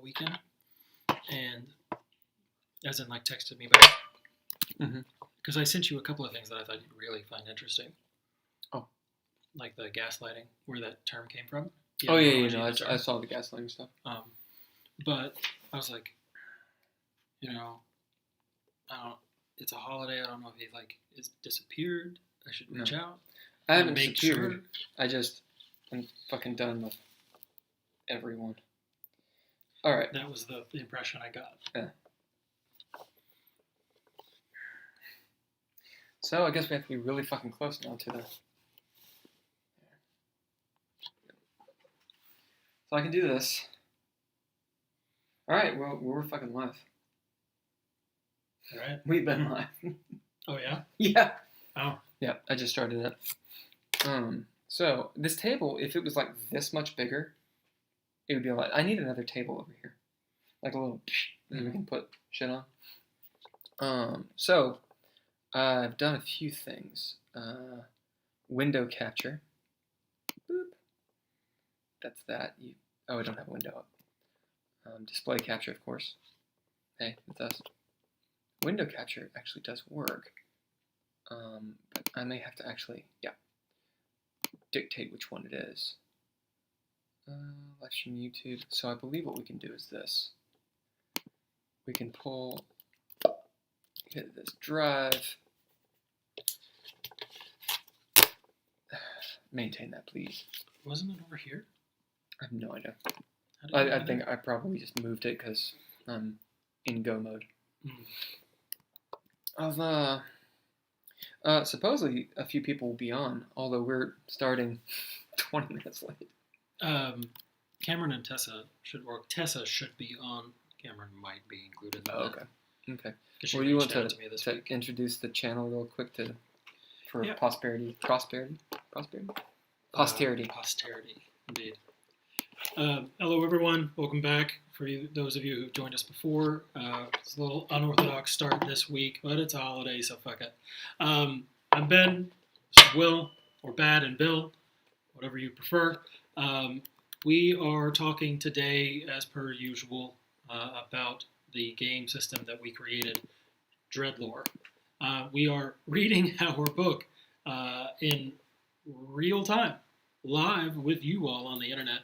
weekend, and as in like texted me back, because I sent you a couple of things that I thought you'd really find interesting. Oh, like the gaslighting, where that term came from. I saw the gaslighting stuff. But I was like, it's a holiday. I don't know if he is disappeared. I should reach out. I haven't disappeared. Sure. I'm fucking done with everyone. All right. That was the impression I got. Yeah. So I guess we have to be really fucking close now to the... So I can do this. All right, well, we're fucking live. All right. We've been live. Oh, yeah? Yeah. Oh. Yeah, I just started it. So this table, if it was like this much bigger, it would be a lot. I need another table over here. Like a little that we can put shit on. So I've done a few things. Window capture. Boop. That's that. I don't have a window up. Display capture, of course. Hey, it does. Window capture actually does work. But I may have to actually, dictate which one it is. Live stream YouTube. So I believe what we can do is this. We can hit this drive. Maintain that, please. Wasn't it over here? I have no idea. I think I probably just moved it because I'm in go mode. Supposedly a few people will be on, although we're starting 20 minutes late. Cameron and Tessa Tessa should be on. Cameron might be included. Oh, okay. Okay. Well, you want to introduce the channel real quick for posterity? Posterity, indeed. Hello, everyone. Welcome back. For those of you who've joined us before, it's a little unorthodox start this week, but it's a holiday, so fuck it. I'm Ben, this is Will, or Baad and Bill, whatever you prefer. We are talking today, as per usual, about the game system that we created, DreadLore. We are reading our book in real time, live with you all on the internet.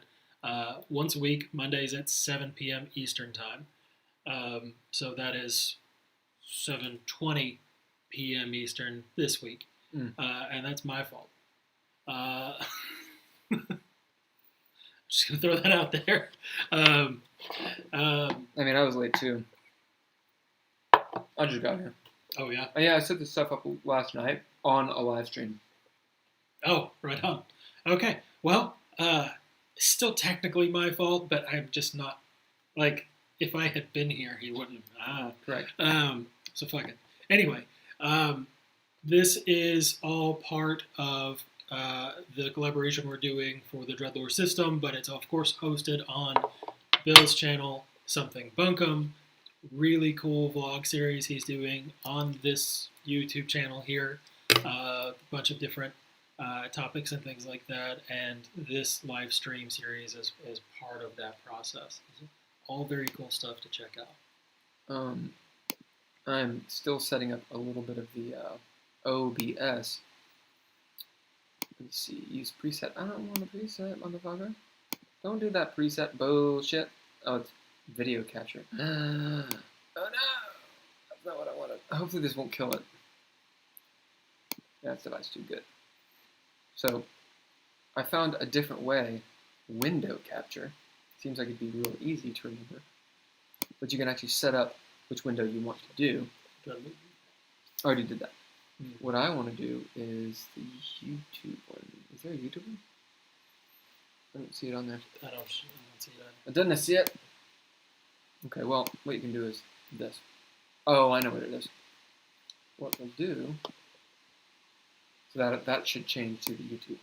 Once a week, Mondays at 7 p.m. Eastern Time. So that is 7:20 p.m. Eastern this week. And that's my fault. Just going to throw that out there. I mean, I was late too. I just got here. Oh, yeah? Yeah, I set this stuff up last night on a live stream. Oh, right on. Okay, well, still technically my fault, but I'm just not, if I had been here, he wouldn't have. Correct. So fuck it. Anyway, this is all part of the collaboration we're doing for the DreadLore system, but it's of course hosted on Bill's channel, Something Bunkum. Really cool vlog series he's doing on this YouTube channel here. A bunch of different topics and things like that, and this live stream series is part of that process. All very cool stuff to check out. I'm still setting up a little bit of the OBS. Let me see. Use preset. I don't want a preset, motherfucker. Don't do that preset bullshit. Oh, it's video capture. Oh no! That's not what I wanted. Hopefully this won't kill it. That device too good. So, I found a different way. Window capture. Seems like it'd be real easy to remember. But you can actually set up which window you want to do. I already did that. What I want to do is the YouTube one. Is there a YouTube one? I don't see it on there. I don't see that. I didn't see it. Okay, well, what you can do is this. Oh, I know what it is. What we'll do... So that should change to the YouTube.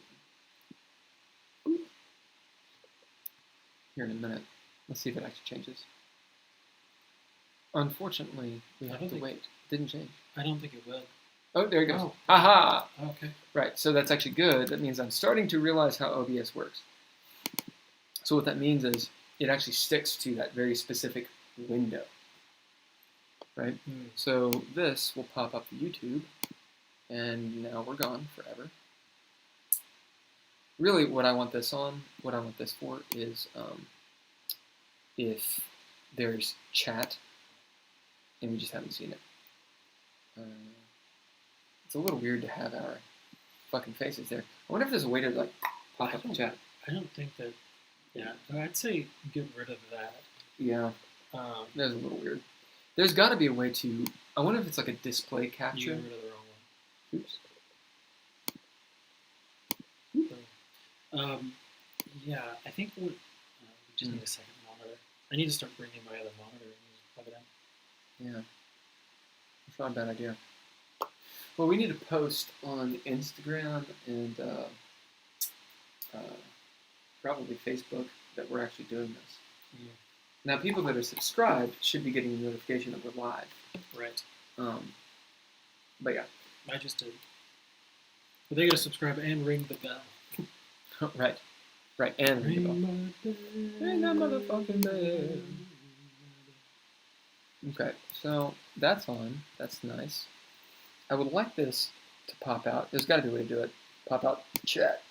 Here in a minute. Let's see if it actually changes. Unfortunately, we have to wait. Didn't change. I don't think it will. Oh, there it goes. Oh. Aha! Okay. Right, so that's actually good. That means I'm starting to realize how OBS works. So what that means is it actually sticks to that very specific window, right? Mm. So this will pop up to YouTube, and now we're gone forever. Really, what I want this for is if there's chat and we just haven't seen it. It's a little weird to have our fucking faces there. I wonder if there's a way to like pop up the chat. I don't think that. Yeah, I'd say get rid of that. Yeah, that's a little weird. There's got to be a way to. I wonder if it's like a display You capture. got rid of the wrong one. Oops. Yeah, I think we just need a second monitor. I need to start bringing my other monitor and just plug it in. Yeah, it's not a bad idea. Well, we need to post on Instagram and probably Facebook that we're actually doing this. Yeah. Now, people that are subscribed should be getting a notification that we're live. Right. But yeah. I just did. But they gotta subscribe and ring the bell. Right. Right, and ring the bell. Ring that motherfucking bell. Okay, so that's on. That's nice. I would like this to pop out. There's got to be a way to do it. Pop out chat.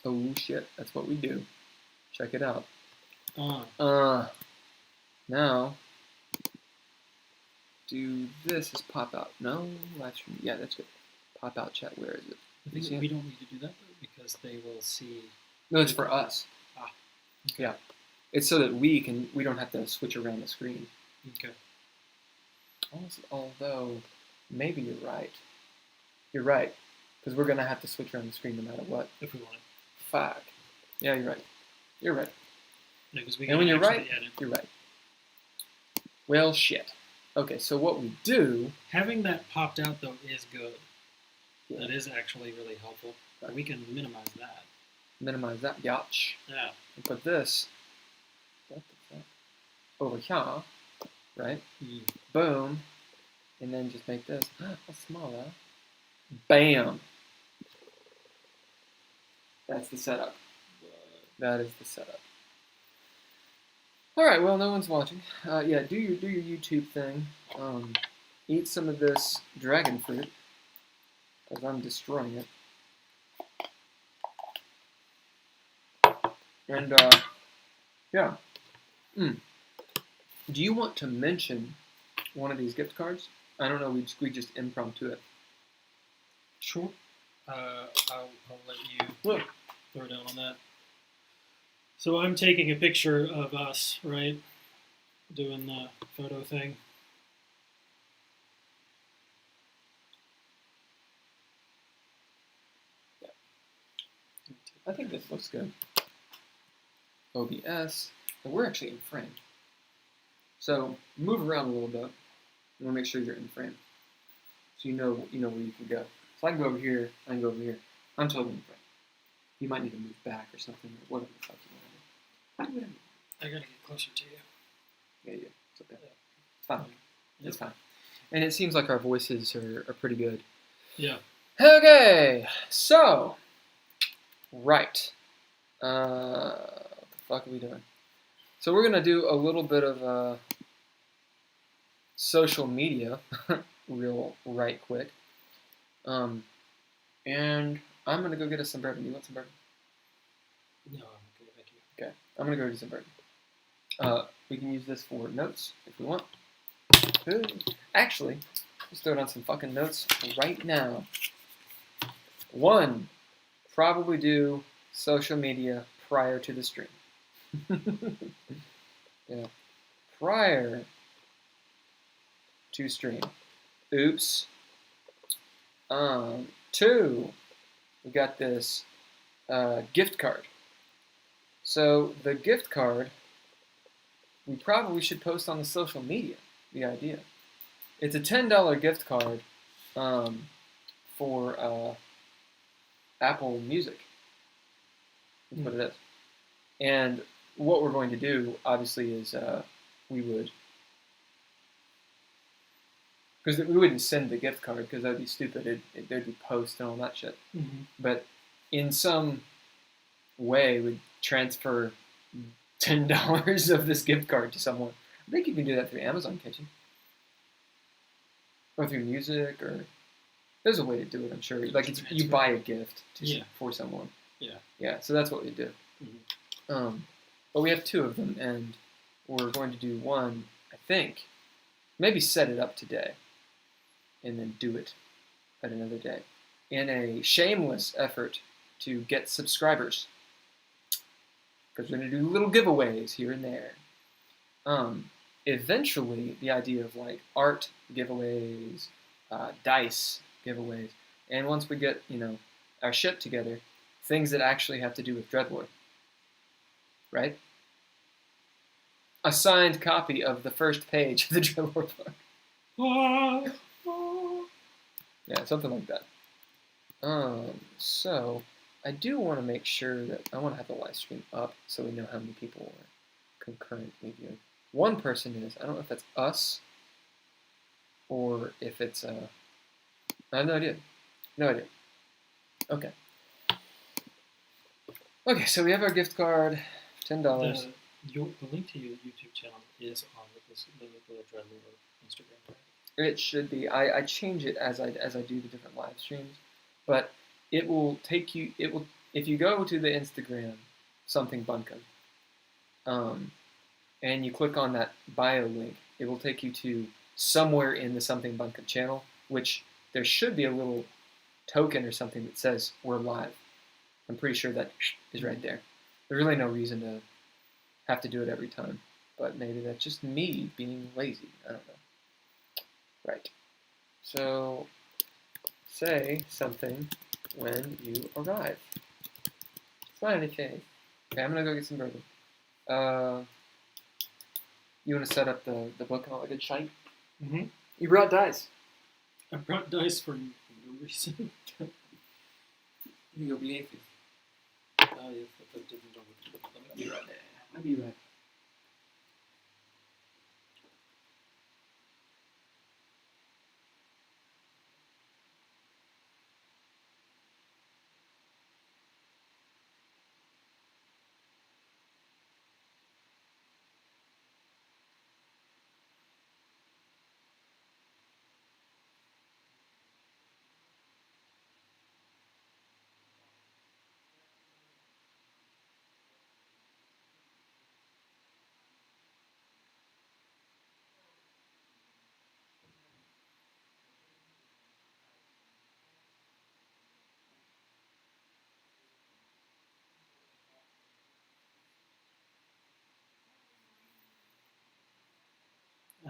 Oh shit, that's what we do. Check it out. Now, do this as pop out. No, live stream. Yeah, that's good. Pop out chat. Where is it? I think we don't need to do that though, because they will see. No, it's for us. Ah. Okay. Yeah, it's so that we don't have to switch around the screen. Okay. Although, maybe you're right. You're right, because we're gonna have to switch around the screen no matter what. If we want it. Fuck. Yeah, you're right. You're right. No, because we. And when you're right, edit. you're right. Well, shit. Okay, so what we do... Having that popped out, though, is good. Yeah. That is actually really helpful. Right. We can minimize that. Minimize that. Yatch. Yeah. And put this... over here. Right? Mm. Boom. And then just make this a smaller. Bam. That's the setup. That is the setup. All right. Well, no one's watching. Yeah. Do your YouTube thing. Eat some of this dragon fruit, because I'm destroying it. And yeah. Do you want to mention one of these gift cards? I don't know. We just impromptu it. Sure. I'll let you throw down on that. So I'm taking a picture of us, right? Doing the photo thing. I think this looks good. OBS. And we're actually in frame. So move around a little bit. And we'll make sure you're in frame. So you know where you can go. So I can go over here, I can go over here. I'm totally in frame. You might need to move back or something, or whatever the fuck you want to do. I gotta get closer to you. Yeah, it's okay. It's fine. It's fine. And it seems like our voices are pretty good. Yeah. Okay, so, right. What the fuck are we doing? So we're gonna do a little bit of social media, right quick. And I'm gonna go get us some bourbon. You want some bourbon? No, I'm okay, thank you. Okay, I'm gonna go get some bourbon. We can use this for notes if we want. Actually, let's throw down some fucking notes right now. 1, probably do social media prior to the stream. Yeah, prior to stream. Oops. 2, we got this gift card. So the gift card, we probably should post on the social media, the idea. It's a $10 gift card for Apple Music. That's what it is. And what we're going to do, obviously, is we would... Because we wouldn't send the gift card, because that would be stupid. There'd be posts and all that shit. Mm-hmm. But in some way, we'd transfer $10 of this gift card to someone. I think you can do that through Amazon, can't you? Or through music, or there's a way to do it. I'm sure. Like you buy a gift for someone. Yeah. Yeah. So that's what we do. Mm-hmm. But we have 2 of them, and we're going to do one. I think maybe set it up today, and then do it at another day, in a shameless effort to get subscribers. Because we're going to do little giveaways here and there. Eventually, the idea of like art giveaways, dice giveaways, and once we get our shit together, things that actually have to do with DreadLore, right? A signed copy of the first page of the DreadLore book. Yeah, something like that. So I do want to make sure that I want to have the live stream up so we know how many people are concurrently viewing. One person is. I don't know if that's us or if it's I have no idea. No idea. Okay. Okay, so we have our gift card, $10. The link to your YouTube channel is on the DreadLore Instagram, right? It should be. I change it as I do the different live streams, but it will take you. It will if you go to the Instagram something bunkum, and you click on that bio link, it will take you to somewhere in the something bunkum channel, which there should be a little token or something that says we're live. I'm pretty sure that is right there. There's really no reason to have to do it every time, but maybe that's just me being lazy. I don't know. Right. So, say something when you arrive. Smiley face. Okay, I'm gonna go get some bourbon. You want to set up the book and all that good shite? Mm-hmm. You brought dice. I brought dice for no reason. You go behave. Yes, Let me be right there. I'll be right.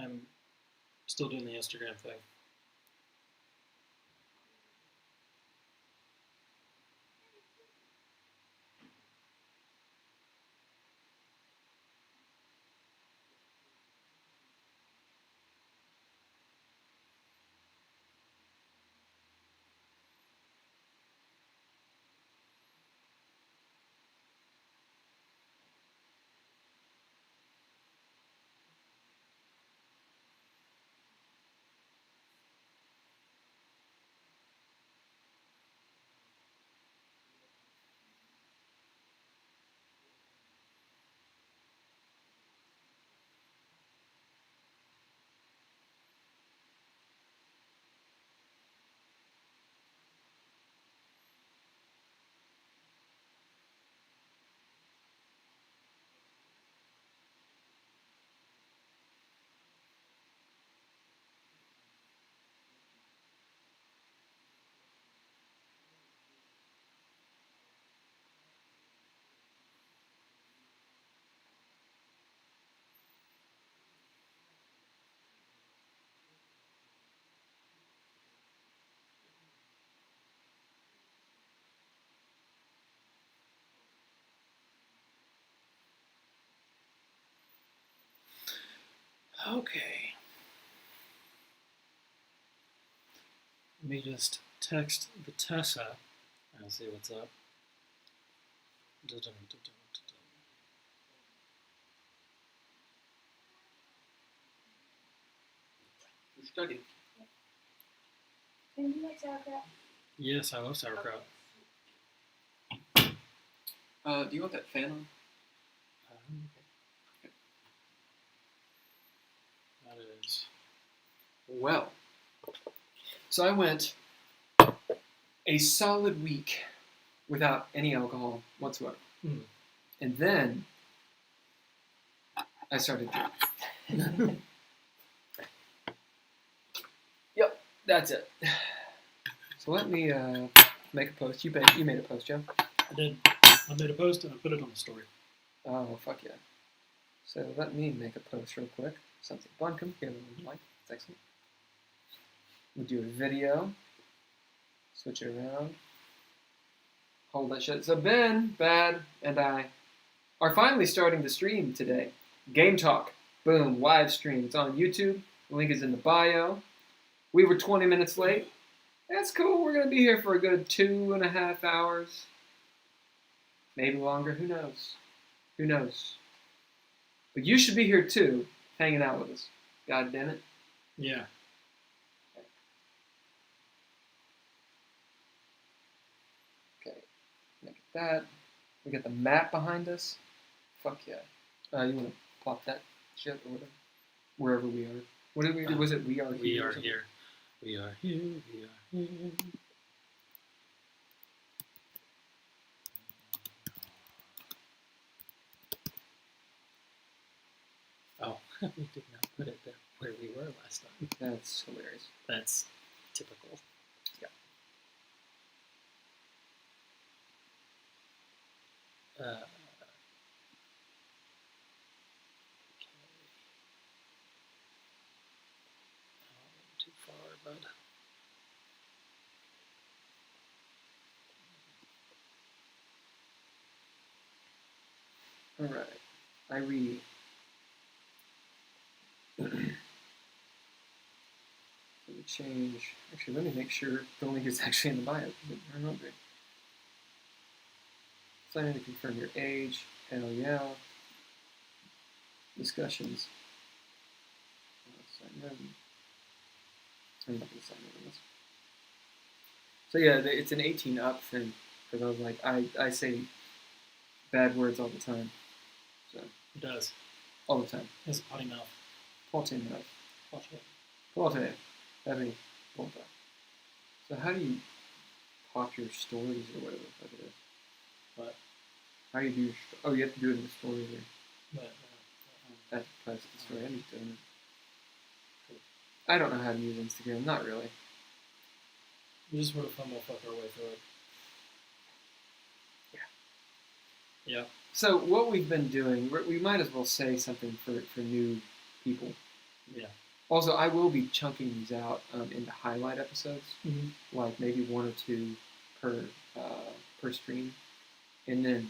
I'm still doing the Instagram thing. Okay. Let me just text the Tessa. I'll see what's up. You're studying. And you like sauerkraut? Yes, I love sauerkraut. Do you want that fan on? Okay. is. Well, so I went a solid week without any alcohol whatsoever. Mm. And then I started drinking. Yep, that's it. So let me make a post. You made a post, Joe? I did. I made a post and I put it on the story. Oh, fuck yeah. So let me make a post real quick. Something Bunkum, give it a like. It's excellent. We'll do a video. Switch it around. Hold that shit. So Ben, Baad, and I are finally starting the stream today. GameTalk. Boom, live stream. It's on YouTube. The link is in the bio. We were 20 minutes late. That's cool. We're going to be here for a good 2.5 hours. Maybe longer. Who knows? Who knows? But you should be here too, hanging out with us. God damn it. Yeah. Okay. Look at that. We got the map behind us. Fuck yeah. You want to plop that shit or whatever? Wherever we are. What did we do? Was it we are here? We are here. We are here. We are here. Oh, we did not put it there where we were last time. That's hilarious. That's typical. Yeah. Okay. Too far, bud. Alright. I read. Let me change. Actually, let me make sure the link is actually in the bio. I'm not good. Sign in to confirm your age. Hell yeah. Discussions. Sign in. I'm not going to sign in on this. So yeah, it's an 18 up thing. Because I was like, I say bad words all the time. So It does. all the time. It's a potty mouth. Potty mouth. Potty. Potty. Having potty. So how do you pop your stories or whatever the fuck it is? What? How do you do your oh, you have to do it in the story there. But, That's the story. I'm just doing it. I don't know how to use Instagram. Not really. we just sort of fumble fuck our way through it. Yeah. So what we've been doing, we might as well say something for new people. Yeah. Also, I will be chunking these out into highlight episodes, Mm-hmm. like maybe 1 or 2 per stream, and then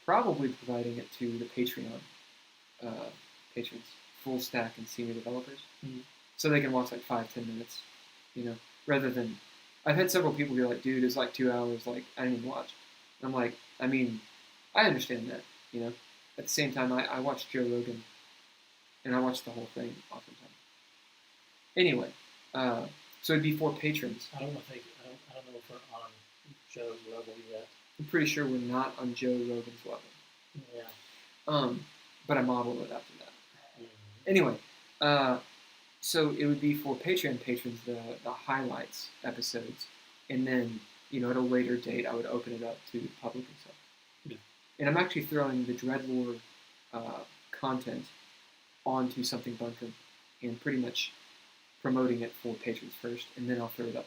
probably providing it to the Patreon patrons, full stack and senior developers, so they can watch like 5-10 minutes, rather than I've had several people be like, dude, it's like 2 hours, like I didn't even watch. And I'm like, I mean, I understand that, At the same time, I watch Joe Rogan, and I watch the whole thing oftentimes. Anyway, so it'd be for patrons. I don't know if we're on Joe's level yet. I'm pretty sure we're not on Joe Rogan's level. Yeah. But I modeled it after that. Mm-hmm. Anyway, so it would be for Patreon patrons, the highlights episodes, and then, at a later date, I would open it up to the public and stuff. Yeah. And I'm actually throwing the DreadLore content onto something Bunkum and pretty much promoting it for patrons first, and then I'll throw it up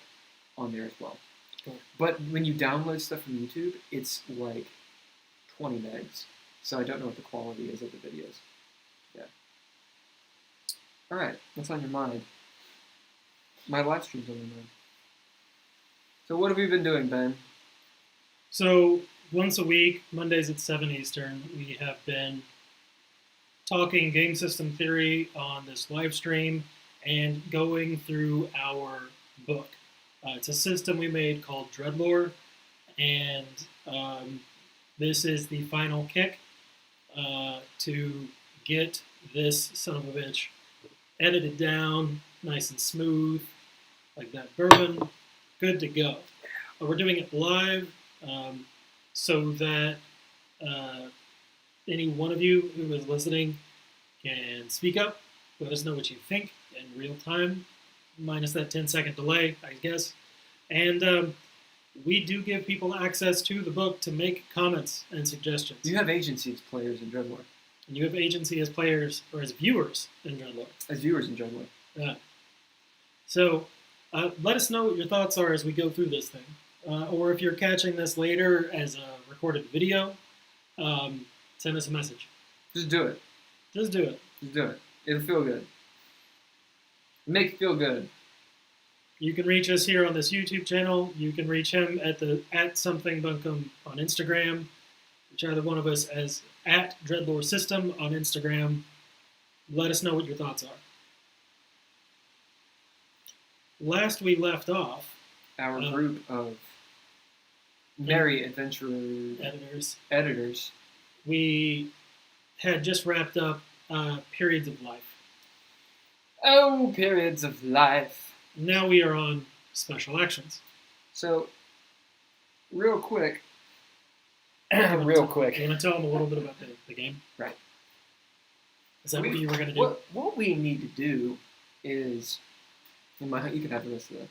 on there as well. Cool. But when you download stuff from YouTube, it's like 20 megs, so I don't know what the quality is of the videos. Yeah. All right, what's on your mind? My live stream's on your mind. So what have we been doing, Ben? So once a week, Mondays at 7 Eastern, we have been talking game system theory on this live stream and going through our book. It's a system we made called DreadLore, and this is the final kick to get this son of a bitch edited down, nice and smooth, like that bourbon, good to go. We're doing it live so that any one of you who is listening can speak up, let us know what you think, in real time, minus that 10-second delay, I guess. And we do give people access to the book to make comments and suggestions. You have agency as players in DreadLore. And you have agency as players or as viewers in DreadLore. As viewers in DreadLore. Yeah. So let us know what your thoughts are as we go through this thing. Or if you're catching this later as a recorded video, send us a message. Just do it. Just do it. Just do it. It'll feel good. Make it feel good. You can reach us here on this YouTube channel. You can reach him at @somethingbunkum on Instagram. Reach either one of us as @DreadLore System on Instagram. Let us know what your thoughts are. Last we left off, Our group of merry adventurer editors. We had just wrapped up Periods of Life. Oh, Periods of Life. Now we are on Special Actions. So, real quick. You You want to tell them a little bit about the game? Right. Is that what you were going to do? What we need to do is, you can have the rest of that.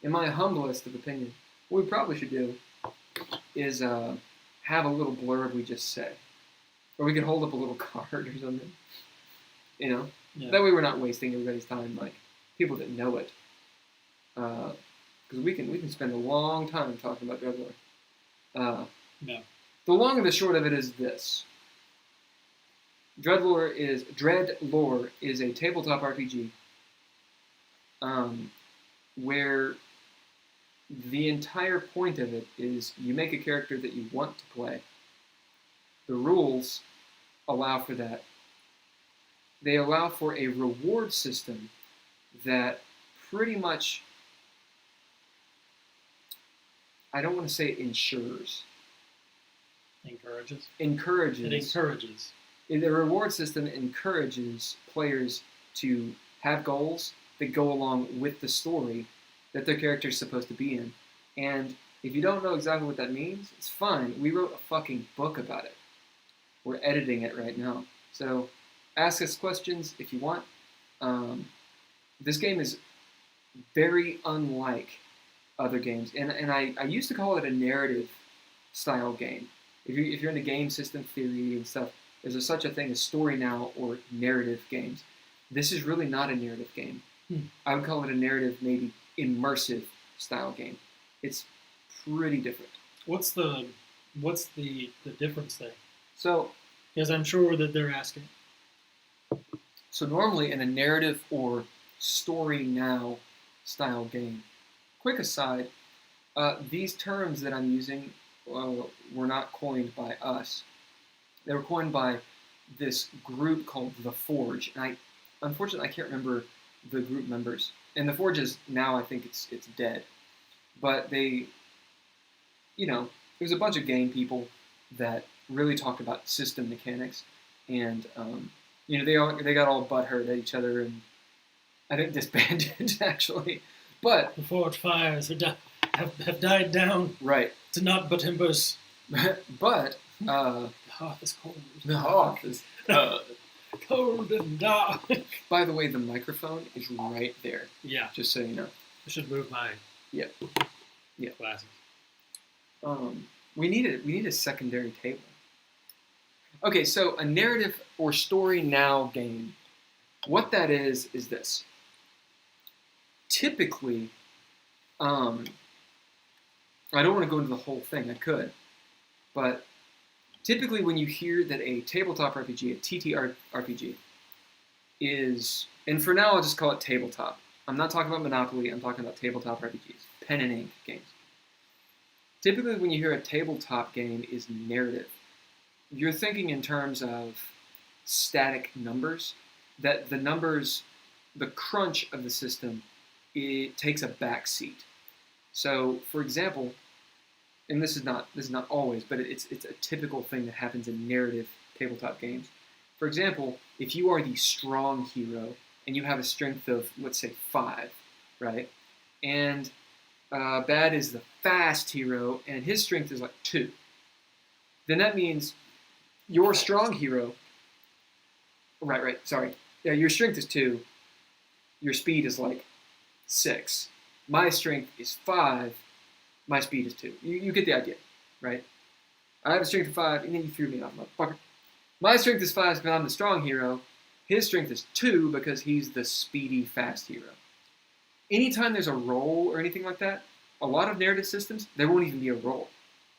In my humblest of opinion, what we probably should do is have a little blurb we just say. Or we could hold up a little card or something. You know? Yeah. That way we're not wasting everybody's time, like people that know it. Because we can spend a long time talking about DreadLore. No. The long and the short of it is this. DreadLore is a tabletop RPG where the entire point of it is you make a character that you want to play. The rules allow for that. They allow for a reward system that pretty much, I don't want to say ensures. Encourages. It encourages. The reward system encourages players to have goals that go along with the story that their character is supposed to be in. And if you don't know exactly what that means, it's fine. We wrote a fucking book about it. We're editing it right now. So ask us questions if you want. This game is very unlike other games. And I used to call it a narrative style game. If you're into game system theory and stuff, there's such a thing as story now or narrative games. This is really not a narrative game. I would call it a narrative, maybe immersive style game. It's pretty different. What's the difference there? So, because I'm sure that they're asking. So normally in a narrative or story now style game, quick aside, these terms that I'm using were not coined by us. They were coined by this group called The Forge. And unfortunately I can't remember the group members. And The Forge is now, I think it's dead. But they, it was a bunch of game people that really talked about system mechanics. And, they got all butthurt at each other and I think disbanded, actually. But the Forge fires have died down. Right. To not but embers. But the hearth is cold. The hearth is cold and dark. By the way, the microphone is right there. Yeah. Just so you know. I should move my glasses. We need a secondary table. Okay, so a narrative or story now game. What that is this. Typically, I don't want to go into the whole thing, I could, but typically when you hear that a tabletop RPG, a TTRPG, is, and for now I'll just call it tabletop. I'm not talking about Monopoly, I'm talking about tabletop RPGs, pen and ink games. Typically when you hear a tabletop game is narrative, you're thinking in terms of static numbers, that the numbers, the crunch of the system, it takes a back seat. So, for example, and this is not always, but it's a typical thing that happens in narrative tabletop games. For example, if you are the strong hero and you have a strength of, let's say, 5, right? And Baad is the fast hero and his strength is like 2. Then that means your strong hero, right, sorry. Yeah, your strength is 2. your speed is like 6. My strength is 5. My speed is 2. You get the idea, right? I have a strength of 5, and then you threw me off, motherfucker. My strength is 5 because I'm the strong hero. His strength is 2 because he's the speedy, fast hero. Anytime there's a roll or anything like that, a lot of narrative systems, there won't even be a roll.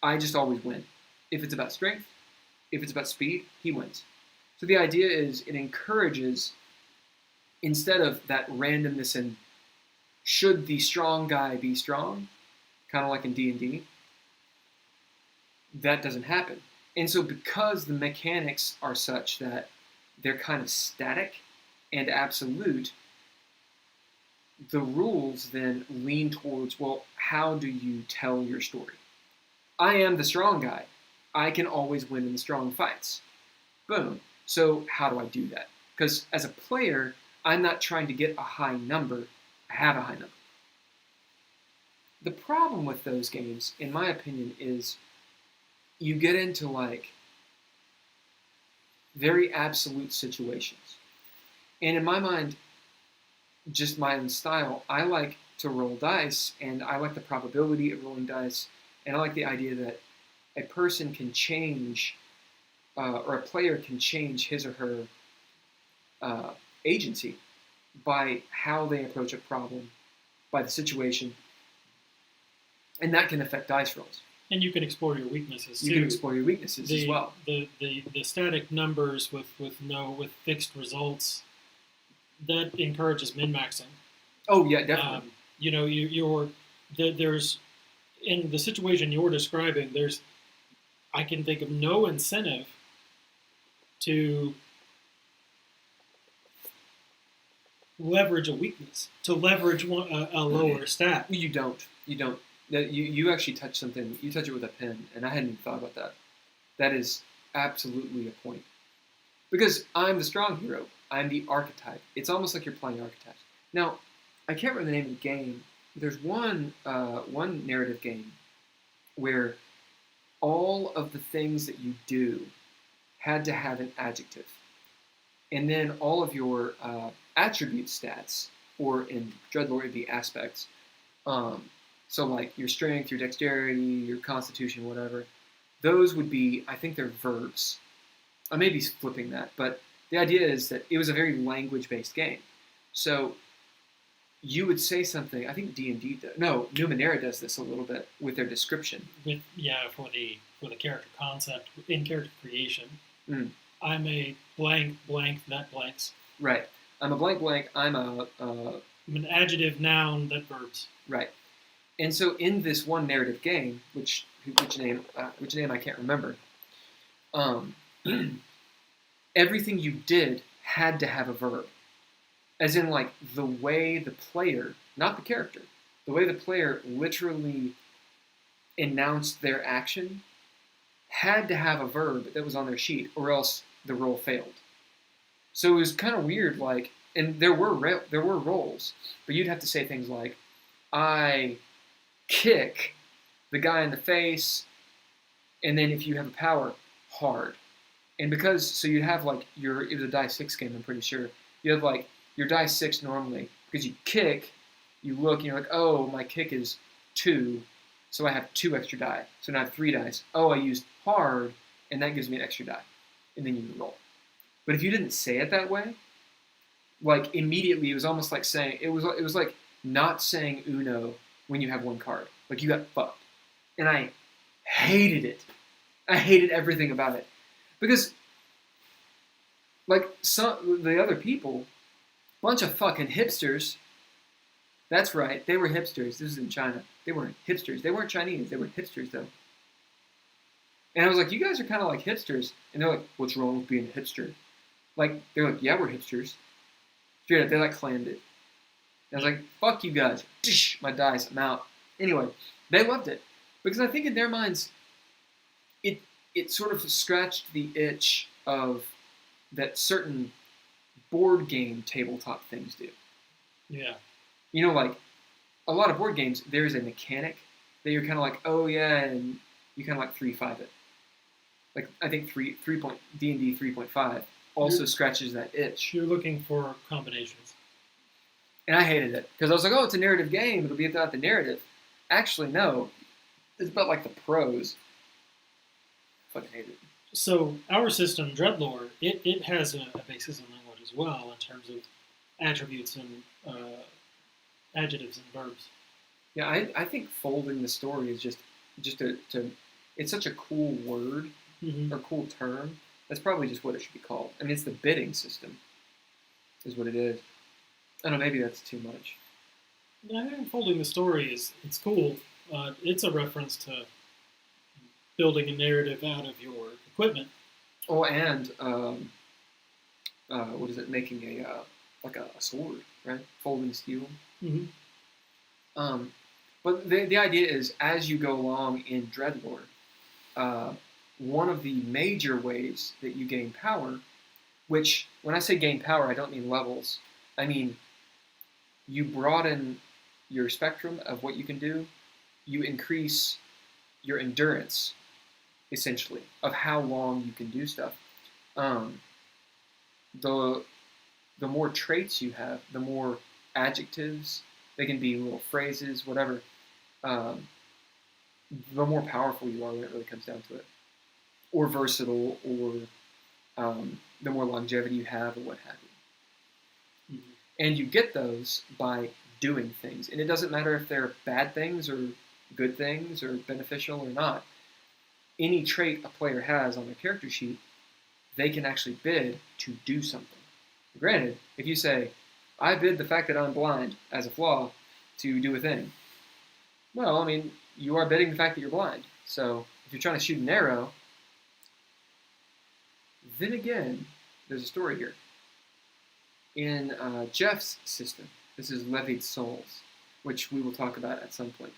I just always win. If it's about strength, if it's about speed, he wins. So the idea is it encourages, instead of that randomness in should the strong guy be strong, kind of like in D&D, that doesn't happen. And so because the mechanics are such that they're kind of static and absolute, the rules then lean towards, well, how do you tell your story? I am the strong guy. I can always win in the strong fights. Boom. So how do I do that? Because as a player, I'm not trying to get a high number. I have a high number. The problem with those games, in my opinion, is you get into like very absolute situations. And in my mind, just my own style, I like to roll dice, and I like the probability of rolling dice, and I like the idea that a person can change, or a player can change his or her agency by how they approach a problem, by the situation, and that can affect dice rolls. And you can explore your weaknesses too. You can explore your weaknesses as well. The static numbers with fixed results, that encourages min-maxing. Oh yeah, definitely. There's in the situation you're describing, I can think of no incentive to leverage a weakness, to leverage a lower stat. You don't. You actually touch something. You touch it with a pen, and I hadn't even thought about that. That is absolutely a point. Because I'm the strong hero. I'm the archetype. It's almost like you're playing archetypes. Now, I can't remember the name of the game. There's one narrative game where all of the things that you do had to have an adjective. And then all of your attribute stats, or in DreadLore it'd be aspects, so like your strength, your dexterity, your constitution, whatever, those would be, I think they're verbs. I may be flipping that, but the idea is that it was a very language-based game. So you would say something, I think D&D does, no, Numenera does this a little bit with their description. For the character concept, in character creation. Mm. I'm a blank, that blanks. Right. I'm a blank, I'm an adjective, noun, that verbs. Right. And so in this one narrative game, which name I can't remember, everything you did had to have a verb. As in, like, the way the player, not the character, the way the player literally announced their action had to have a verb that was on their sheet, or else the roll failed. So it was kind of weird, like, and there were rolls, but you'd have to say things like, I kick the guy in the face, and then if you have a power, hard. And so you'd have like it was a die 6 game, I'm pretty sure. You have like your die 6 normally, because you kick, you look, and you're like, oh, my kick is 2, so I have 2 extra die. So now I have 3 dice. Oh, I used hard, and that gives me an extra die. And then you roll. But if you didn't say it that way, like immediately, it was almost like saying, it was like not saying Uno when you have 1 card. Like you got fucked. And I hated it. I hated everything about it. Because, like, the other people, bunch of fucking hipsters. That's right, they were hipsters. This is in China. They weren't hipsters. They weren't Chinese. They were hipsters, though. And I was like, you guys are kind of like hipsters. And they're like, what's wrong with being a hipster? Like, they're like, yeah, we're hipsters. Straight up, they like clammed it. And I was like, fuck you guys. Dish, my dice, I'm out. Anyway, they loved it. Because I think in their minds, it sort of scratched the itch of that certain board game tabletop things do. Yeah. You know, like, a lot of board games, there's a mechanic that you're kind of like, oh yeah, and you kind of like 3-5 it. Like, I think D&D 3.5 also scratches that itch. You're looking for combinations. And I hated it because I was like, oh, it's a narrative game. It'll be about the narrative. Actually, no. It's about like the prose. I fucking hate it. So our system, DreadLore, it has a basis in language as well in terms of attributes and adjectives and verbs. Yeah, I think folding the story is just it's such a cool word Mm-hmm. or cool term. That's probably just what it should be called. I mean, it's the bidding system, is what it is. I don't know, maybe that's too much. Yeah, I think folding the story it's cool. It's a reference to building a narrative out of your equipment. Oh, and what is it? Making a like a sword, right? Folding steel. Mm-hmm. But the idea is, as you go along in DreadLore, one of the major ways that you gain power, which when I say gain power, I don't mean levels. I mean you broaden your spectrum of what you can do. You increase your endurance, essentially, of how long you can do stuff. The more traits you have, the more adjectives, they can be little phrases, whatever, the more powerful you are when it really comes down to it. Or versatile, or the more longevity you have, or what have you. Mm-hmm. And you get those by doing things. And it doesn't matter if they're bad things or good things or beneficial or not. Any trait a player has on their character sheet, they can actually bid to do something. Granted, if you say, I bid the fact that I'm blind as a flaw to do a thing, well, I mean, you are bidding the fact that you're blind. So if you're trying to shoot an arrow, then again, there's a story here. In Jeff's system, this is Levied Souls, which we will talk about at some point.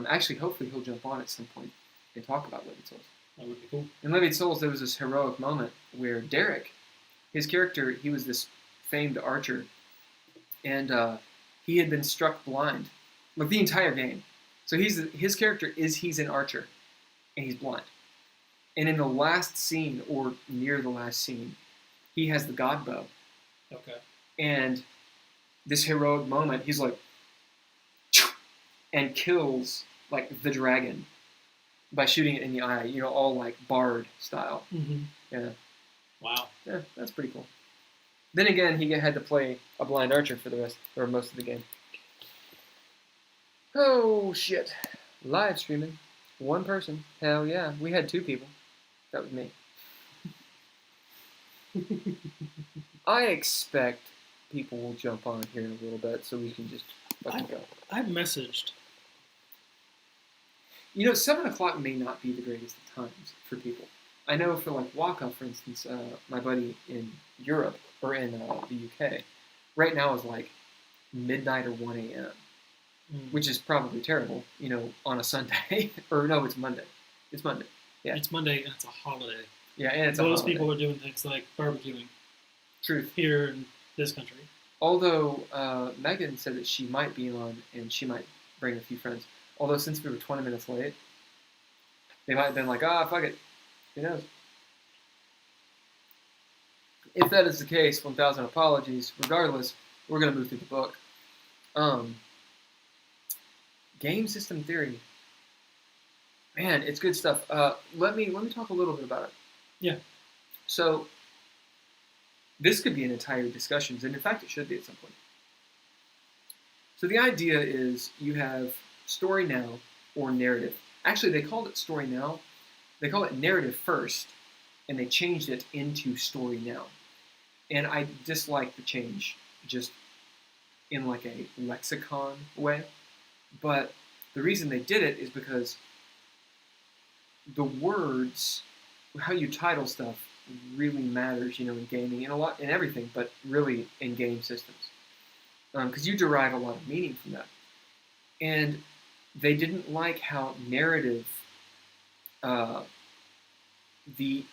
Actually, hopefully he'll jump on at some point and talk about Levied Souls. That would be cool. In Levied Souls, there was this heroic moment where Derek, his character, he was this famed archer, and he had been struck blind, like the entire game. So his character he's an archer, and he's blind. And in the last scene, or near the last scene, he has the god bow. Okay. And this heroic moment, he's like, and kills like the dragon by shooting it in the eye. You know, all like Bard style. Mm-hmm. Yeah. Wow. Yeah, that's pretty cool. Then again, he had to play a blind archer for the rest or most of the game. Oh shit! Live streaming, one person. Hell yeah, we had 2 people. That was me. I expect people will jump on here in a little bit, so we can just fucking go. I've messaged. You know, 7 o'clock may not be the greatest of times for people. I know for like Waka, for instance, my buddy in Europe, or in the UK, right now is like midnight or 1 a.m., which is probably terrible, you know, on a Sunday. Or no, it's Monday. It's Monday. Yeah. It's Monday and it's a holiday. Yeah, and it's Most a holiday. people are doing things like barbecuing Truth. here in this country. Although Megan said that she might be on and she might bring a few friends. Although since we were 20 minutes late, they might have been like, fuck it. Who knows? If that is the case, 1,000 apologies. Regardless, we're going to move through the book. Game system theory. Man, it's good stuff. Let me talk a little bit about it. Yeah. So, this could be an entire discussion, and in fact it should be at some point. So the idea is you have story now or narrative. Actually, they called it story now. They call it narrative first, and they changed it into story now. And I dislike the change just in like a lexicon way. But the reason they did it is because the words, how you title stuff, really matters, you know, in gaming, in everything, but really in game systems, because you derive a lot of meaning from that. And they didn't like how narrative, the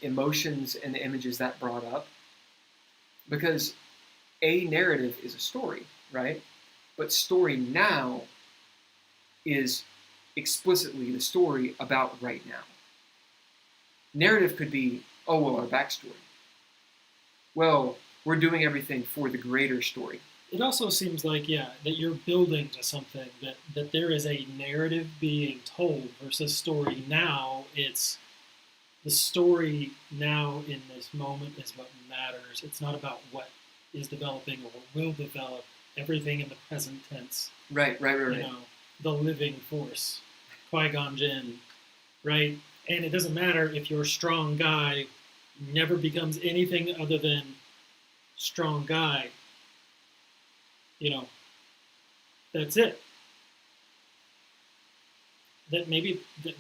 emotions and the images that brought up, because a narrative is a story, right? But story now is explicitly the story about right now. Narrative could be, our backstory. Well, we're doing everything for the greater story. It also seems like, that you're building to something, that there is a narrative being told versus story now. It's the story now in this moment is what matters. It's not about what is developing or what will develop. Everything in the present tense. Right. The living force, Qui-Gon Jinn, right? And it doesn't matter if your strong guy never becomes anything other than strong guy. That's it.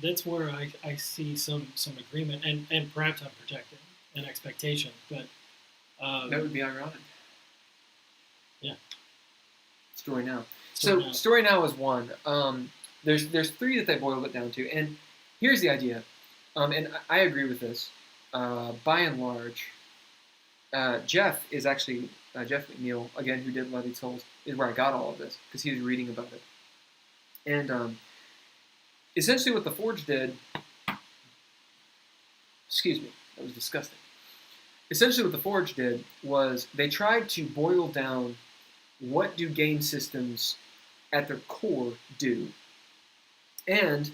That's where I see some agreement, and perhaps I'm projecting an expectation, but that would be ironic. Yeah. Story now. Story now is one. There's three that they boiled it down to, and here's the idea. And I agree with this. By and large, Jeff is actually Jeff McNeil, again, who did Bloody Souls, is where I got all of this because he was reading about it. And essentially, what the Forge did. Excuse me, that was disgusting. Essentially, what the Forge did was they tried to boil down what do game systems at their core do, and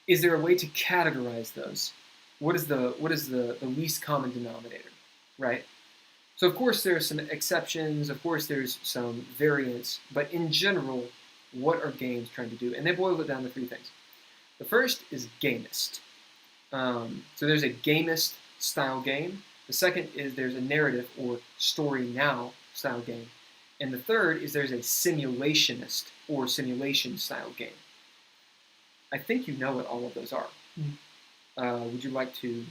is there a way to categorize those? What is the least common denominator, right? So of course there's some exceptions, of course there's some variants, but in general, what are games trying to do? And they boiled it down to three things. The first is gamist. So there's a gamist style game. The second is there's a narrative or story now style game. And the third is there's a simulationist or simulation style game. I think you know what all of those are. Would you like to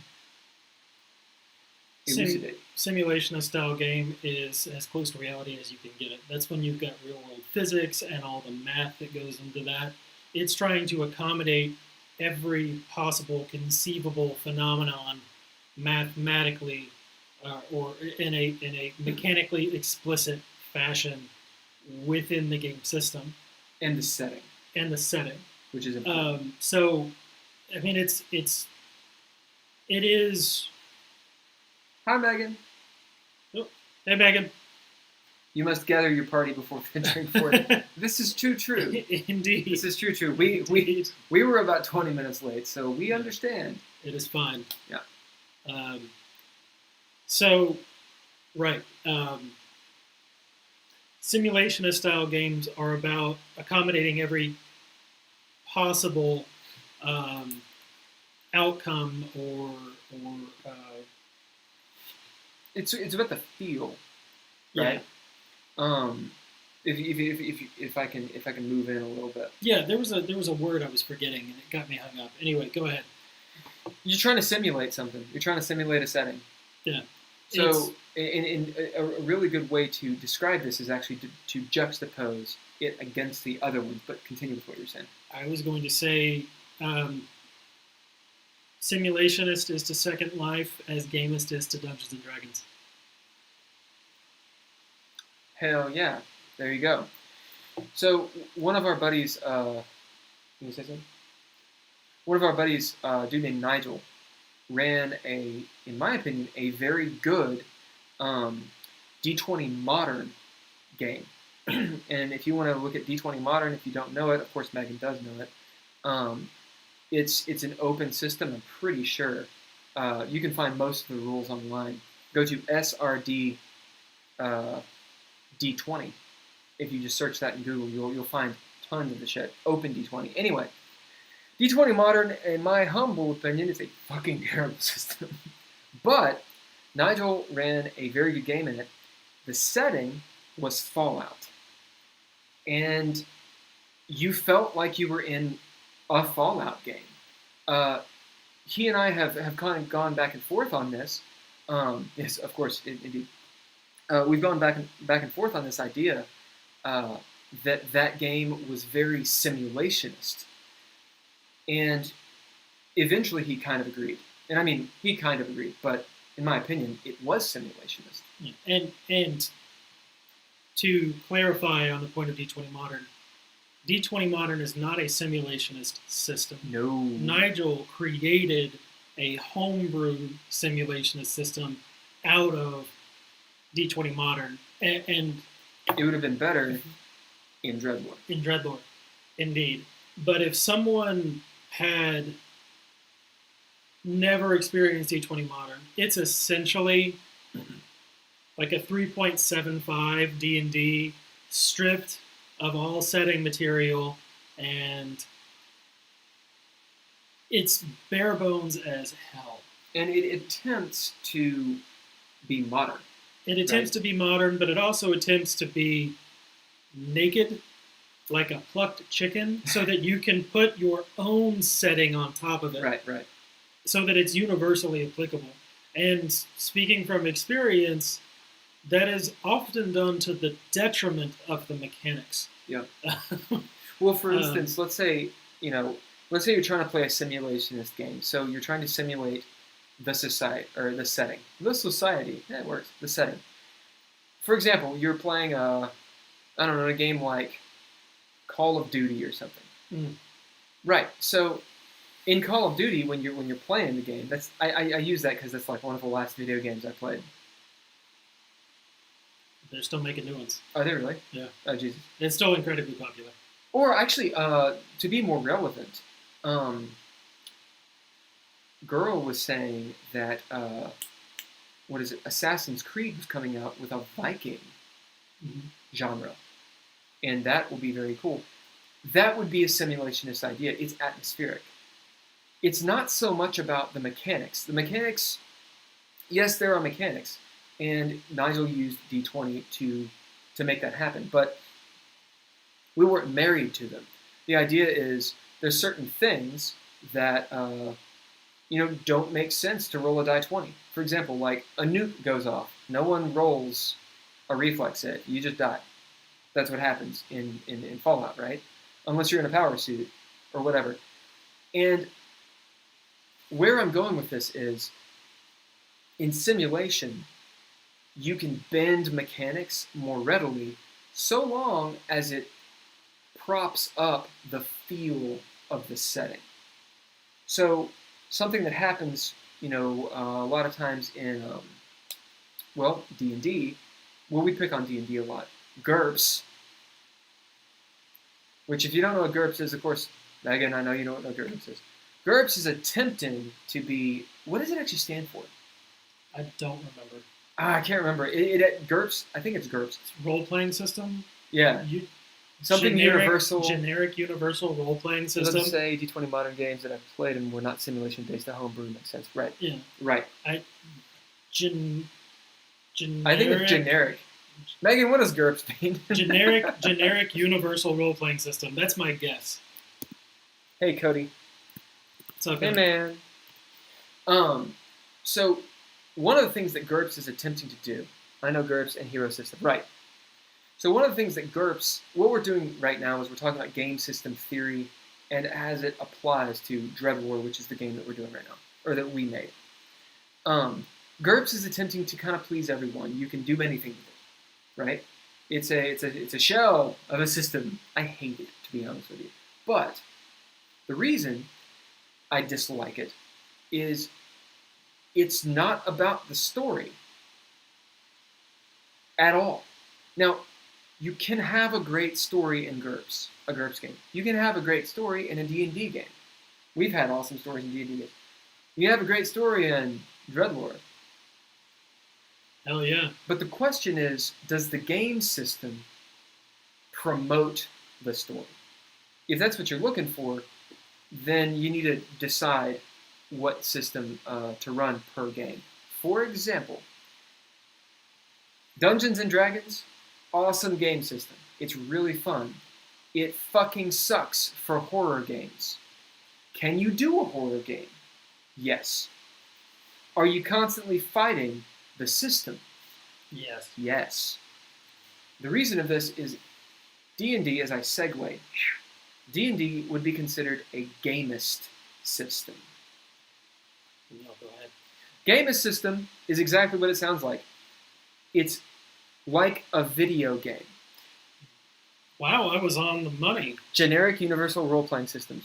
elucidate? Simulationist style game is as close to reality as you can get it. That's when you've got real world physics and all the math that goes into that. It's trying to accommodate every possible conceivable phenomenon mathematically or in a mechanically explicit fashion within the game system And the setting. Which is important. So, I mean, it is. Hi, Megan. Oh, hey, Megan. You must gather your party before venturing forth. This is too true. Indeed. This is true. We were about 20 minutes late, so we understand. It is fine. Yeah. So, right. Simulationist style games are about accommodating every possible outcome or it's about the feel, right? Yeah. If I can move in a little bit. Yeah, there was a word I was forgetting and it got me hung up. Anyway, go ahead. You're trying to simulate something. You're trying to simulate a setting. Yeah. So, in a really good way to describe this is actually to juxtapose it against the other ones. But continue with what you're saying. I was going to say, simulationist is to Second Life as gamist is to Dungeons and Dragons. Hell yeah! There you go. So one of our buddies, can you say something? One of our buddies, a dude named Nigel, ran in my opinion, a very good D20 Modern game. And if you want to look at D20 Modern, if you don't know it, of course Megan does know it. It's an open system. I'm pretty sure you can find most of the rules online. Go to SRD D20. If you just search that in Google, you'll find tons of the shit. Open D20. Anyway, D20 Modern, in my humble opinion, is a fucking terrible system. But Nigel ran a very good game in it. The setting was Fallout. And you felt like you were in a Fallout game. He and I have kind of gone back and forth on this. Yes, of course, indeed. We've gone back and forth on this idea that game was very simulationist. And eventually he kind of agreed. And I mean, he kind of agreed, but in my opinion, it was simulationist. Yeah. And to clarify on the point of D20 Modern, D20 Modern is not a simulationist system. No. Nigel created a homebrew simulationist system out of D20 Modern. And It would have been better in DreadLore. In DreadLore, indeed. But if someone had never experienced D20 Modern, it's essentially like a 3.75 D&D stripped of all setting material, and it's bare bones as hell. And it attempts to be modern. It attempts to be modern, but it also attempts to be naked, like a plucked chicken, so that you can put your own setting on top of it. Right. So that it's universally applicable. And speaking from experience, that is often done to the detriment of the mechanics. Yeah. Well, for instance, let's say you're trying to play a simulationist game. So you're trying to simulate the society or the setting. The society, yeah, it works. The setting. For example, you're playing a game like Call of Duty or something. Mm. Right. So in Call of Duty, when you're playing the game, I use that because that's like one of the last video games I played. They're still making new ones. Are they really? Yeah. Oh, Jesus. It's still incredibly popular. Or actually, to be more relevant, Girl was saying that Assassin's Creed was coming out with a Viking genre, and that will be very cool. That would be a simulationist idea. It's atmospheric. It's not so much about the mechanics. The mechanics, yes, there are mechanics, and Nigel used D20 to make that happen, but we weren't married to them. The idea is there's certain things that don't make sense to roll a die 20. For example, like a nuke goes off. No one rolls a reflex hit. You just die. That's what happens in Fallout, right? Unless you're in a power suit or whatever. And where I'm going with this is, in simulation, you can bend mechanics more readily so long as it props up the feel of the setting. So something that happens, a lot of times in, D&D, we pick on D&D a lot. GURPS, which if you don't know what GURPS is, of course, Megan, I know you know what GURPS is. GURPS is attempting to be, what does it actually stand for? I don't remember. I can't remember. GURPS, I think it's GURPS. It's role-playing system? Yeah. Something universal. Generic universal role-playing system. Let's say D20 Modern games that I've played and were not simulation-based, a homebrew makes sense. Right. Yeah. Right. Generic. I think it's generic. Megan, what does GURPS mean? generic universal role-playing system. That's my guess. Hey, Cody. It's okay. Hey, man. So one of the things that GURPS is attempting to do, I know GURPS and Hero System, right? So one of the things that GURPS, what we're doing right now is we're talking about game system theory and as it applies to DreadLore, which is the game that we're doing right now, or that we made. GURPS is attempting to kind of please everyone. You can do many things with it, right? It's a shell of a system. I hate it, to be honest with you. But the reason I dislike it is it's not about the story at all. Now, you can have a great story in GURPS, a GURPS game. You can have a great story in a D&D game. We've had awesome stories in D&D games. You can have a great story in DreadLore. Hell yeah. But the question is, does the game system promote the story? If that's what you're looking for, then you need to decide what system to run per game. For example, Dungeons and Dragons, awesome game system. It's really fun. It fucking sucks for horror games. Can you do a horror game? Yes. Are you constantly fighting the system? Yes. Yes. The reason of this is D&D, as I segue, D&D would be considered a gamist system. No, go ahead. Gamist system is exactly what it sounds like. It's like a video game. Wow, I was on the money. Generic universal role-playing systems.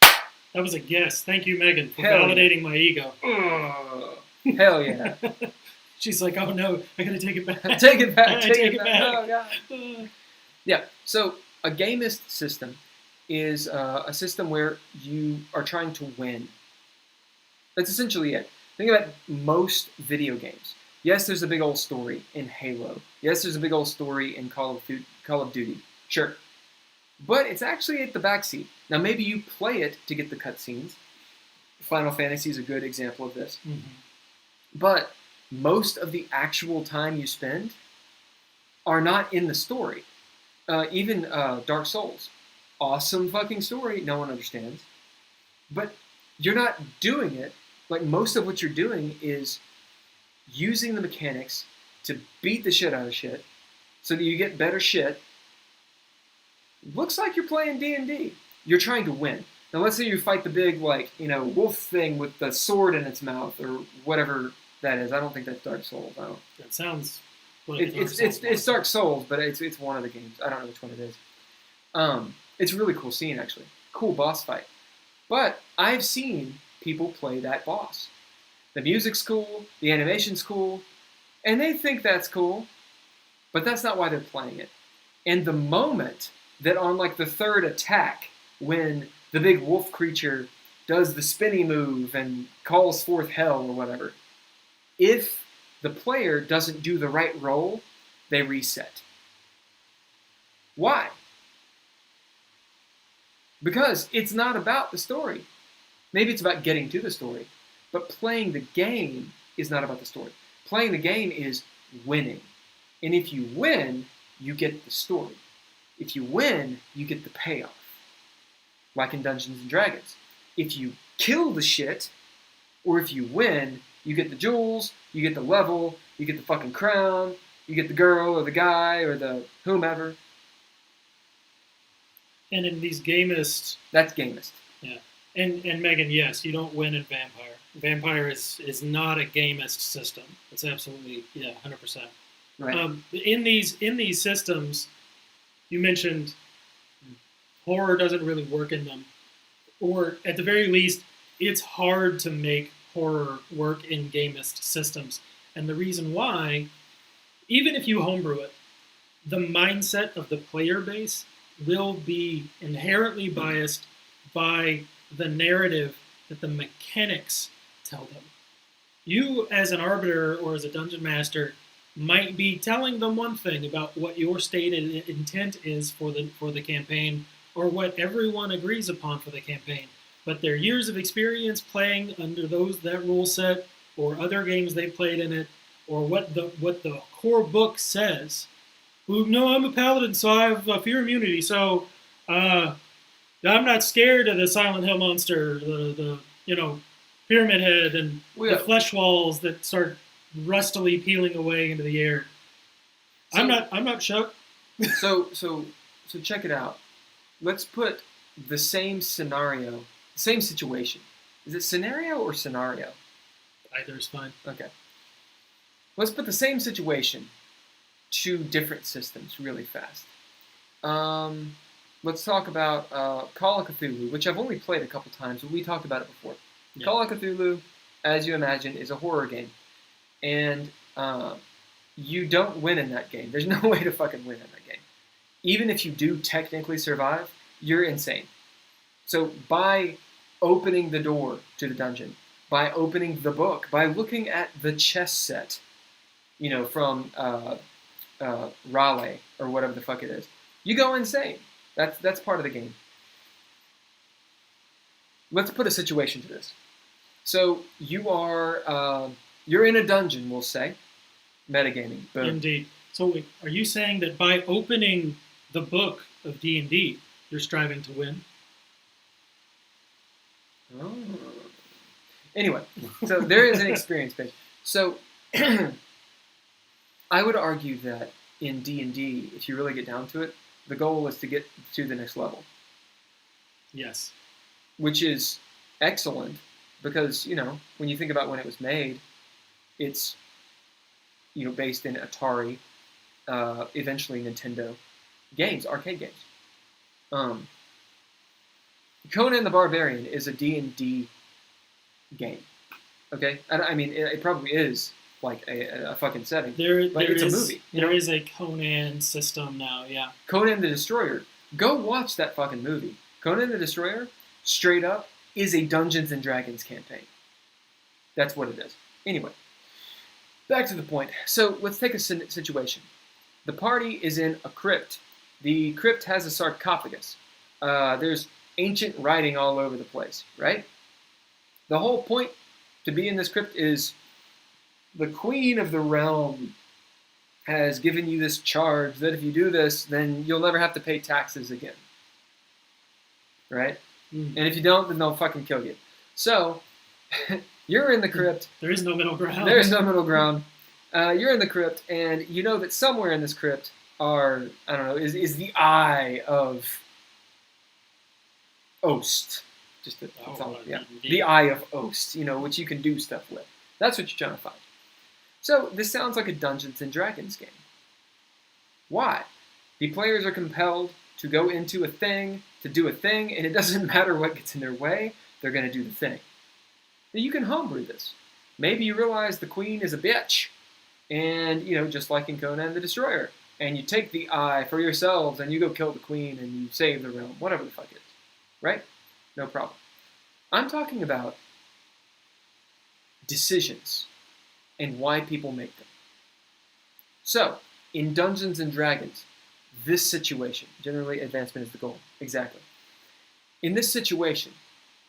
That was a guess. Thank you, Megan, for Hell validating my ego. Hell yeah. She's like, oh no, I gotta take it back. Take it back. Take it back. Oh god. Yeah. So a gamist system is a system where you are trying to win. That's essentially it. Think about most video games. Yes, there's a big old story in Halo. Yes, there's a big old story in Call of Duty. Sure. But it's actually at the backseat. Now, maybe you play it to get the cutscenes. Final Fantasy is a good example of this. Mm-hmm. But most of the actual time you spend are not in the story. Even Dark Souls. Awesome fucking story. No one understands. But you're not doing it. Like, most of what you're doing is using the mechanics to beat the shit out of shit so that you get better shit. Looks like you're playing D&D. You're trying to win. Now, let's say you fight the big, wolf thing with the sword in its mouth or whatever that is. I don't think that's Dark Souls. I don't. That sounds like it's Dark Souls, but it's one of the games. I don't know which one it is. It's a really cool scene, actually. Cool boss fight. But I've seen people play that boss. The music's cool, the animation's cool, and they think that's cool, but that's not why they're playing it. And the moment that on the third attack, when the big wolf creature does the spinny move and calls forth hell or whatever, if the player doesn't do the right roll, they reset. Why? Because it's not about the story. Maybe it's about getting to the story, but playing the game is not about the story. Playing the game is winning. And if you win, you get the story. If you win, you get the payoff. Like in Dungeons and Dragons. If you kill the shit, or if you win, you get the jewels, you get the level, you get the fucking crown, you get the girl or the guy or the whomever. And in these gamists... That's gamist. Yeah. And Megan, yes, you don't win in Vampire. Vampire is not a gamist system. It's absolutely, 100%. Right. In these systems, you mentioned horror doesn't really work in them. Or at the very least, it's hard to make horror work in gamist systems. And the reason why, even if you homebrew it, the mindset of the player base will be inherently biased by the narrative that the mechanics tell them. You, as an arbiter or as a dungeon master, might be telling them one thing about what your stated intent is for the campaign, or what everyone agrees upon for the campaign. But their years of experience playing under that rule set, or other games they've played in it, or what the core book says. Well, no, I'm a paladin, so I have fear immunity. So I'm not scared of the Silent Hill monster, the pyramid head, and the flesh walls that start rustily peeling away into the air. So, I'm not shook. So check it out. Let's put the same scenario, same situation. Is it scenario or scenario? Either is fine. Okay. Let's put the same situation to different systems really fast. Let's talk about Call of Cthulhu, which I've only played a couple times, but we talked about it before. Yeah. Call of Cthulhu, as you imagine, is a horror game. And you don't win in that game. There's no way to fucking win in that game. Even if you do technically survive, you're insane. So by opening the door to the dungeon, by opening the book, by looking at the chess set, from Raleigh or whatever the fuck it is, you go insane. That's part of the game. Let's put a situation to this. So you're in a dungeon, we'll say. Metagaming. Boom. Indeed. So wait, are you saying that by opening the book of D&D, you're striving to win? Oh. Anyway, so there is an experience page. So I would argue that in D&D, if you really get down to it, the goal is to get to the next level. Yes. Which is excellent because, when you think about when it was made, it's, based in Atari, eventually Nintendo games, arcade games. Conan the Barbarian is a D&D game. Okay? I mean, it probably is like a fucking setting. But it's a movie. There is a Conan system now, yeah. Conan the Destroyer. Go watch that fucking movie. Conan the Destroyer, straight up, is a Dungeons and Dragons campaign. That's what it is. Anyway, back to the point. So let's take a situation. The party is in a crypt. The crypt has a sarcophagus. There's ancient writing all over the place, right? The whole point to be in this crypt is the queen of the realm has given you this charge that if you do this, then you'll never have to pay taxes again. Right? And if you don't, then they'll fucking kill you. So, you're in the crypt. There is no middle ground. There is no middle ground. You're in the crypt, and you know that somewhere in this crypt is the eye of Ost. The eye of Ost, which you can do stuff with. That's what you're trying to find. So this sounds like a Dungeons and Dragons game. Why? The players are compelled to go into a thing, to do a thing, and it doesn't matter what gets in their way, they're going to do the thing. Now you can homebrew this. Maybe you realize the queen is a bitch, and, just like in Conan the Destroyer, and you take the eye for yourselves, and you go kill the queen, and you save the realm, whatever the fuck it is. Right? No problem. I'm talking about decisions and why people make them. So, in Dungeons and Dragons, this situation, generally advancement is the goal, exactly. In this situation,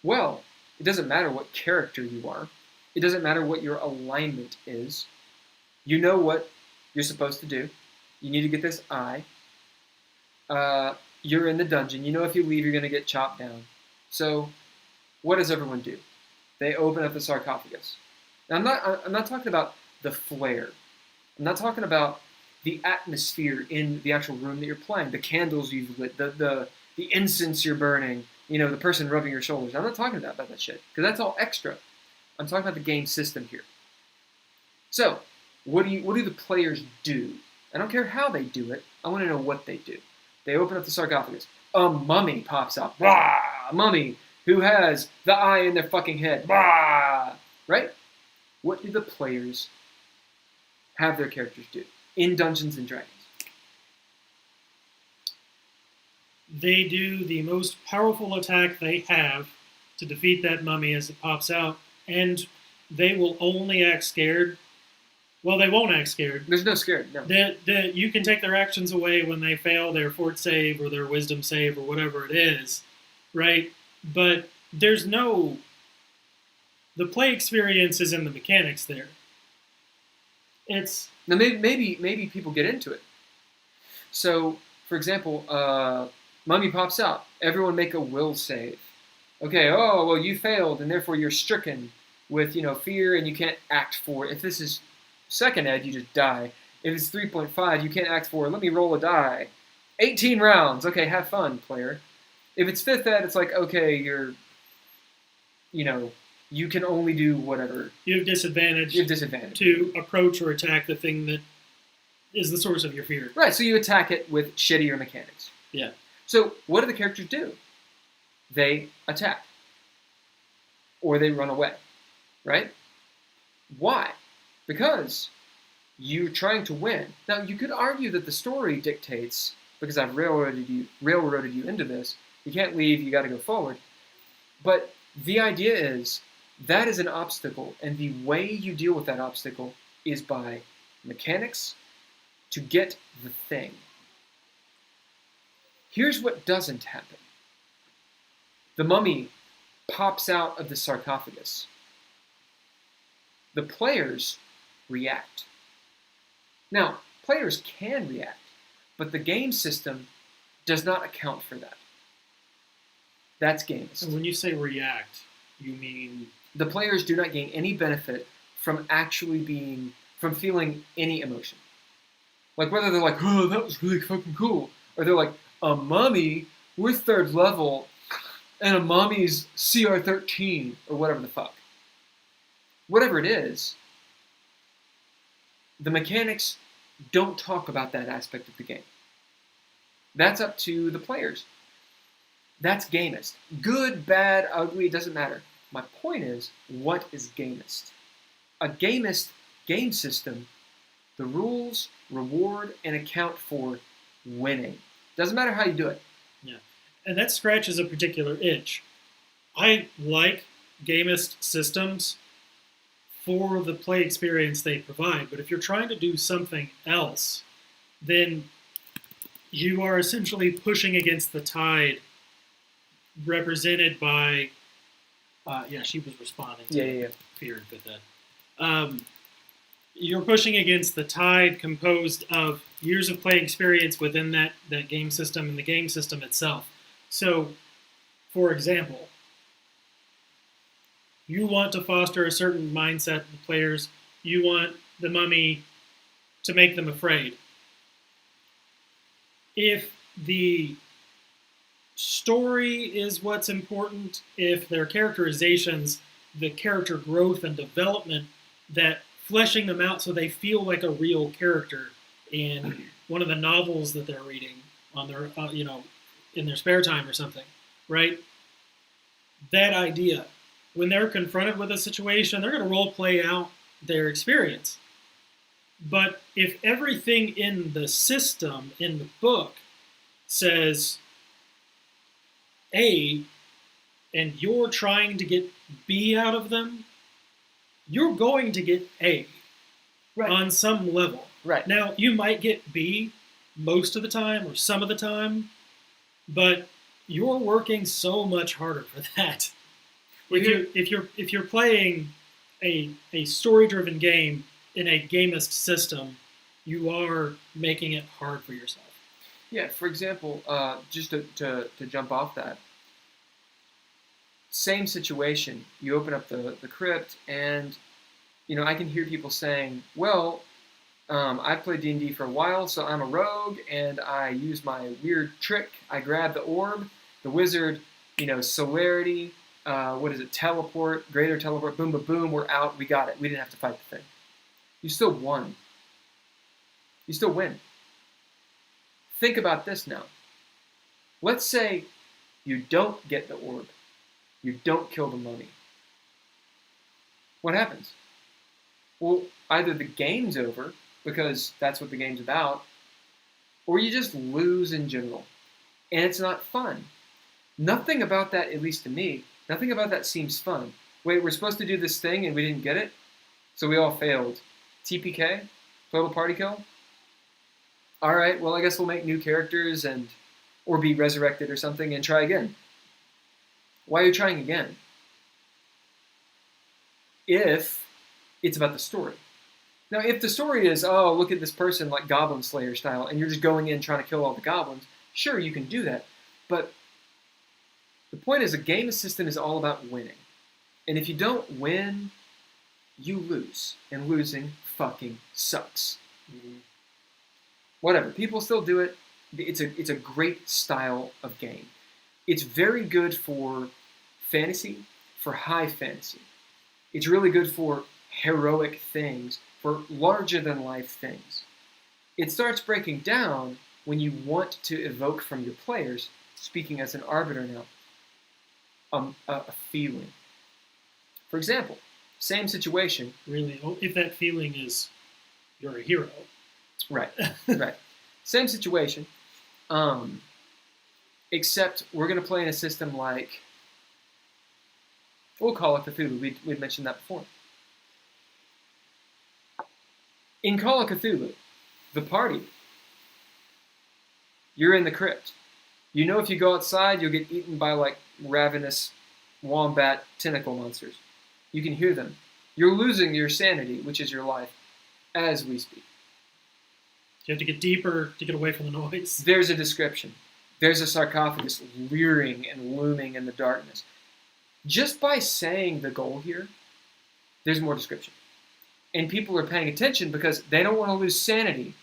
well, it doesn't matter what character you are. It doesn't matter what your alignment is. You know what you're supposed to do. You need to get this eye. You're in the dungeon. You know if you leave, you're going to get chopped down. So, what does everyone do? They open up the sarcophagus. Now, I'm not talking about the flare. I'm not talking about the atmosphere in the actual room that you're playing, the candles you've lit, the incense you're burning, the person rubbing your shoulders. I'm not talking about that shit, because that's all extra. I'm talking about the game system here. So, what do the players do? I don't care how they do it. I want to know what they do. They open up the sarcophagus. A mummy pops out. Blah! A mummy who has the eye in their fucking head. Blah! Right? What do the players have their characters do in Dungeons and Dragons? They do the most powerful attack they have to defeat that mummy as it pops out, and they will only act scared. Well, they won't act scared. There's no scared, no. You can take their actions away when they fail their fort save or their wisdom save or whatever it is, right? But there's no... The play experience is in the mechanics there. It's... Now, maybe people get into it. So, for example, mummy pops out. Everyone make a will save. Okay, well, you failed, and therefore you're stricken with, fear, and you can't act for it. If this is second ed, you just die. If it's 3.5, you can't act for it. Let me roll a die. 18 rounds. Okay, have fun, player. If it's fifth ed, it's like, okay, you're, you can only do whatever. You have disadvantage. To approach or attack the thing that is the source of your fear. Right, so you attack it with shittier mechanics. Yeah. So what do the characters do? They attack. Or they run away. Right? Why? Because you're trying to win. Now, you could argue that the story dictates, because I've railroaded you into this, you can't leave, you got to go forward. But the idea is, that is an obstacle, and the way you deal with that obstacle is by mechanics to get the thing. Here's what doesn't happen. The mummy pops out of the sarcophagus. The players react. Now, players can react, but the game system does not account for that. That's gamist. And when you say react, you mean... The players do not gain any benefit from from feeling any emotion. Like whether they're like, oh, that was really fucking cool, or they're like, a mummy, we're third level, and a mummy's CR13, or whatever the fuck. Whatever it is, the mechanics don't talk about that aspect of the game. That's up to the players. That's gamist. Good, bad, ugly, doesn't matter. My point is, what is gamist? A gamist game system, the rules reward and account for winning. Doesn't matter how you do it. Yeah. And that scratches a particular itch. I like gamist systems for the play experience they provide, but if you're trying to do something else, then you are essentially pushing against the tide represented by she was responding to fear and fit that. You're pushing against the tide composed of years of play experience within that game system and the game system itself. So, for example, you want to foster a certain mindset in players. You want the mummy to make them afraid. If the story is what's important, if their characterizations, the character growth and development, that fleshing them out so they feel like a real character in one of the novels that they're reading on their, in their spare time or something, right? That idea, when they're confronted with a situation, they're going to role play out their experience. But if everything in the system, in the book, says A, and you're trying to get B out of them, you're going to get A on some level. Right. Now, you might get B most of the time or some of the time, but you're working so much harder for that. If you're playing a story-driven game in a gamist system, you are making it hard for yourself. Yeah, for example, just to jump off that, same situation. You open up the crypt, and I can hear people saying, "Well, I've played D&D for a while, so I'm a rogue, and I use my weird trick. I grab the orb, the wizard, celerity, teleport, greater teleport, boom, boom, boom, we're out, we got it. We didn't have to fight the thing." You still won. You still win. Think about this now. Let's say you don't get the orb. You don't kill the mummy. What happens? Well, either the game's over, because that's what the game's about, or you just lose in general. And it's not fun. Nothing about that, at least to me, nothing about that seems fun. Wait, we're supposed to do this thing and we didn't get it? So we all failed. TPK? Total party kill? Alright, well I guess we'll make new characters or be resurrected or something and try again. Why are you trying again? If it's about the story. Now, if the story is, oh, look at this person like Goblin Slayer style, and you're just going in trying to kill all the goblins, sure, you can do that. But the point is, a game system is all about winning. And if you don't win, you lose. And losing fucking sucks. Mm-hmm. Whatever. People still do it. It's a great style of game. It's very good for fantasy, for high fantasy. It's really good for heroic things, for larger-than-life things. It starts breaking down when you want to evoke from your players, speaking as an arbiter now, a feeling. For example, same situation. Really, if that feeling is you're a hero. Right, right. Same situation, except we're going to play in a system like, we'll call it Cthulhu. We'd mentioned that before. In Call of Cthulhu, the party, you're in the crypt. You know if you go outside, you'll get eaten by like ravenous wombat tentacle monsters. You can hear them. You're losing your sanity, which is your life, as we speak. You have to get deeper to get away from the noise. There's a description. There's a sarcophagus leering and looming in the darkness. Just by saying the goal here, there's more description. And people are paying attention because they don't want to lose sanity.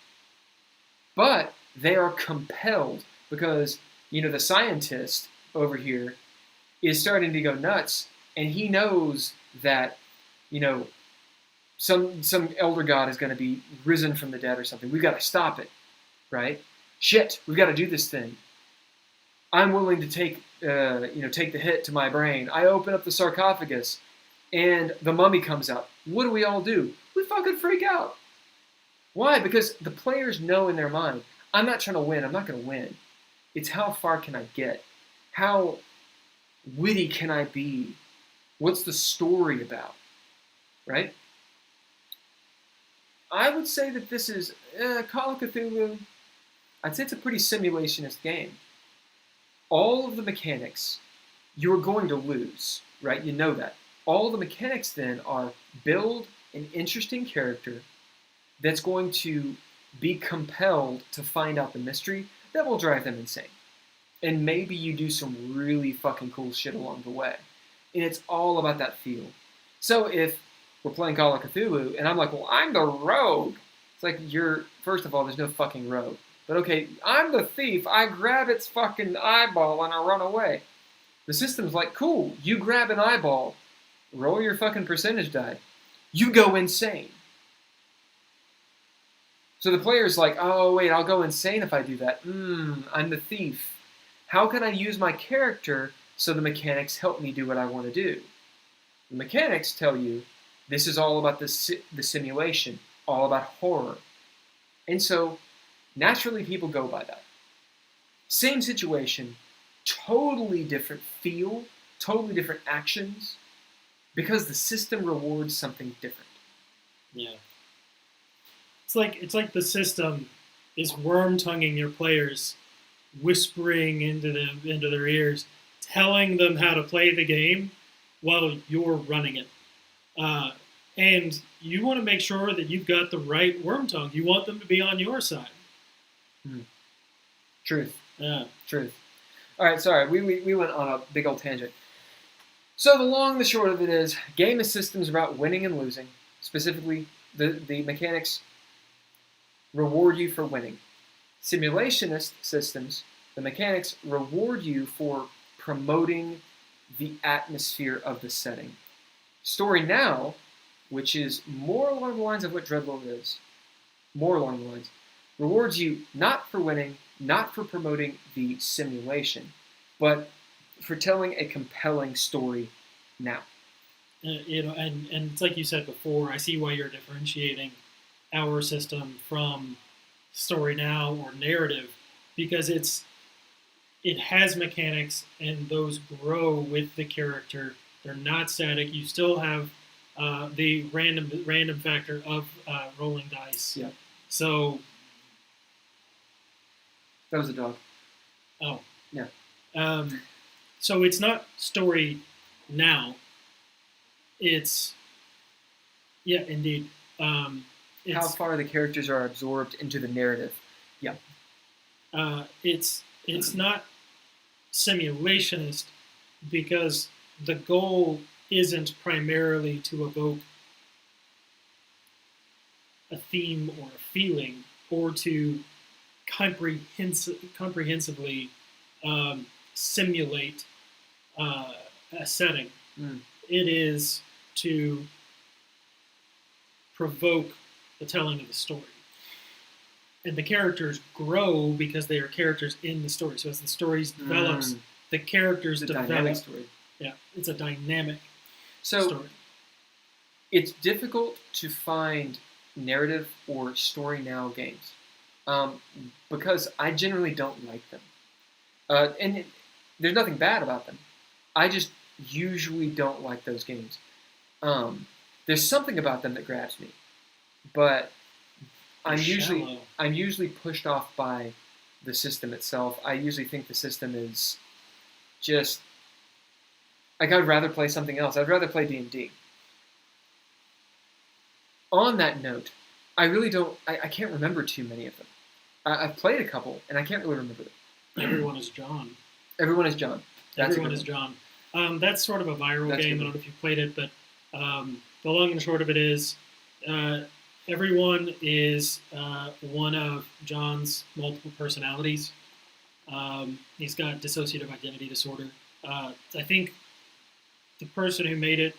But they are compelled because, the scientist over here is starting to go nuts, and he knows that, some elder god is going to be risen from the dead or something. We've got to stop it, right? Shit, we've got to do this thing. I'm willing to take the hit to my brain. I open up the sarcophagus, and the mummy comes up. what do we all do? We fucking freak out. Why? Because the players know in their mind, I'm not trying to win. I'm not going to win. It's how far can I get? How witty can I be? What's the story about? Right? I would say that this is Call of Cthulhu. I'd say it's a pretty simulationist game. All of the mechanics, you're going to lose, right? You know that. All the mechanics then are build an interesting character that's going to be compelled to find out the mystery that will drive them insane. And maybe you do some really fucking cool shit along the way. And it's all about that feel. So if we're playing Call of Cthulhu and I'm like, well, I'm the rogue. It's like, first of all, there's no fucking rogue. But okay, I'm the thief. I grab its fucking eyeball and I run away. The system's like, cool, you grab an eyeball, roll your fucking percentage die. You go insane. So the player's like, oh, wait, I'll go insane if I do that. I'm the thief. How can I use my character so the mechanics help me do what I want to do? The mechanics tell you this is all about the simulation, all about horror. And so naturally people go by that. Same situation, totally different feel, totally different actions, because the system rewards something different. Yeah. It's like the system is worm-tonguing your players, whispering into their ears, telling them how to play the game while you're running it. And you want to make sure that you've got the right worm tongue. You want them to be on your side. Truth. Yeah. Truth. All right, sorry, we went on a big old tangent. So the long and the short of it is, game systems about winning and losing. Specifically, the mechanics reward you for winning. Simulationist systems, the mechanics reward you for promoting the atmosphere of the setting. Story Now, which is more along the lines of what DreadLore is, more along the lines, rewards you not for winning, not for promoting the simulation, but for telling a compelling story now. And it's like you said before, I see why you're differentiating our system from Story Now or narrative, because it has mechanics and those grow with the character. They're not static. You still have the random factor of rolling dice. Yeah. So that was a dog. Oh. Yeah. So it's not Story Now. It's indeed. How far the characters are absorbed into the narrative. Yeah. It's not simulationist because the goal isn't primarily to evoke a theme or a feeling or to comprehensively simulate a setting. It is to provoke the telling of the story. And the characters grow because they are characters in the story. So as the story develops, the characters develop. Dynamic story. Yeah, it's a dynamic story. So it's difficult to find narrative or Story Now games because I generally don't like them. There's nothing bad about them. I just usually don't like those games. There's something about them that grabs me, but I'm usually pushed off by the system itself. I usually think the system is just like I'd rather play something else. I'd rather play D&D. On that note, I really don't. I can't remember too many of them. I've played a couple, and I can't really remember them. Everyone is John. Everyone is John. Everyone is John. That's sort of a viral game. I don't know if you played it, but the long and short of it is, everyone is one of John's multiple personalities. He's got dissociative identity disorder. I think the person who made it,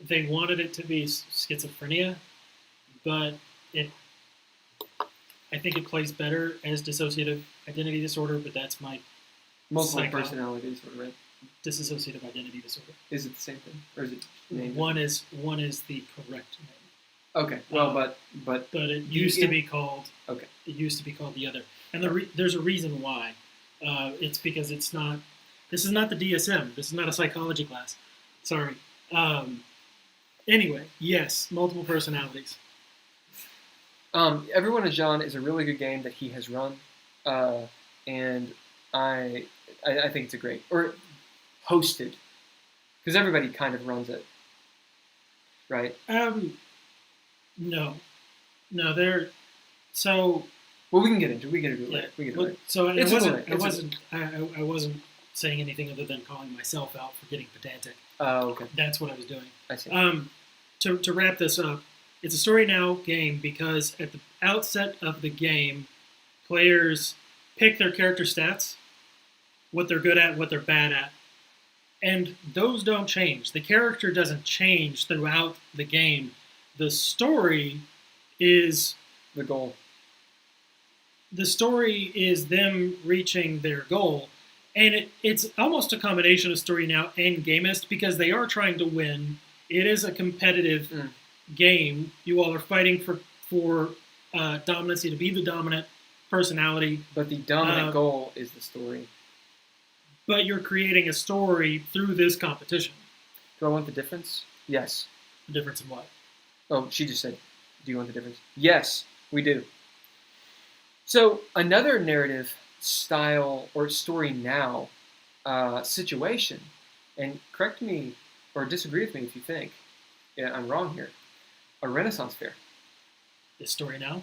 they wanted it to be schizophrenia, but I think it plays better as dissociative identity disorder, but that's my multiple personality disorder, right? dissociative identity disorder. Is it the same thing, or is it named? One is the correct name. Okay. Well, But it used to be called. Okay. It used to be called the other, and there's a reason why. It's because it's not. This is not the DSM. This is not a psychology class. Sorry. Anyway, yes, multiple personalities. Everyone is John is a really good game that he has run, and I think it's a great or hosted because everybody kind of runs it, right? No, they're so. Well, we can get into it. We can get into it. Yeah. later. So I It's wasn't saying anything other than calling myself out for getting pedantic. Okay. That's what I was doing. I see. To wrap this up, it's a story now game because at the outset of the game, players pick their character stats, what they're good at, what they're bad at, and those don't change. The character doesn't change throughout the game. The story is The goal. The story is them reaching their goal, and it's almost a combination of story now and gamist because they are trying to win. It is a competitive game. You all are fighting for dominancy, to be the dominant personality. But the dominant goal is the story. But you're creating a story through this competition. Do I want the difference? Yes. The difference in what? Oh, she just said, do you want the difference? Yes, we do. So another narrative style or story now situation, and correct me or disagree with me if you think I'm wrong here, a Renaissance fair. This story now?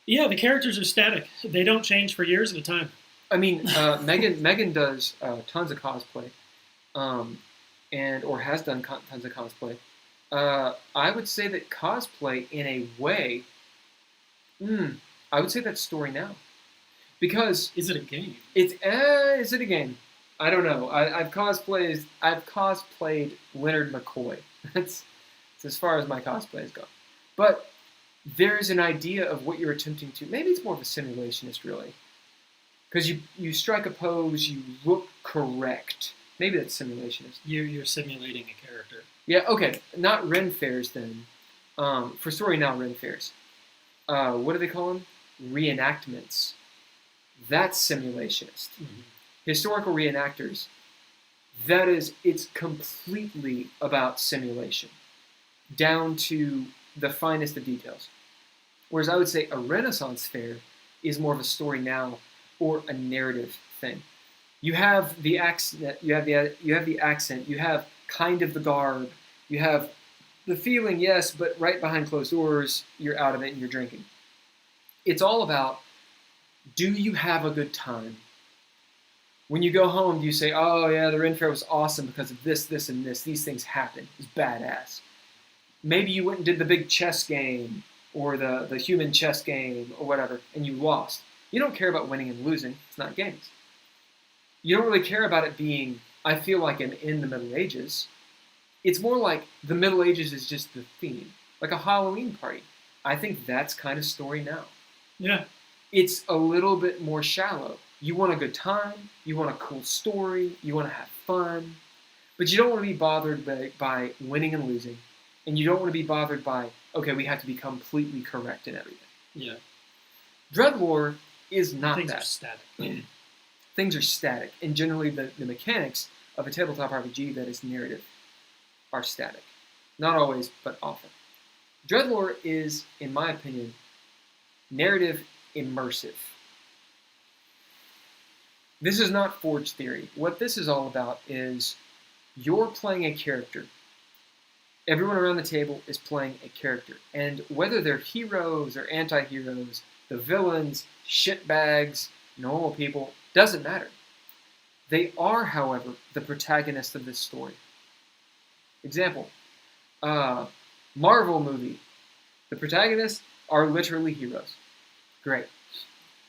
Yeah, the characters are static. They don't change for years at a time. I mean, Megan does tons of cosplay, or has done tons of cosplay. I would say that cosplay, in a way, I would say that's story now, because is it a game? Is it a game? I don't know. I've cosplayed Leonard McCoy. That's as far as my cosplay has gone. But there's an idea of what you're attempting to. Maybe it's more of a simulationist, really. Because you strike a pose, you look correct. Maybe that's simulationist. You're simulating a character. Yeah, okay. Not Ren fairs, then. For story now, Ren fairs. What do they call them? Reenactments. That's simulationist. Mm-hmm. Historical reenactors. It's completely about simulation. Down to the finest of details. Whereas I would say a Renaissance fair is more of a story now or a narrative thing. You have the accent, you have the accent, you have kind of the garb, you have the feeling, yes, but right behind closed doors, you're out of it and you're drinking. It's all about, do you have a good time? When you go home, do you say, oh yeah, the Ren Fair was awesome because of this, this, and this. These things happened. It was badass. Maybe you went and did the big chess game or the human chess game or whatever, and you lost. You don't care about winning and losing. It's not games. You don't really care about it being, I feel like I'm in the Middle Ages. It's more like the Middle Ages is just the theme, like a Halloween party. I think that's kind of story now. Yeah. It's a little bit more shallow. You want a good time, you want a cool story, you want to have fun, but you don't want to be bothered by winning and losing, and you don't want to be bothered by, okay, we have to be completely correct in everything. Yeah. DreadLore is not Things that. Are static. Things are static, and generally the mechanics of a tabletop RPG that is narrative are static. Not always, but often. DreadLore is, in my opinion, narrative immersive. This is not forged theory. What this is all about is you're playing a character. Everyone around the table is playing a character. And whether they're heroes or anti-heroes, the villains, shitbags, normal people, doesn't matter. They are, however, the protagonist of this story. Example, Marvel movie. The protagonists are literally heroes. Great.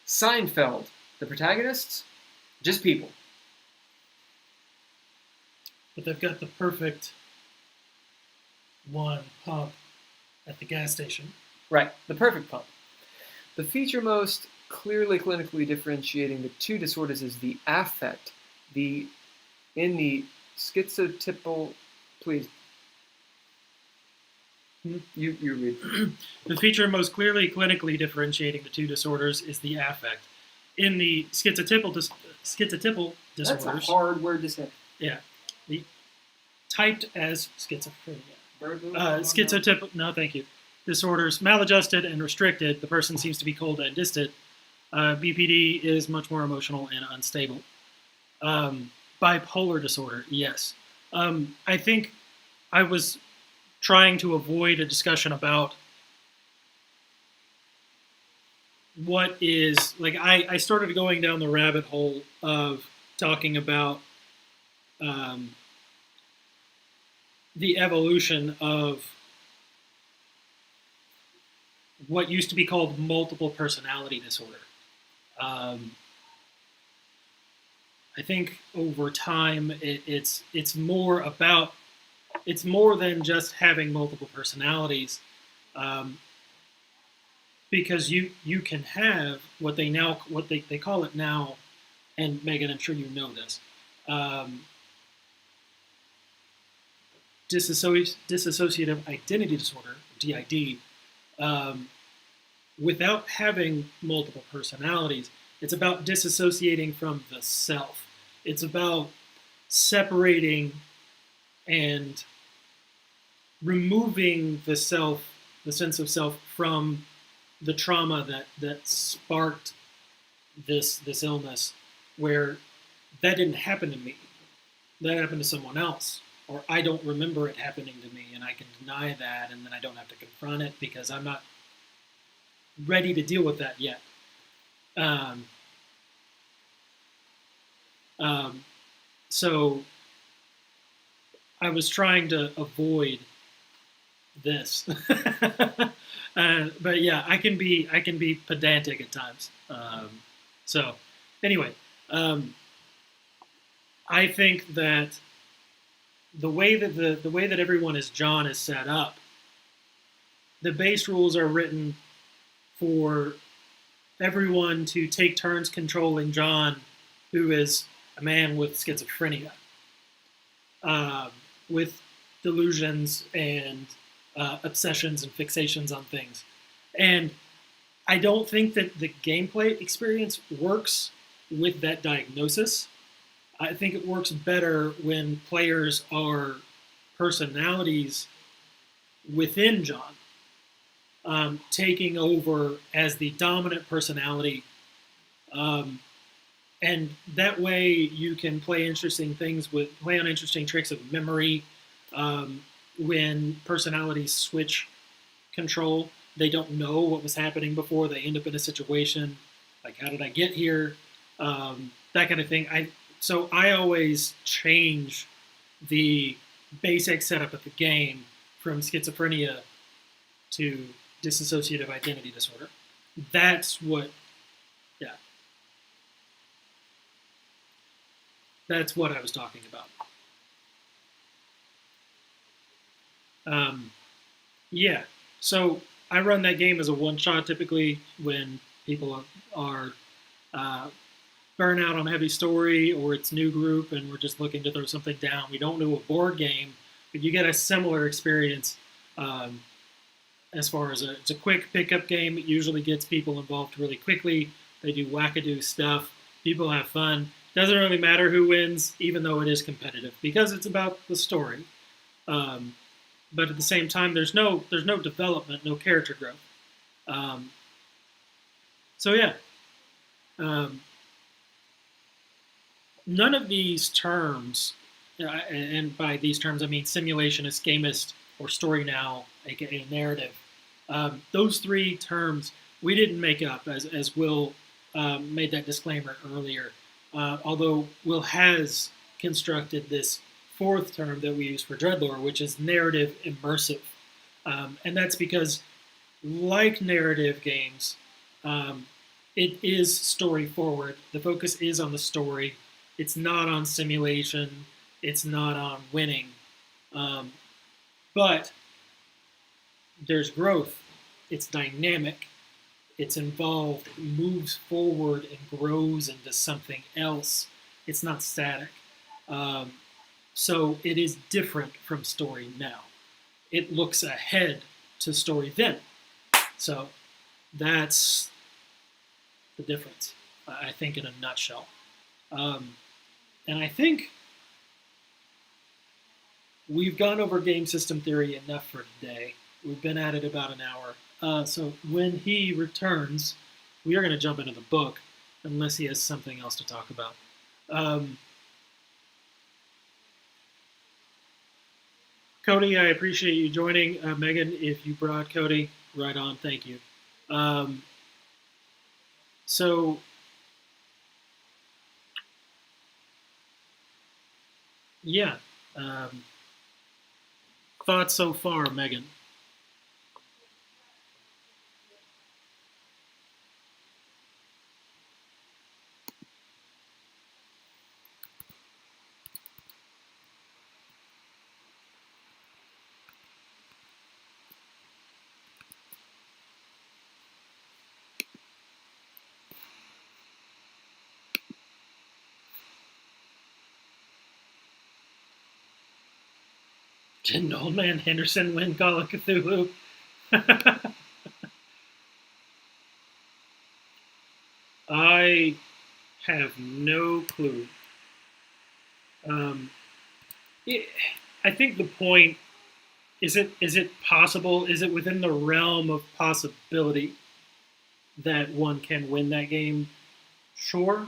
Seinfeld. The protagonists, just people. But they've got the perfect one pump at the gas station. Right, the perfect pump. The feature most clearly clinically differentiating the two disorders is the affect. In the schizotypal, please. You read. The feature most clearly clinically differentiating the two disorders is the affect. In the schizotypal disorders... That's a hard word to say. Yeah. Typed as schizophrenia. Schizotypal... No, thank you. Disorders, maladjusted and restricted. The person seems to be cold and distant. BPD is much more emotional and unstable. Bipolar disorder, yes. I think I was trying to avoid a discussion about what is, like, I started going down the rabbit hole of talking about the evolution of what used to be called multiple personality disorder. I think over time it's more than just having multiple personalities, because you can have what they call it now, and Megan, I'm sure you know this, dissociative identity disorder, DID, without having multiple personalities. It's about disassociating from the self. It's about separating and removing the self, the sense of self, from the trauma that sparked this illness, where that didn't happen to me. That happened to someone else. Or I don't remember it happening to me, and I can deny that, and then I don't have to confront it because I'm not ready to deal with that yet. So I was trying to avoid this, but yeah, I can be pedantic at times. So anyway, I think that the way that everyone is John is set up, the base rules are written for everyone to take turns controlling John, who is a man with schizophrenia, with delusions and obsessions and fixations on things. And I don't think that the gameplay experience works with that diagnosis. I think it works better when players are personalities within John, taking over as the dominant personality. And that way you can play on interesting tricks of memory. When personalities switch control, they don't know what was happening before. They end up in a situation like, how did I get here? That kind of thing. So I always change the basic setup of the game from schizophrenia to dissociative identity disorder. That's what I was talking about. So I run that game as a one-shot typically when people are burn out on heavy story, or it's new group and we're just looking to throw something down. We don't do a board game, but you get a similar experience as far as it's a quick pickup game. It usually gets people involved really quickly. They do wackadoo stuff. People have fun. Doesn't really matter who wins, even though it is competitive, because it's about the story. But at the same time, there's no development, no character growth. None of these terms, and by these terms I mean simulationist, gamist, or story now, aka narrative. Those three terms we didn't make up, as Will made that disclaimer earlier. Although Will has constructed this fourth term that we use for DreadLore, which is narrative immersive. And that's because, like narrative games, it is story forward. The focus is on the story. It's not on simulation. It's not on winning. But there's growth. It's dynamic. it's involved, it moves forward and grows into something else. It's not static. So it is different from story now. It looks ahead to story then. So that's the difference, I think, in a nutshell. And I think we've gone over game system theory enough for today. We've been at it about an hour. So when he returns, we are going to jump into the book, unless he has something else to talk about. Cody, I appreciate you joining. Megan, if you brought Cody, right on, thank you. So, yeah. Thoughts so far, Megan? Didn't Old Man Henderson win Call of Cthulhu? I have no clue. I think the point is it possible? Is it within the realm of possibility that one can win that game? Sure,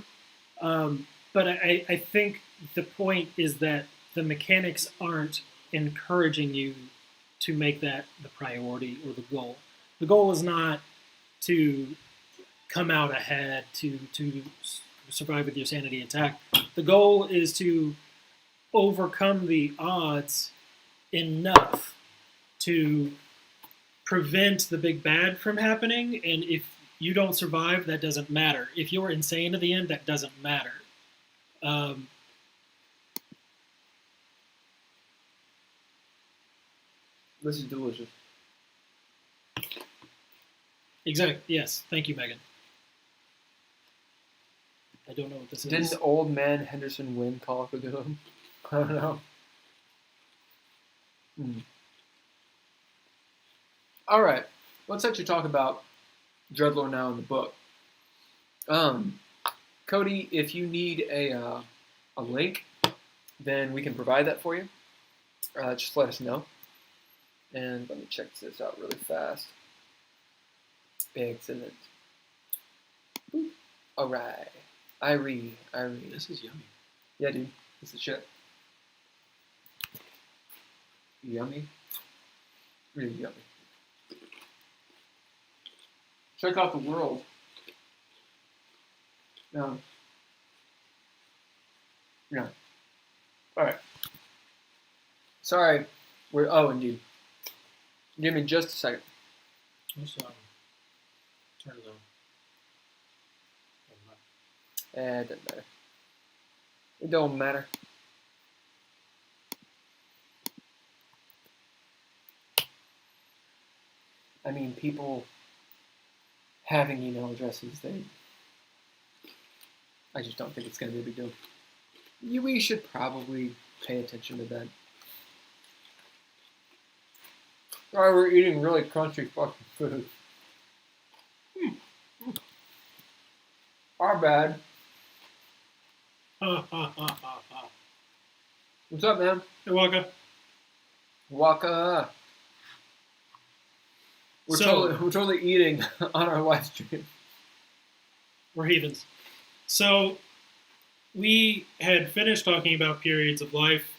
but I think the point is that the mechanics aren't encouraging you to make that the priority or the goal. The goal is not to come out ahead, to survive with your sanity intact. The goal is to overcome the odds enough to prevent the big bad from happening. And if you don't survive, that doesn't matter. If you're insane at the end, that doesn't matter. This is delicious. Exactly. Yes. Thank you, Megan. I don't know what this is. Didn't Old Man Henderson win Call of Cthulhu? I don't know. All right. Let's actually talk about DreadLore now in the book. Cody, if you need a link, then we can provide that for you. Just let us know. And let me check this out really fast. Excellent. Boop. All right. I read. This is yummy. Yeah, dude. This is shit. Yummy. Really yummy. Check out the world. No. No. All right. Sorry. Oh, indeed. Give me just a second. Let's turn it on. It doesn't matter. It don't matter. I mean, people having email addresses, I just don't think it's going to be a big deal. We should probably pay attention to that. Sorry, we're eating really crunchy fucking food. Our bad. What's up, man? Hey, Waka. Waka. We're totally eating on our live stream. We're heathens. So, we had finished talking about periods of life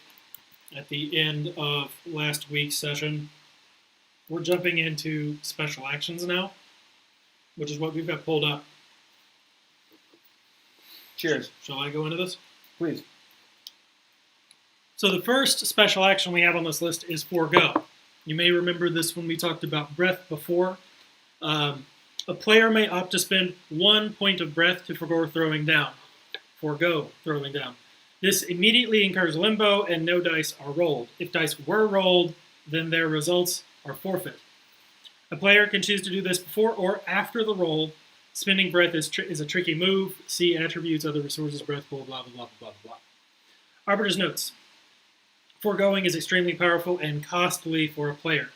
at the end of last week's session. We're jumping into special actions now, which is what we've got pulled up. Cheers. Shall I go into this? Please. So the first special action we have on this list is forego. You may remember this when we talked about breath before. A player may opt to spend 1 point of breath to forego throwing down. This immediately incurs limbo and no dice are rolled. If dice were rolled, then their results are forfeit. A player can choose to do this before or after the roll. Spending breath is a tricky move. See attributes, other resources, breath pool, blah, blah, blah, blah, blah, blah. Arbiter's notes. Foregoing is extremely powerful and costly for a player.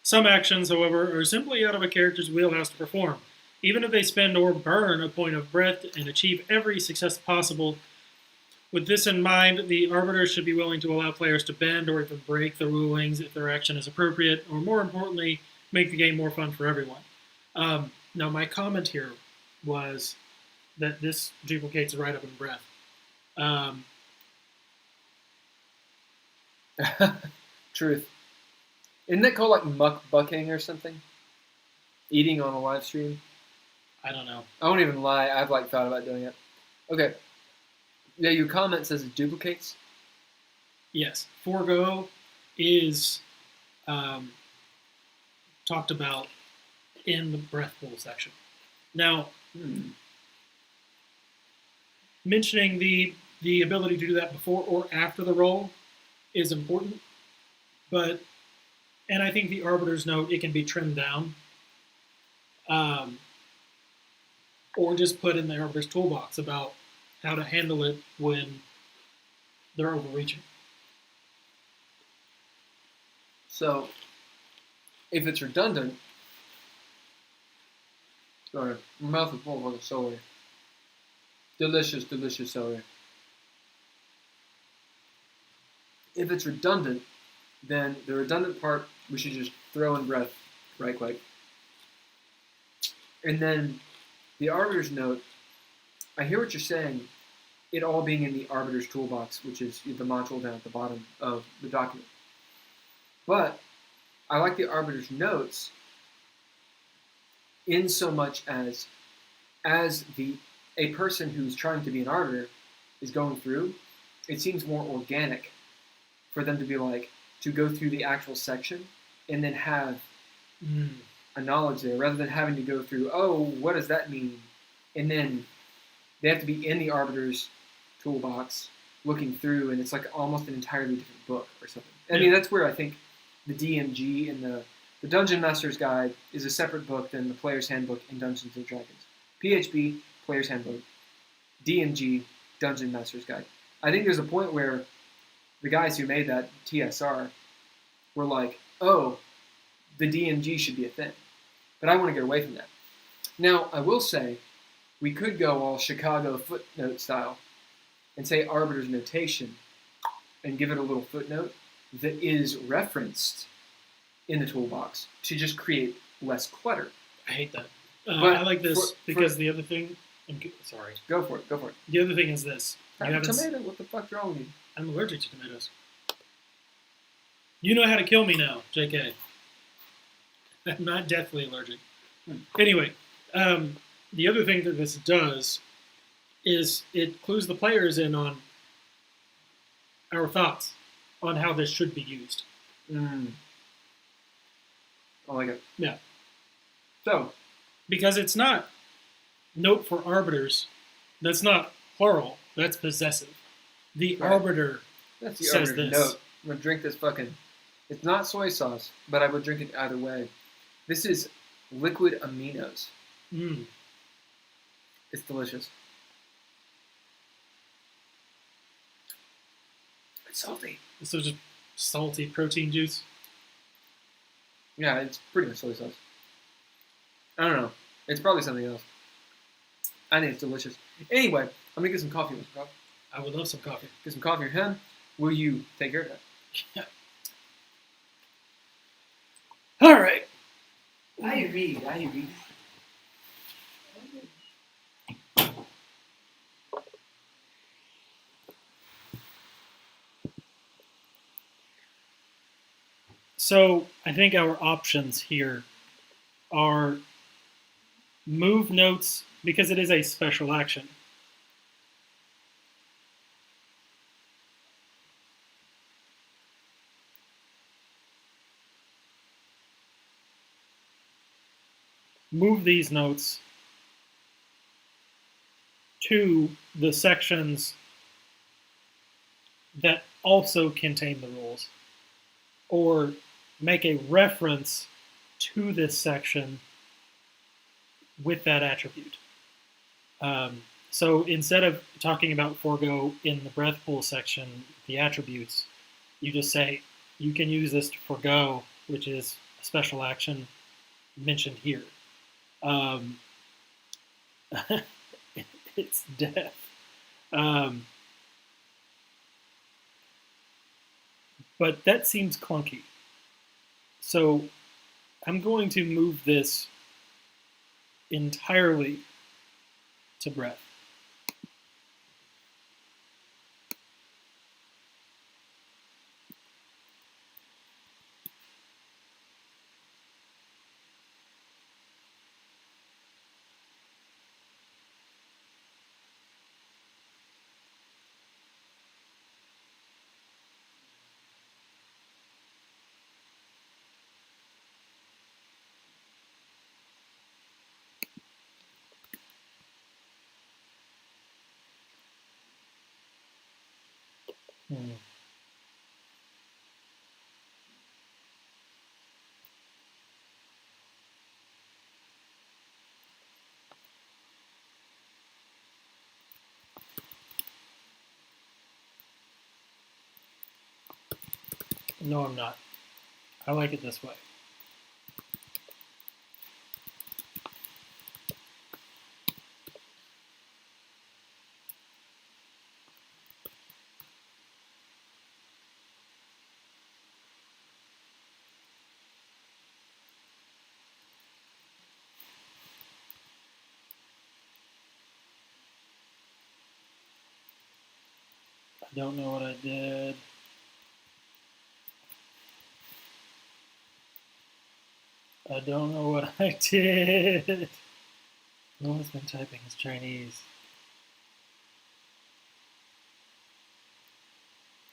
Some actions, however, are simply out of a character's wheelhouse to perform. Even if they spend or burn a point of breath and achieve every success possible. With this in mind, the Arbiter should be willing to allow players to bend or even break the rulings if their action is appropriate, or more importantly, make the game more fun for everyone. Now, my comment here was that this duplicates right up in breath. Truth. Isn't that called like muckbucking or something? Eating on a live stream? I don't know. I won't even lie. I've like thought about doing it. Okay. Yeah, your comment says it duplicates. Yes. Forego is talked about in the breath pool section. Now, mentioning the ability to do that before or after the roll is important, and I think the Arbiter's note, it can be trimmed down, or just put in the Arbiter's toolbox about how to handle it when they're overreaching. So, if it's redundant, sorry, my mouth is full of celery. Delicious, delicious celery. If it's redundant, then the redundant part we should just throw in breath right quick. And then the Arbiter's note, I hear what you're saying, it all being in the Arbiter's toolbox, which is the module down at the bottom of the document. But I like the Arbiter's notes in so much as a person who's trying to be an Arbiter is going through, it seems more organic for them to be like, to go through the actual section and then have a knowledge there, rather than having to go through, oh, what does that mean? And then they have to be in the Arbiter's toolbox looking through, and it's like almost an entirely different book or something. I mean, that's where I think the DMG and the Dungeon Master's Guide is a separate book than the Player's Handbook in Dungeons & Dragons. PHB, Player's Handbook. DMG, Dungeon Master's Guide. I think there's a point where the guys who made that TSR were like, oh, the DMG should be a thing. But I want to get away from that. Now, I will say, we could go all Chicago footnote style and say Arbiter's notation and give it a little footnote that is referenced in the toolbox to just create less clutter. I hate that. I like this because the other thing... Sorry. Go for it. The other thing is this. Tomato, what the fuck's wrong with you? I'm allergic to tomatoes. You know how to kill me now, JK. I'm not deathly allergic. Anyway, the other thing that this does is it clues the players in on our thoughts on how this should be used. I like it. Yeah. So, because it's not note for arbiters, that's not plural, that's possessive. The arbiter that's the says Arbiter's this. note. I'm going to drink this fucking... It's not soy sauce, but I would drink it either way. This is liquid aminos. It's delicious. It's salty. So just salty protein juice. Yeah, it's pretty much soy sauce. I don't know. It's probably something else. I think it's delicious. Anyway, I'm going to get some coffee. I would love some coffee. Get some coffee in your hand. Will you take care of that? Yeah. All right. I read. So I think our options here are move notes, because it is a special action. Move these notes to the sections that also contain the rules, or make a reference to this section with that attribute. So instead of talking about forego in the breath pool section, the attributes, you just say you can use this to forego, which is a special action mentioned here. It's death. But that seems clunky. So I'm going to move this entirely to breath. No, I'm not. I like it this way. I don't know what I did. I don't know what I did. No one's been typing. It's Chinese.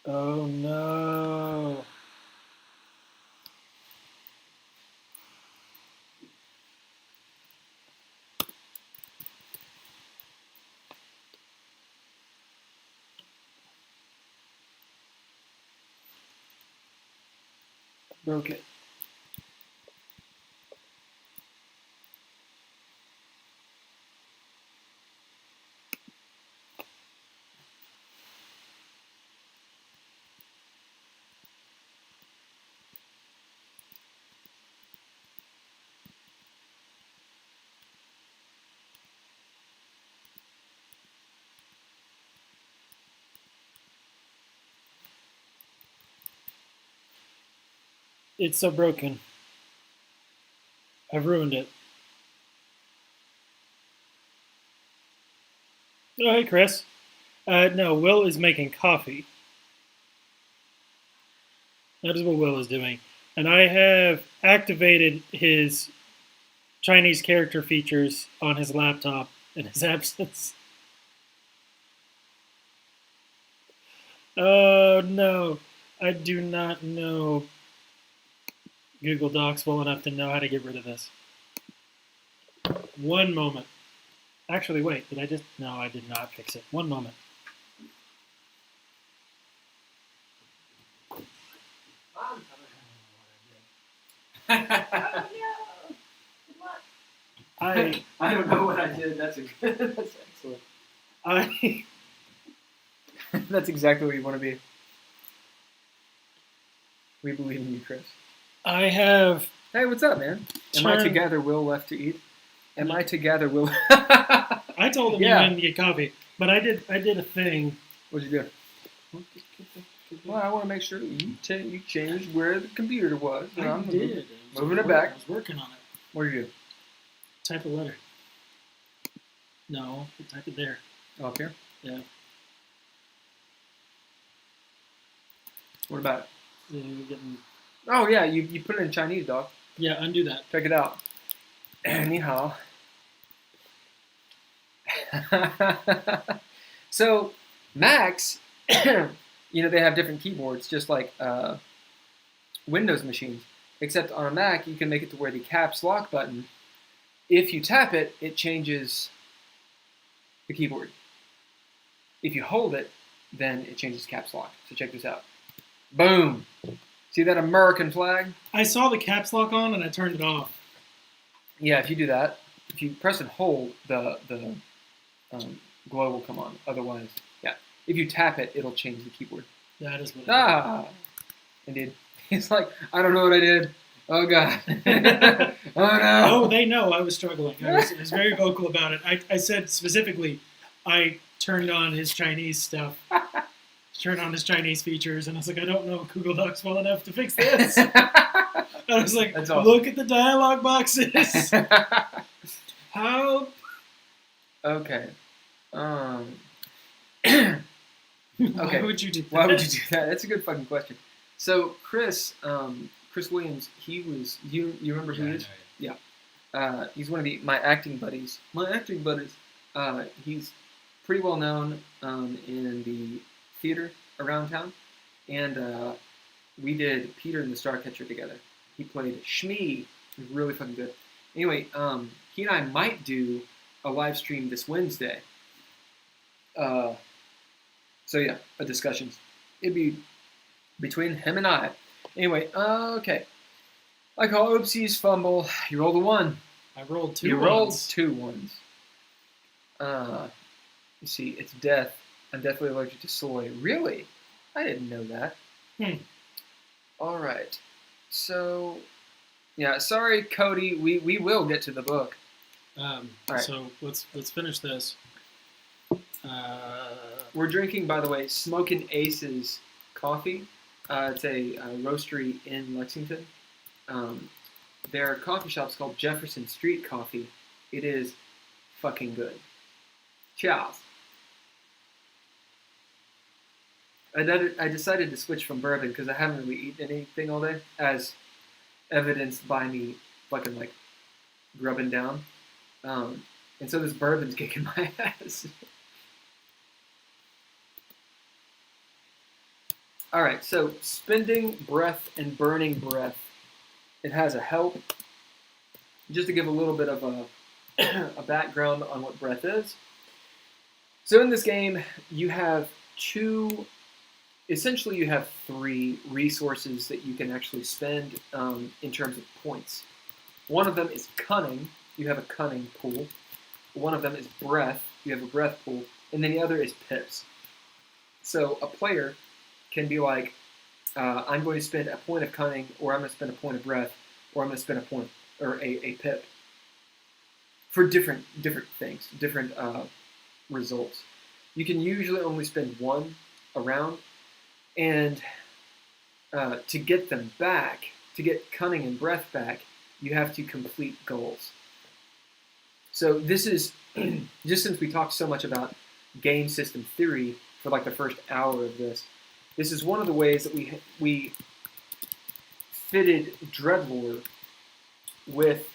Oh no. Broke it. It's so broken. I've ruined it. Oh, hey, Chris. No, Will is making coffee. That is what Will is doing. And I have activated his Chinese character features on his laptop in his absence. Oh, no. I do not know Google Docs well enough to know how to get rid of this. One moment. Actually, wait, did I just... No, I did not fix it. One moment. I don't know what I did. That's excellent. That's exactly where you want to be. We believe in you, Chris. I have... Hey, what's up, man? Am I together, Will left to eat? Am I together, Will? I told him you wanted to get coffee, but I did a thing. What'd you do? Well, I want to make sure you changed where the computer was. I did. Moving it back. I was working on it. What'd you do? Type a letter. No, type it there. Oh, up here? Yeah. What about it? Getting... Oh, yeah, you put it in Chinese, dog. Yeah, undo that. Check it out. Ni hao. So, Macs, you know, they have different keyboards, just like Windows machines. Except on a Mac, you can make it to where the caps lock button, if you tap it, it changes the keyboard. If you hold it, then it changes caps lock. So check this out. Boom. See that American flag? I saw the caps lock on and I turned it off. Yeah, if you do that, if you press and hold, the glow will come on. Otherwise, yeah. If you tap it, it'll change the keyboard. That is what it Ah! Indeed. He's like, I don't know what I did. Oh, God. Oh, no. Oh, they know I was struggling. I was very vocal about it. I said specifically, I turned on his Chinese stuff, turned on his Chinese features, and I was like, I don't know Google Docs well enough to fix this. I was like, That's awesome. look at the dialogue boxes. How? Okay. Why would you do that? Why would you do that? That's a good fucking question. So Chris Williams, he was you remember who he is? Yeah. He's one of my acting buddies. He's pretty well known in the theater around town, and we did Peter and the Starcatcher together. He played Shmi. He was really fucking good. Anyway, he and I might do a live stream this Wednesday. So yeah, a discussions. It'd be between him and I. Anyway, okay. I call oopsies fumble. You rolled a 1. I rolled 2 You ones. rolled 2 ones. You see, it's death. I'm deathly allergic to soy. Really? I didn't know that. All right. So, yeah. Sorry, Cody. We will get to the book. All right. So let's finish this. We're drinking, by the way, Smokin' Aces coffee. It's a roastery in Lexington. Their coffee shop's called Jefferson Street Coffee. It is fucking good. Cheers. I decided to switch from bourbon because I haven't really eaten anything all day, as evidenced by me fucking like grubbing down. And so this bourbon's kicking my ass. Alright, so spending breath and burning breath. It has a help. Just to give a little bit of a background on what breath is. So in this game, you have essentially you have 3 resources that you can actually spend in terms of points. One of them is cunning. You have a cunning pool. One of them is breath. You have a breath pool. And then the other is pips. So a player can be like, I'm going to spend a point of cunning, or I'm going to spend a point of breath, or I'm going to spend a point or a pip for different things, different results. You can usually only spend 1 a round, and to get them back, to get cunning and breath back, you have to complete goals. So this is, just since we talked so much about game system theory for like the first hour of this is one of the ways that we fitted DreadLore with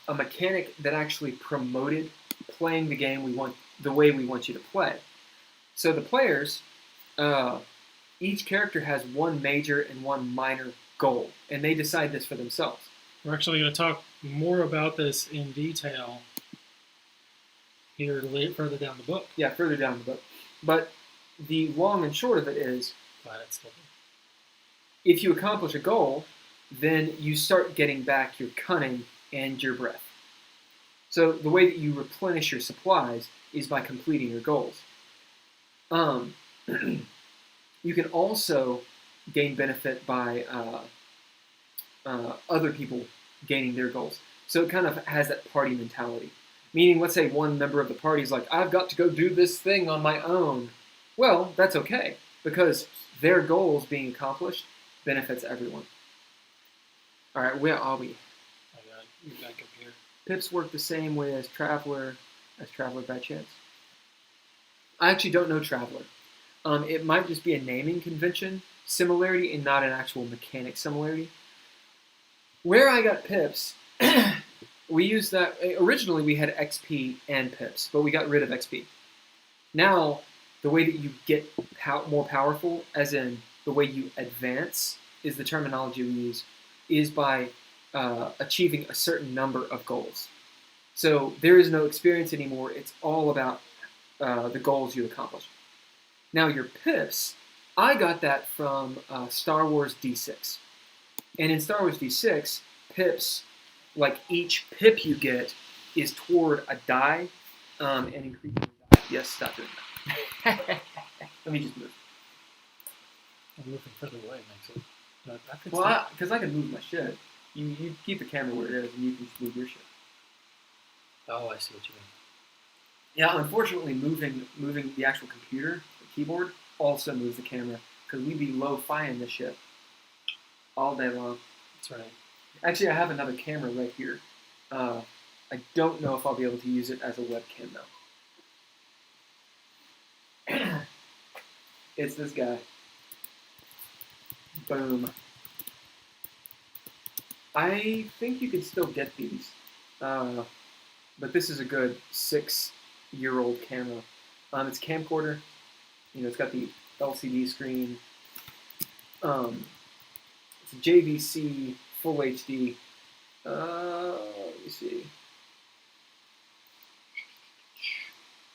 a mechanic that actually promoted playing the game the way we want you to play. So the players, each character has 1 major and 1 minor goal, and they decide this for themselves. We're actually going to talk more about this in detail here further down the book. Yeah, further down the book. But the long and short of it is, if you accomplish a goal, then you start getting back your cunning and your breath. So the way that you replenish your supplies is by completing your goals. You can also gain benefit by other people gaining their goals. So it kind of has that party mentality. Meaning, let's say one member of the party is like, I've got to go do this thing on my own. Well, that's okay, because their goals being accomplished benefits everyone. All right, where are we? I got you back up here. Pips work the same way as Traveler by chance. I actually don't know Traveler. It might just be a naming convention similarity and not an actual mechanic similarity. Where I got pips, we used that. Originally, we had XP and pips, but we got rid of XP. Now, the way that you get more powerful, as in the way you advance, is the terminology we use, is by achieving a certain number of goals. So there is no experience anymore. It's all about the goals you accomplish. Now, your pips, I got that from Star Wars D6. And in Star Wars V6, pips, like each pip you get is toward a die and increasing the die. Yes, stop doing that. Let me just move. I'm moving further away makes it. Well, because I can move my shit. You keep the camera where it is, and you can just move your shit. Oh, I see what you mean. Yeah, unfortunately, moving the actual computer, the keyboard, also moves the camera because we'd be lo-fi-ing this shit all day long. That's right. Actually, I have another camera right here. I don't know if I'll be able to use it as a webcam though. It's this guy. Boom. I think you could still get these, but this is a good 6-year-old camera. It's camcorder. It's got the LCD screen. It's a JVC full HD. Let me see.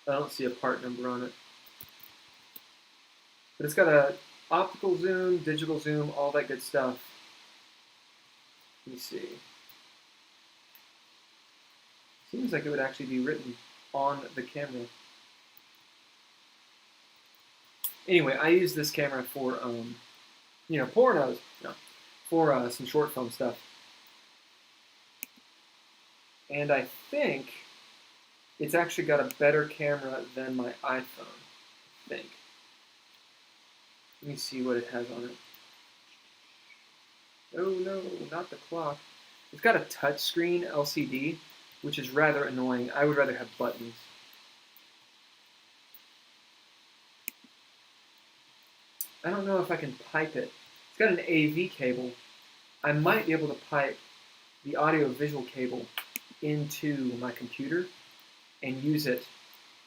I don't see a part number on it, but it's got a optical zoom, digital zoom, all that good stuff. Let me see. Seems like it would actually be written on the camera. Anyway, I use this camera for, pornos. No, for some short film stuff. And I think it's actually got a better camera than my iPhone, I think. Let me see what it has on it. Oh no, not the clock. It's got a touchscreen LCD, which is rather annoying. I would rather have buttons. I don't know if I can pipe it. It's got an AV cable. I might be able to pipe the audio-visual cable into my computer and use it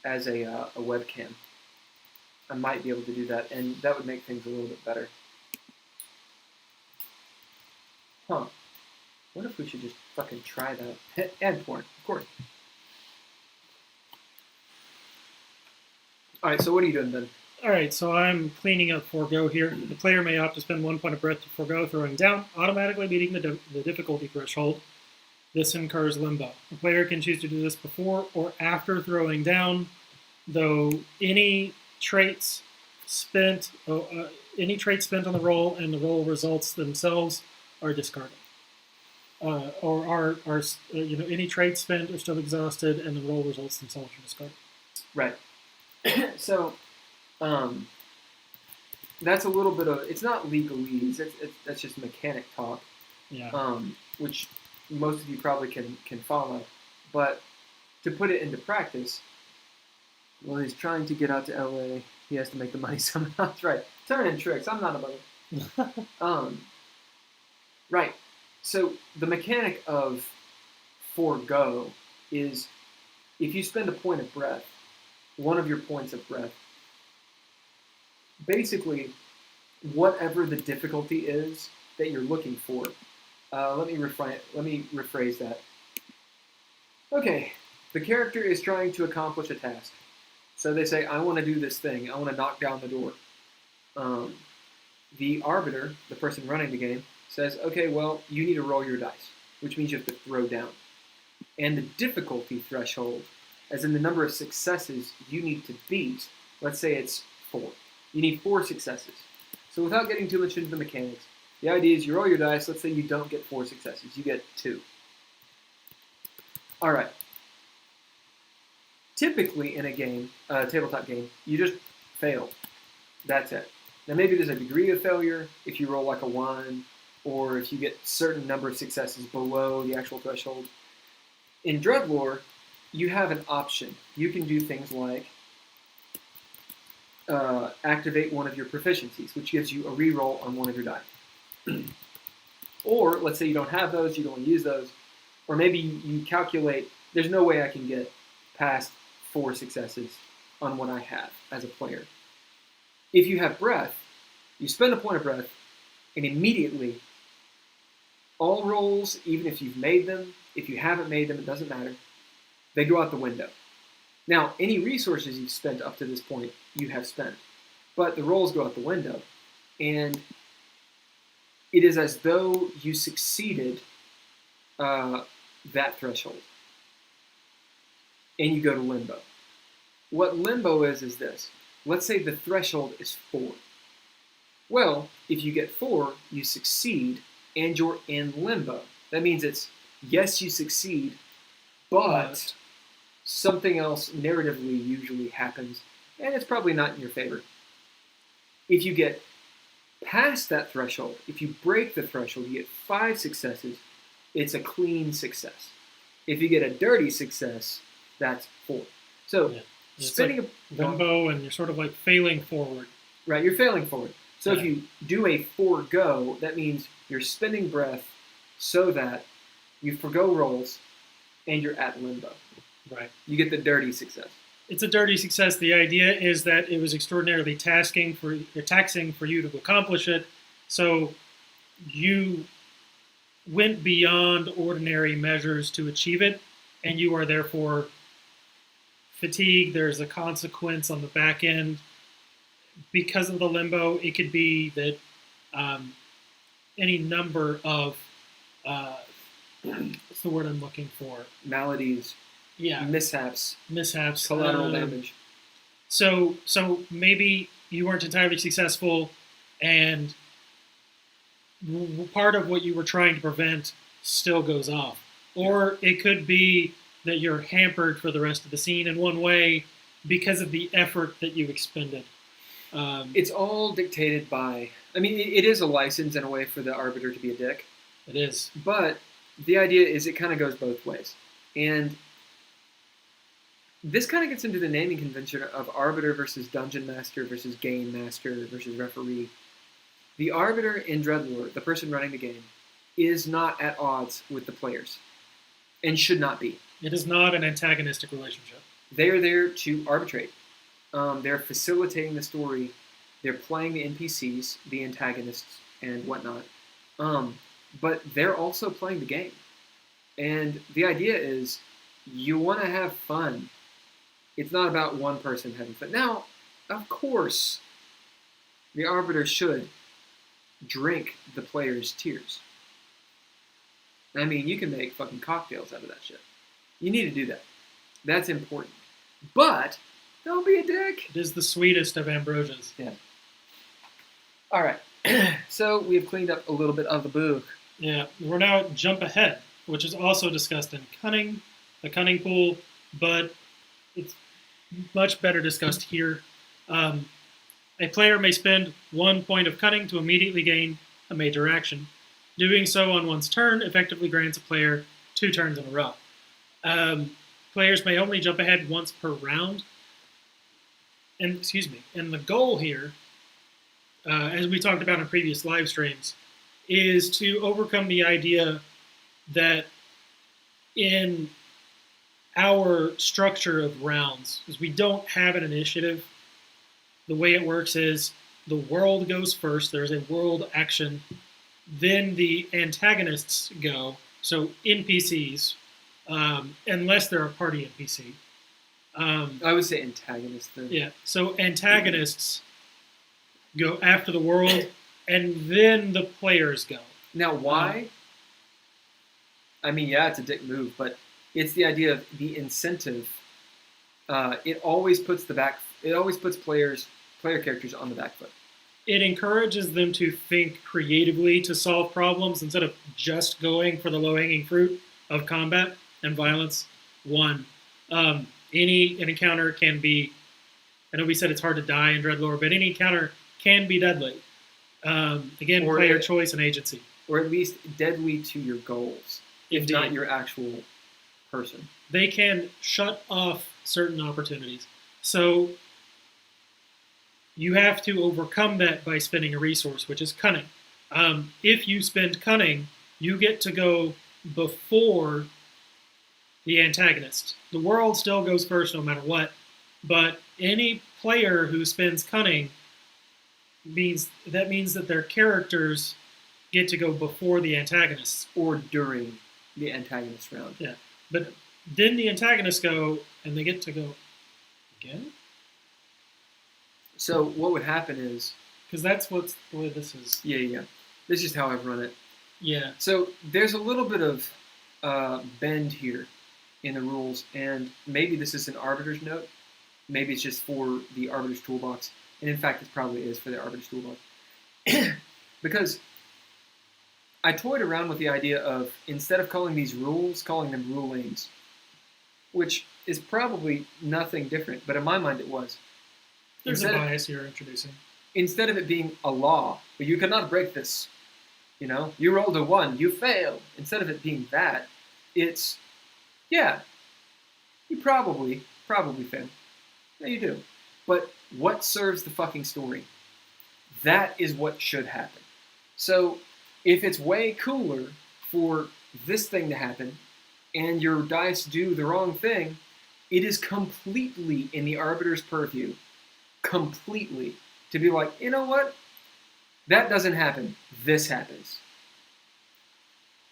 as a webcam. I might be able to do that, and that would make things a little bit better. Huh. What if we should just fucking try that? And porn, of course. Alright, so what are you doing then? Alright, so I'm cleaning up Forgo here. The player may opt to spend 1 point of breath to forgo throwing down, automatically meeting the difficulty threshold. This incurs limbo. The player can choose to do this before or after throwing down, though any traits spent on the roll and the roll results themselves are discarded. Any traits spent are still exhausted and the roll results themselves are discarded. Right. So, that's a little bit of, it's not legalese, that's just mechanic talk. Yeah. Which most of you probably can follow. But to put it into practice, well, he's trying to get out to LA. He has to make the money somehow. That's right. Turning tricks. I'm not a bugger. Right. So the mechanic of forgo is if you spend a point of breath, one of your points of breath, basically whatever the difficulty is that you're looking for. Let me rephrase that. Okay, the character is trying to accomplish a task. So they say, I want to do this thing. I want to knock down the door. The arbiter, the person running the game, says, okay, well, you need to roll your dice, which means you have to throw down. And the difficulty threshold, as in the number of successes you need to beat, let's say it's 4. You need 4 successes. So without getting too much into the mechanics, the idea is you roll your dice, let's say you don't get 4 successes, you get 2. Alright. Typically in a game, tabletop game, you just fail. That's it. Now maybe there's a degree of failure if you roll like a 1, or if you get a certain number of successes below the actual threshold. In DreadLore, you have an option. You can do things like activate one of your proficiencies, which gives you a reroll on one of your die. Or, let's say you don't have those, you don't want to use those, or maybe you calculate, there's no way I can get past 4 successes on what I have as a player. If you have breath, you spend a point of breath, and immediately, all rolls, even if you've made them, if you haven't made them, it doesn't matter, they go out the window. Now, any resources you've spent up to this point, you have spent. But the rolls go out the window. And it is as though you succeeded that threshold, and you go to limbo. What limbo is this. Let's say the threshold is 4. Well, if you get 4, you succeed, and you're in limbo. That means it's, yes, you succeed, but something else narratively usually happens, and it's probably not in your favor. If you get past that threshold, if you break the threshold, you get 5 successes, it's a clean success. If you get a dirty success, that's 4. So, spinning like limbo, and you're sort of like failing forward. Right, you're failing forward. So if you do a forego, that means you're spending breath so that you forgo rolls and you're at limbo. Right. You get the dirty success. It's a dirty success. The idea is that it was extraordinarily taxing for you to accomplish it, so you went beyond ordinary measures to achieve it, and you are therefore fatigued. There's a consequence on the back end. Because of the limbo, it could be that any number of what's the word I'm looking for? Maladies. Yeah. Mishaps. Collateral damage. So maybe you weren't entirely successful, and part of what you were trying to prevent still goes off. Or it could be that you're hampered for the rest of the scene in one way because of the effort that you expended. It's all dictated by... I mean, it is a license in a way for the arbiter to be a dick. It is. But the idea is it kind of goes both ways. And this kind of gets into the naming convention of arbiter versus dungeon master versus game master versus referee. The arbiter in DreadLore, the person running the game, is not at odds with the players. And should not be. It is not an antagonistic relationship. They are there to arbitrate. They're facilitating the story. They're playing the NPCs, the antagonists, and whatnot. But they're also playing the game. And the idea is you want to have fun. It's not about one person having fun. Now, of course, the arbiter should drink the player's tears. I mean, you can make fucking cocktails out of that shit. You need to do that. That's important. But don't be a dick. It is the sweetest of ambrosias. Yeah. All right. So we have cleaned up a little bit of the book. Yeah. We're now at Jump Ahead, which is also discussed in Cunning, the Cunning Pool, but it's much better discussed here. A player may spend 1 point of Cunning to immediately gain a major action. Doing so on one's turn effectively grants a player 2 turns in a row. Players may only jump ahead once per round. And the goal here, as we talked about in previous live streams, is to overcome the idea that in our structure of rounds, because we don't have an initiative, the way it works is the world goes first, there's a world action, then the antagonists go, so NPCs, unless they're a party NPC. I would say antagonists then. Yeah, so antagonists go after the world, and then the players go. Now, why? I mean, yeah, it's a dick move, but it's the idea of the incentive. It always puts player characters on the back foot. It encourages them to think creatively to solve problems instead of just going for the low-hanging fruit of combat and violence. One, an encounter can be, I know we said it's hard to die in DreadLore, but any encounter can be deadly. Again, or player choice and agency. Or at least deadly to your goals, if not your actual person. They can shut off certain opportunities. So you have to overcome that by spending a resource, which is Cunning. If you spend Cunning, you get to go before the antagonist. The world still goes first no matter what, but any player who spends Cunning means that their characters get to go before the antagonists. Or during the antagonist round. Yeah, but then the antagonists go, and they get to go again? So what would happen is... Because that's the way this is. Yeah. This is just how I've run it. Yeah. So there's a little bit of bend here in the rules, and maybe this is an Arbiter's note. Maybe it's just for the Arbiter's Toolbox. And in fact, it probably is for the Arbiter's Toolbox. Because I toyed around with the idea of, instead of calling these rules, calling them rulings. Which is probably nothing different, but in my mind it was. There's a bias you're introducing. Instead of it being a law, but you cannot break this. You rolled a 1, you failed. Instead of it being that, it's, yeah, you probably fail. Yeah, you do. But what serves the fucking story? That is what should happen. So, if it's way cooler for this thing to happen, and your dice do the wrong thing, it is completely in the Arbiter's purview, completely, to be like, you know what? That doesn't happen. This happens.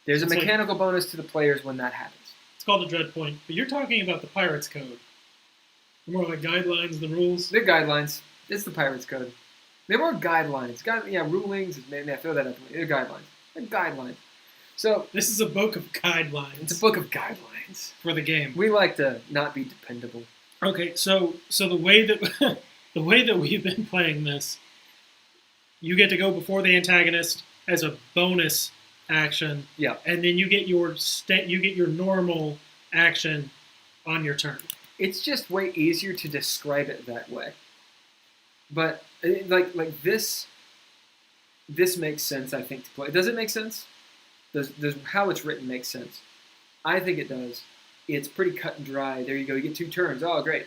There's a mechanical bonus to the players when that happens. It's called a dread point, but you're talking about the Pirates Code. More like guidelines than rules. They're guidelines. It's the Pirates Code. They're more guidelines. Rulings. Maybe I throw that up. They're guidelines. They're guidelines. So this is a book of guidelines. It's a book of guidelines for the game. We like to not be dependable. Okay, so the way that the way that we've been playing this, you get to go before the antagonist as a bonus action. Yeah. And then you get your normal action on your turn. It's just way easier to describe it that way. But like this makes sense, I think, to play. Does it make sense? Does how it's written make sense? I think it does. It's pretty cut and dry. There you go. You get 2 turns. Oh, great.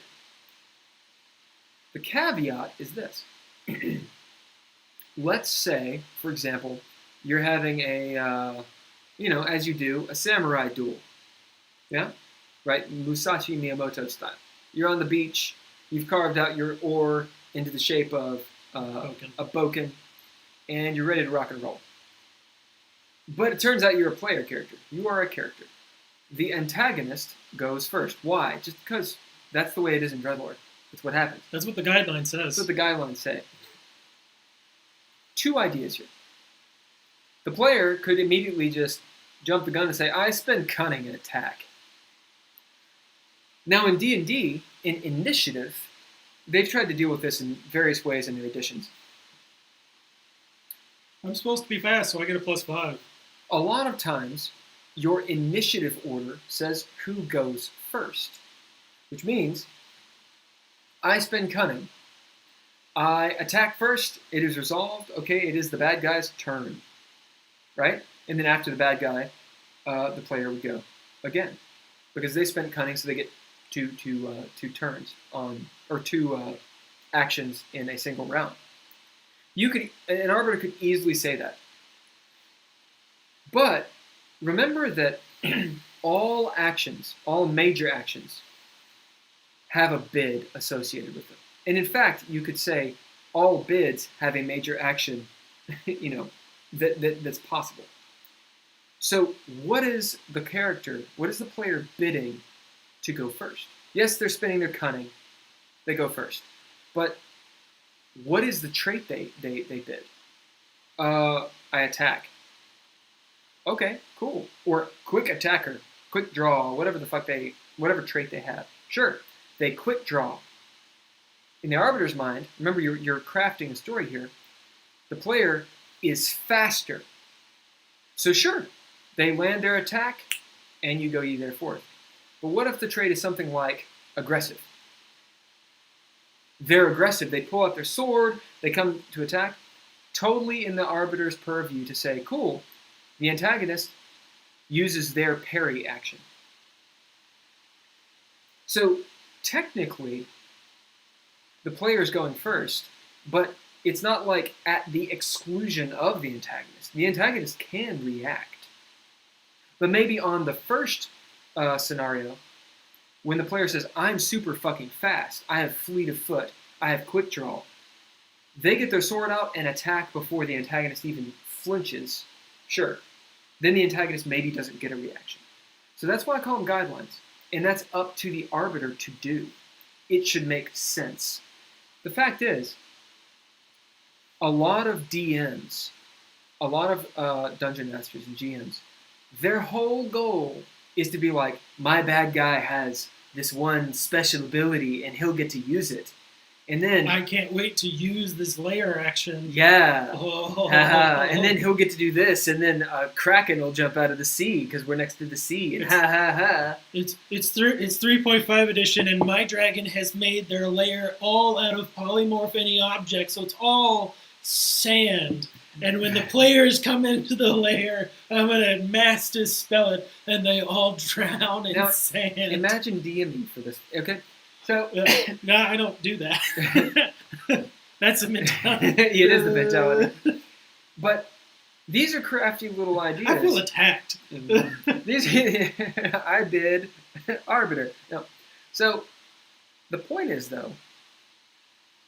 The caveat is this. Let's say, for example, you're having a, as you do, a samurai duel. Yeah? Right? Musashi Miyamoto style. You're on the beach. You've carved out your oar into the shape of a boken. And you're ready to rock and roll. But it turns out you're a player character. You are a character. The antagonist goes first. Why? Just because that's the way it is in DreadLore. That's what happens. That's what the guideline says. That's what the guidelines say. 2 ideas here. The player could immediately just jump the gun and say, I spend cunning and attack. Now in D&D, in Initiative, they've tried to deal with this in various ways in their editions. I'm supposed to be fast, so I get a +5. A lot of times, your initiative order says who goes first. Which means, I spend cunning. I attack first, it is resolved, okay, it is the bad guy's turn. Right? And then after the bad guy, the player would go again. Because they spent cunning, so they get two turns on, or 2 actions in a single round. An Arbiter could easily say that. But remember that all actions, all major actions, have a bid associated with them. And in fact, you could say all bids have a major action, that's possible. So what is the player bidding to go first? Yes, they're spending their cunning. They go first. But what is the trait they bid? I attack. Okay, cool. Or quick attacker, quick draw, whatever trait they have. Sure, they quick draw. In the Arbiter's mind, remember you're crafting a story here, the player is faster. So sure, they land their attack, and you go their fourth. But what if the trait is something like aggressive? They're aggressive, they pull out their sword, they come to attack. Totally in the Arbiter's purview to say, cool, the antagonist uses their parry action. So technically, the player is going first, but it's not like at the exclusion of the antagonist. The antagonist can react. But maybe on the first scenario, when the player says, I'm super fucking fast, I have fleet of foot, I have quick draw, they get their sword out and attack before the antagonist even flinches. Sure. Then the antagonist maybe doesn't get a reaction. So that's why I call them guidelines. And that's up to the Arbiter to do. It should make sense. The fact is, a lot of DMs, a lot of dungeon masters and GMs, their whole goal is to be like, my bad guy has this one special ability and he'll get to use it. And then I can't wait to use this layer action. Yeah. Oh. And then he'll get to do this, and then Kraken will jump out of the sea because we're next to the sea. And It's 3.5 edition, and my dragon has made their layer all out of polymorph any object, so it's all sand. And when the players come into the layer, I'm gonna mass dispel it, and they all drown in sand. Imagine DMing for this. Okay. So no, I don't do that. That's a mentality. It is the mentality. But these are crafty little ideas. I feel attacked. I bid arbiter. No. So the point is, though,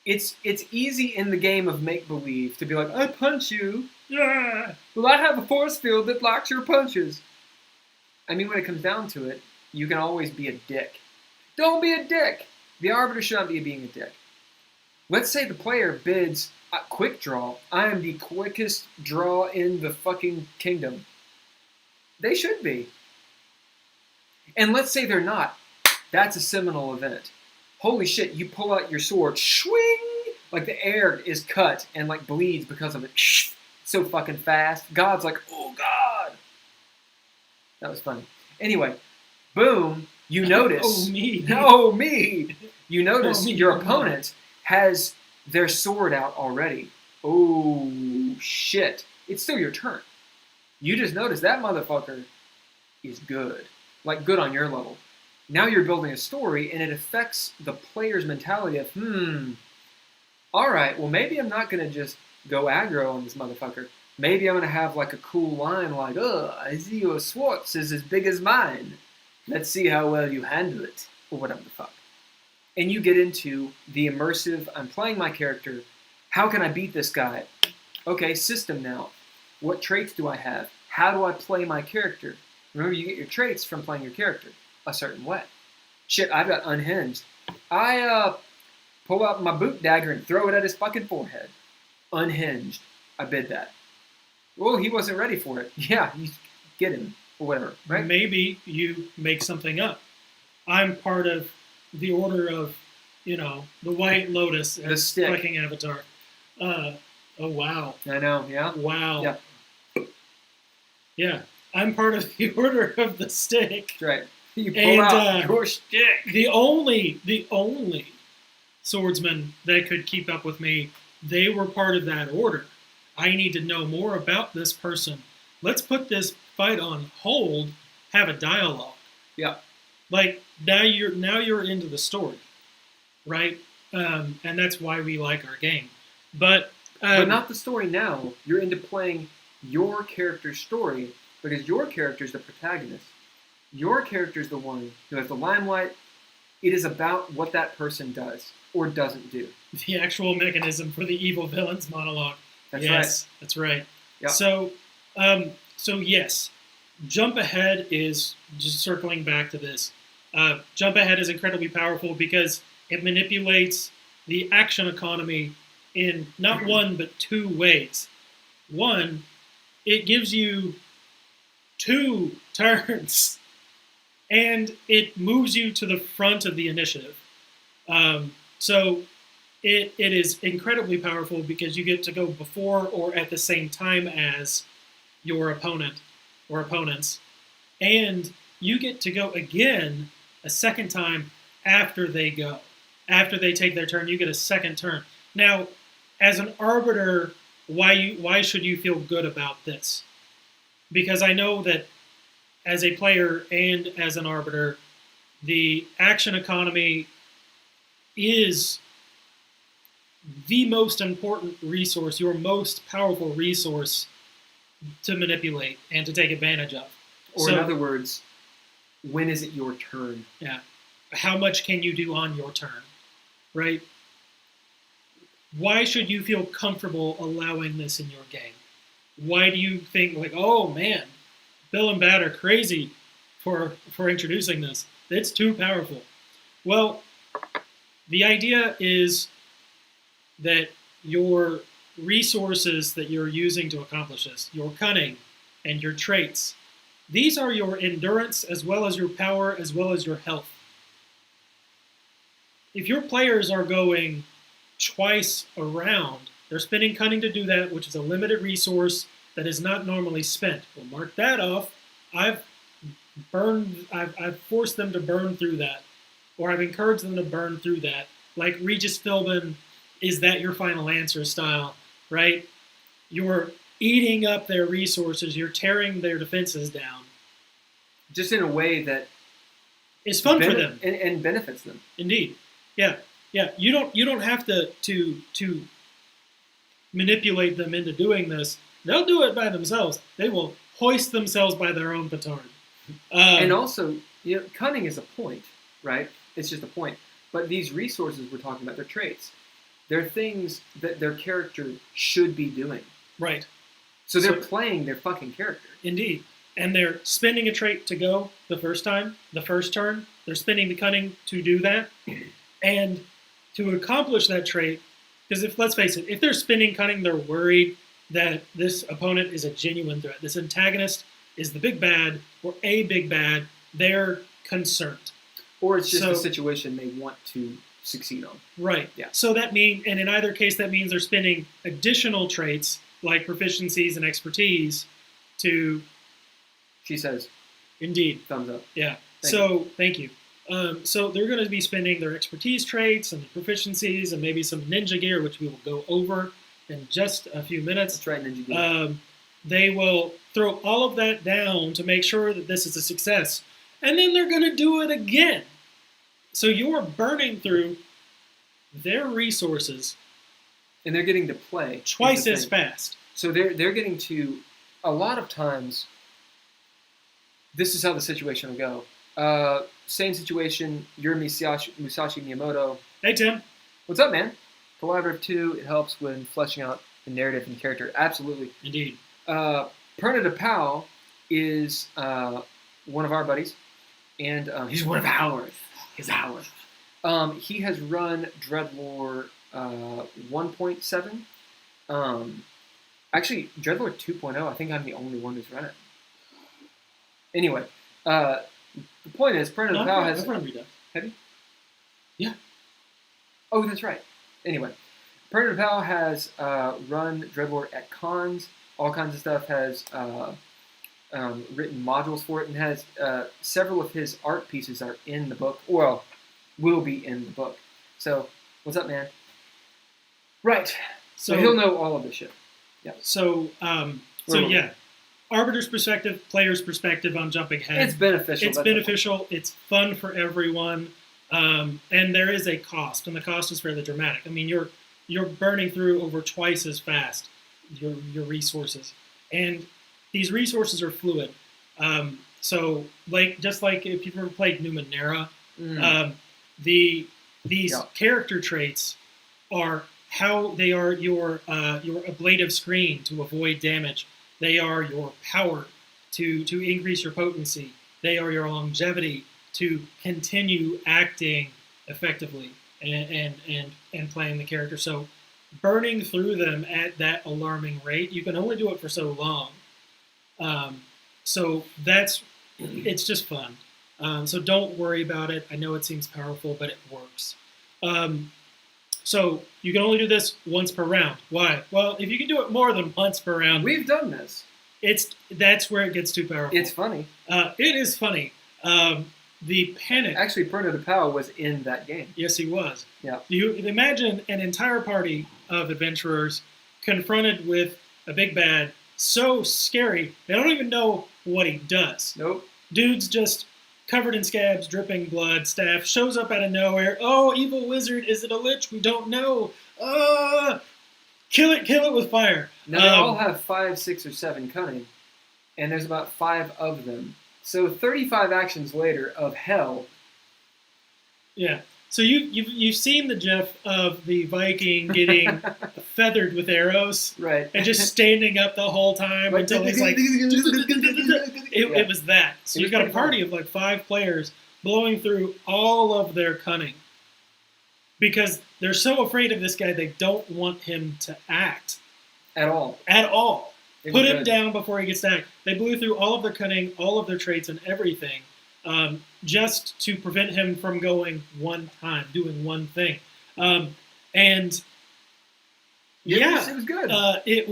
it's easy in the game of make believe to be like, I punch you. Yeah. Well, I have a force field that blocks your punches. I mean, when it comes down to it, you can always be a dick. Don't be a dick. The arbiter should not be being a dick. Let's say the player bids a quick draw. I am the quickest draw in the fucking kingdom. They should be. And let's say they're not. That's a seminal event. Holy shit, you pull out your sword, swing! Like the air is cut and like bleeds because of it. So fucking fast. God's like, oh God. That was funny. Anyway, boom. You notice. Oh, me. Oh, me. You notice Oh, me. your opponent has their sword out already. Oh, shit. It's still your turn. You just notice that motherfucker is good. Like, good on your level. Now you're building a story, and it affects the player's mentality of, alright, well, maybe I'm not going to just go aggro on this motherfucker. Maybe I'm going to have, like, a cool line like, I see your Swartz is as big as mine. Let's see how well you handle it, or whatever the fuck. And you get into the immersive, I'm playing my character, how can I beat this guy? Okay, system now. What traits do I have? How do I play my character? Remember, you get your traits from playing your character a certain way. Shit, I've got unhinged. I pull out my boot dagger and throw it at his fucking forehead. Unhinged. I bid that. Well, he wasn't ready for it. Yeah, you get him. Or whatever, right? Maybe you make something up. I'm part of the order of, the White Lotus The as stick. fucking Avatar. Oh, wow. I know, yeah? Wow. Yeah. Yeah. I'm part of the order of the stick. That's right. You pull out your stick. The only swordsmen that could keep up with me, they were part of that order. I need to know more about this person. Let's put this fight on hold, have a dialogue. Yeah. Like, now you're into the story, right? And that's why we like our game. But not the story now. You're into playing your character's story because your character's the protagonist. Your character's the one who has the limelight. It is about what that person does or doesn't do. The actual mechanism for the evil villain's monologue. That's yes, that's right. Yep. So yes, jump ahead is, just circling back to this, jump ahead is incredibly powerful because it manipulates the action economy in not one but two ways. One, it gives you 2 turns, and it moves you to the front of the initiative. So it is incredibly powerful because you get to go before or at the same time as your opponent or opponents, and you get to go again a second time after they go. After they take their turn, you get a second turn. Now, as an arbiter, why should you feel good about this? Because I know that as a player and as an arbiter, the action economy is the most important resource, your most powerful resource to manipulate and to take advantage of. Or in other words, when is it your turn? Yeah. How much can you do on your turn, right? Why should you feel comfortable allowing this in your game? Why do you think, like, oh man, Bill and Baad are crazy for introducing this? It's too powerful. Well, the idea is that your resources that you're using to accomplish this, your cunning and your traits, these are your endurance as well as your power as well as your health. If your players are going twice around, they're spending cunning to do that, which is a limited resource that is not normally spent. We'll mark that off. I've forced them to burn through that, or I've encouraged them to burn through that. Like Regis Philbin, is that your final answer style, right? You're eating up their resources, you're tearing their defenses down. Just in a way that is fun for them and benefits them. Indeed, yeah. You don't have to manipulate them into doing this. They'll do it by themselves. They will hoist themselves by their own petard. And also, cunning is a point, right? It's just a point. But these resources we're talking about, they're traits. They're things that their character should be doing. Right. So they're playing their fucking character. Indeed. And they're spending a trait to go the first time, the first turn. They're spending the cunning to do that. And to accomplish that trait, because let's face it, if they're spending cunning, they're worried that this opponent is a genuine threat. This antagonist is the big bad or a big bad. They're concerned. Or it's just a situation they want to succeed on. Right. Yeah. So that means, and in either case, that means they're spending additional traits like proficiencies and expertise to. She says. Indeed. Thumbs up. Yeah. Thank you. So they're going to be spending their expertise traits and proficiencies and maybe some ninja gear, which we will go over in just a few minutes. That's right, ninja gear. They will throw all of that down to make sure that this is a success. And then they're going to do it again. So you're burning through their resources. And they're getting to play. Twice as fast. So they're getting to, a lot of times, this is how the situation will go. Same situation, you're Musashi Miyamoto. Hey, Tim. What's up, man? Collaborative 2, it helps when fleshing out the narrative and character. Absolutely. Indeed. Perna DePau is one of our buddies. And he's one of ours. He's ours. He has run DreadLore 1.7. Actually, DreadLore 2.0, I think I'm the only one who's run it. Anyway, the point is, Perna DePau has... I've run Redux. Have you? Yeah. Oh, that's right. Anyway, Perna DePau has run DreadLore at cons, all kinds of stuff, has written modules for it, and has several of his art pieces are in the book, well, will be in the book. So, what's up, man? Right. So he'll know all of this shit. Yeah. So yeah. Arbiter's perspective, player's perspective, I'm jumping ahead. It's beneficial. It's beneficial. It's fun for everyone. And there is a cost, and the cost is fairly dramatic. I mean, you're burning through over twice as fast your resources. And these resources are fluid. So just like if you've ever played Numenera, these character traits are how they are your ablative screen to avoid damage. They are your power to increase your potency. They are your longevity to continue acting effectively and playing the character. So burning through them at that alarming rate, you can only do it for so long. So it's just fun. So don't worry about it. I know it seems powerful, but it works. So you can only do this once per round. Why? Well, if you can do it more than once per round, we've done this. That's where it gets too powerful. It's funny. It is funny. The panic. Actually, Perna DePau was in that game. Yes, he was. Yeah. You imagine an entire party of adventurers confronted with a big bad, so scary they don't even know what he does. Nope. Dude's just covered in scabs, dripping blood. Staff shows up out of nowhere. Oh, evil wizard! Is it a lich? We don't know. Kill it with fire. Now they all have 5, 6, or 7 cunning, and there's about 5 of them. So 35 actions later of hell. Yeah. So you've seen the gif of the Viking getting feathered with arrows, right? And just standing up the whole time until he's like, it was that. So you've got a party of like 5 players blowing through all of their cunning because they're so afraid of this guy they don't want him to act. At all. At all. It Put was him good. down before he gets stacked. They blew through all of their cunning, all of their traits, and everything, just to prevent him from going one time, doing one thing. And yeah, it was good. it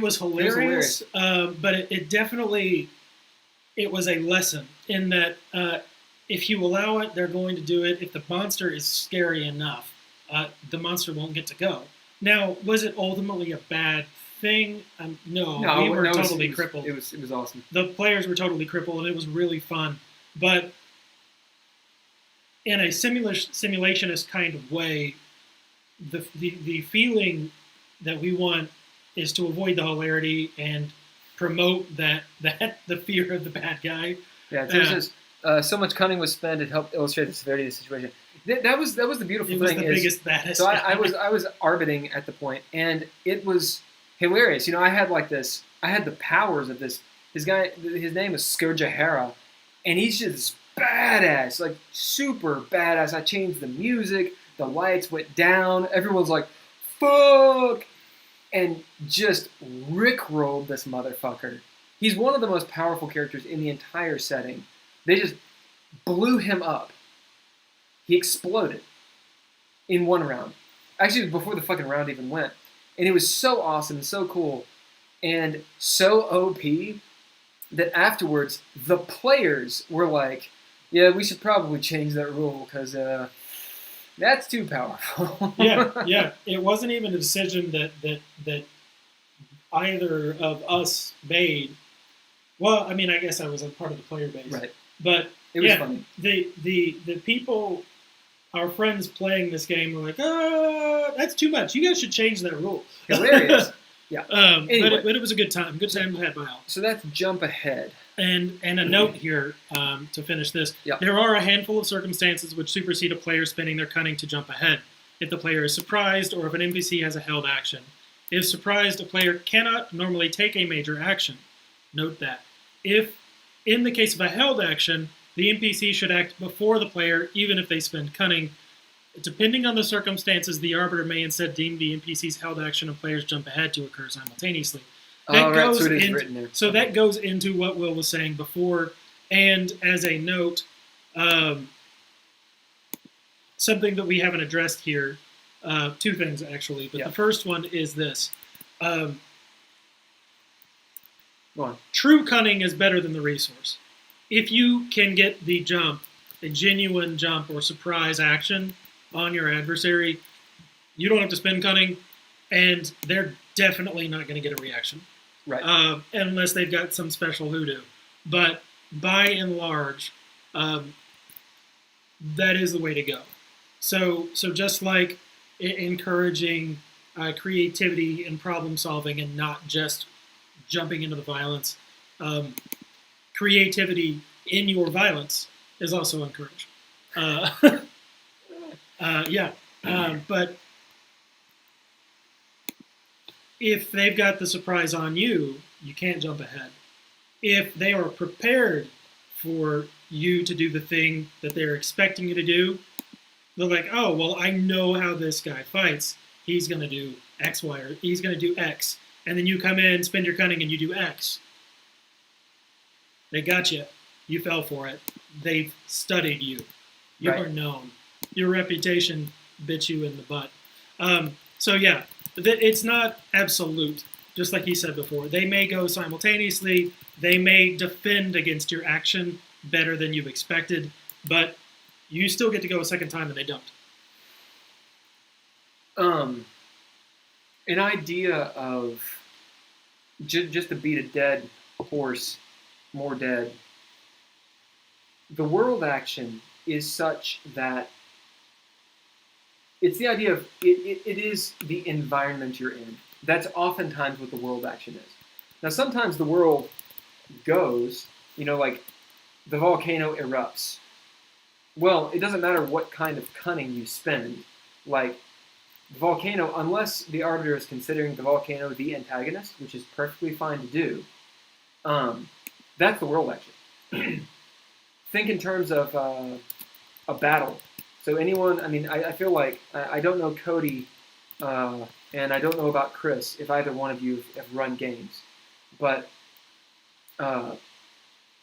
was hilarious. But it definitely was a lesson in that if you allow it, they're going to do it. If the monster is scary enough, the monster won't get to go. Now, was it ultimately a bad thing? No, we were totally crippled. It was awesome. The players were totally crippled, and it was really fun. But in a simulationist kind of way, the feeling that we want is to avoid the hilarity and promote that the fear of the bad guy. Yeah, there's so much cunning was spent to help illustrate the severity of the situation. That was the beautiful thing. It was the biggest, baddest. So I was arbiting at the point, and it was hilarious. I had I had the powers of this. His name is Scourgehara, and he's just badass, like super badass. I changed the music, the lights went down, everyone's like, fuck, and just rickrolled this motherfucker. He's one of the most powerful characters in the entire setting. They just blew him up. He exploded in one round. Actually, before the fucking round even went. And it was so awesome and so cool and so OP that afterwards the players were like, yeah, we should probably change that rule because that's too powerful. yeah. It wasn't even a decision that either of us made. Well, I mean, I guess I was a part of the player base. Right. But it was funny. The people, our friends playing this game were like, that's too much. You guys should change that rule. Hilarious. Yeah. Anyway. But it was a good time. Good time had by all. So that's jump ahead. And a note here to finish this. Yeah. There are a handful of circumstances which supersede a player spending their cunning to jump ahead. If the player is surprised or if an NPC has a held action. If surprised, a player cannot normally take a major action. Note that. If, in the case of a held action, the NPC should act before the player, even if they spend cunning. Depending on the circumstances, the arbiter may instead deem the NPC's held action and players jump ahead to occur simultaneously. Right, so it is written there. So that goes into what Will was saying before. And as a note, something that we haven't addressed here, two things actually, but the first one is this. Go on. True cunning is better than the resource. If you can get the jump, a genuine jump or surprise action on your adversary, you don't have to spend cunning, and they're definitely not going to get a reaction. Right. Unless they've got some special hoodoo. But by and large, that is the way to go. So just like encouraging creativity and problem solving and not just jumping into the violence, creativity in your violence is also encouraged. But if they've got the surprise on you, you can't jump ahead. If they are prepared for you to do the thing that they're expecting you to do, they're like, oh, well, I know how this guy fights. He's going to do X, Y, or he's going to do X. And then you come in, spend your cunning, and you do X. They got you. You fell for it. They've studied you. You are known. Your reputation bit you in the butt. It's not absolute, just like he said before. They may go simultaneously. They may defend against your action better than you've expected, but you still get to go a second time and they don't. An idea of just to beat a dead horse more dead. The world action is such that it's the idea of it is the environment you're in. That's oftentimes what the world action is. Now, sometimes the world goes, like the volcano erupts. Well, it doesn't matter what kind of cunning you spend. Like, the volcano, unless the arbiter is considering the volcano the antagonist, which is perfectly fine to do, that's the world action. Think in terms of a battle. So anyone, I feel like, I don't know Cody and I don't know about Chris, if either one of you have run games, but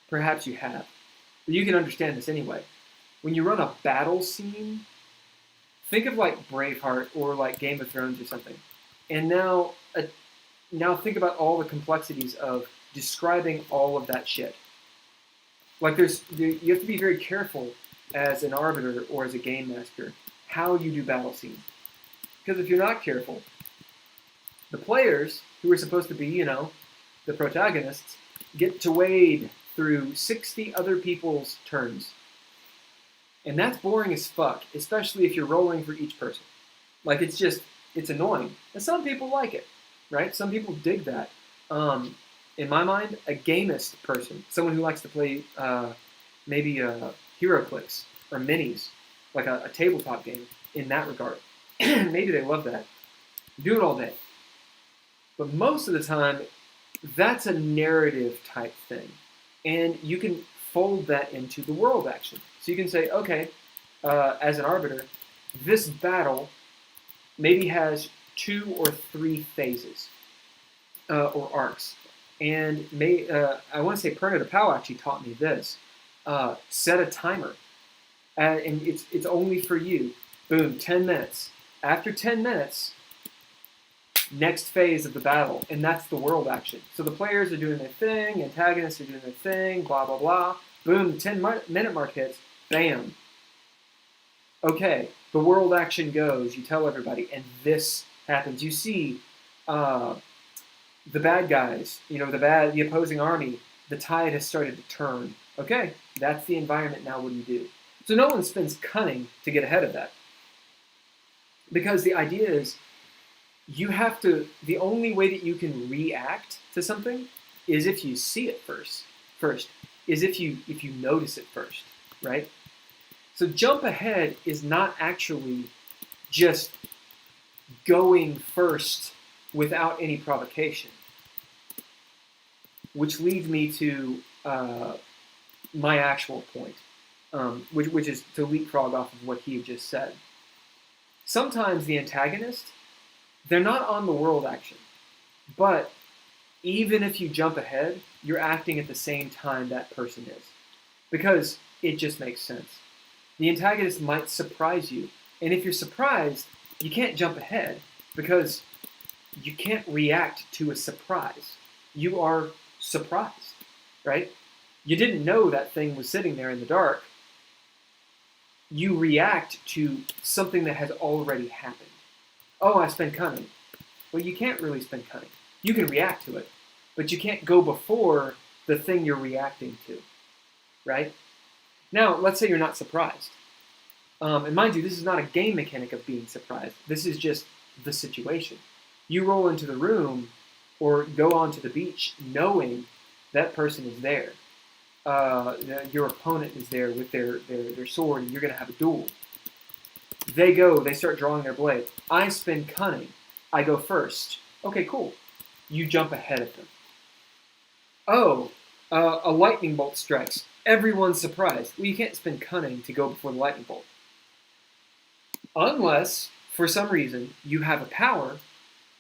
perhaps you have. But you can understand this anyway. When you run a battle scene, think of like Braveheart or like Game of Thrones or something. And now think about all the complexities of describing all of that shit. Like you have to be very careful as an arbiter or as a game master how you do battle scenes. Because if you're not careful, the players who are supposed to be, the protagonists, get to wade through 60 other people's turns. And that's boring as fuck, especially if you're rolling for each person. Like, it's annoying. And some people like it, right? Some people dig that. In my mind, a gamist person, someone who likes to play maybe HeroClix or minis, like a tabletop game in that regard. Maybe they love that. Do it all day. But most of the time, that's a narrative type thing. And you can fold that into the world action. So you can say, okay, as an arbiter, this battle maybe has 2 or 3 phases or arcs. And I want to say Perna the Pow actually taught me this. Set a timer. And it's only for you. Boom, 10 minutes. After 10 minutes, next phase of the battle, and that's the world action. So the players are doing their thing, antagonists are doing their thing, blah, blah, blah. Boom, the 10-minute mark hits, bam. Okay, the world action goes, you tell everybody, and this happens. You see the bad guys, the opposing army, the tide has started to turn. Okay, that's the environment now, what do you do? So no one spends cunning to get ahead of that. Because the idea is, the only way that you can react to something is if you see it first, is if you notice it first, right? So jump ahead is not actually just going first without any provocation, which leads me to my actual point, which is to leapfrog off of what he had just said. Sometimes the antagonist, they're not on the world action, but even if you jump ahead, you're acting at the same time that person is, because it just makes sense. The antagonist might surprise you, and if you're surprised, you can't jump ahead, because you can't react to a surprise. You are surprised, right? You didn't know that thing was sitting there in the dark. You react to something that has already happened. Oh, I spent cunning. Well, you can't really spend cunning. You can react to it, but you can't go before the thing you're reacting to, right? Now, let's say you're not surprised. And mind you, this is not a game mechanic of being surprised. This is just the situation. You roll into the room or go onto the beach knowing that person is there. Your opponent is there with their sword, and you're going to have a duel. They start drawing their blade. I spend cunning. I go first. Okay, cool. You jump ahead of them. Oh, a lightning bolt strikes. Everyone's surprised. Well, you can't spend cunning to go before the lightning bolt. Unless, for some reason, you have a power,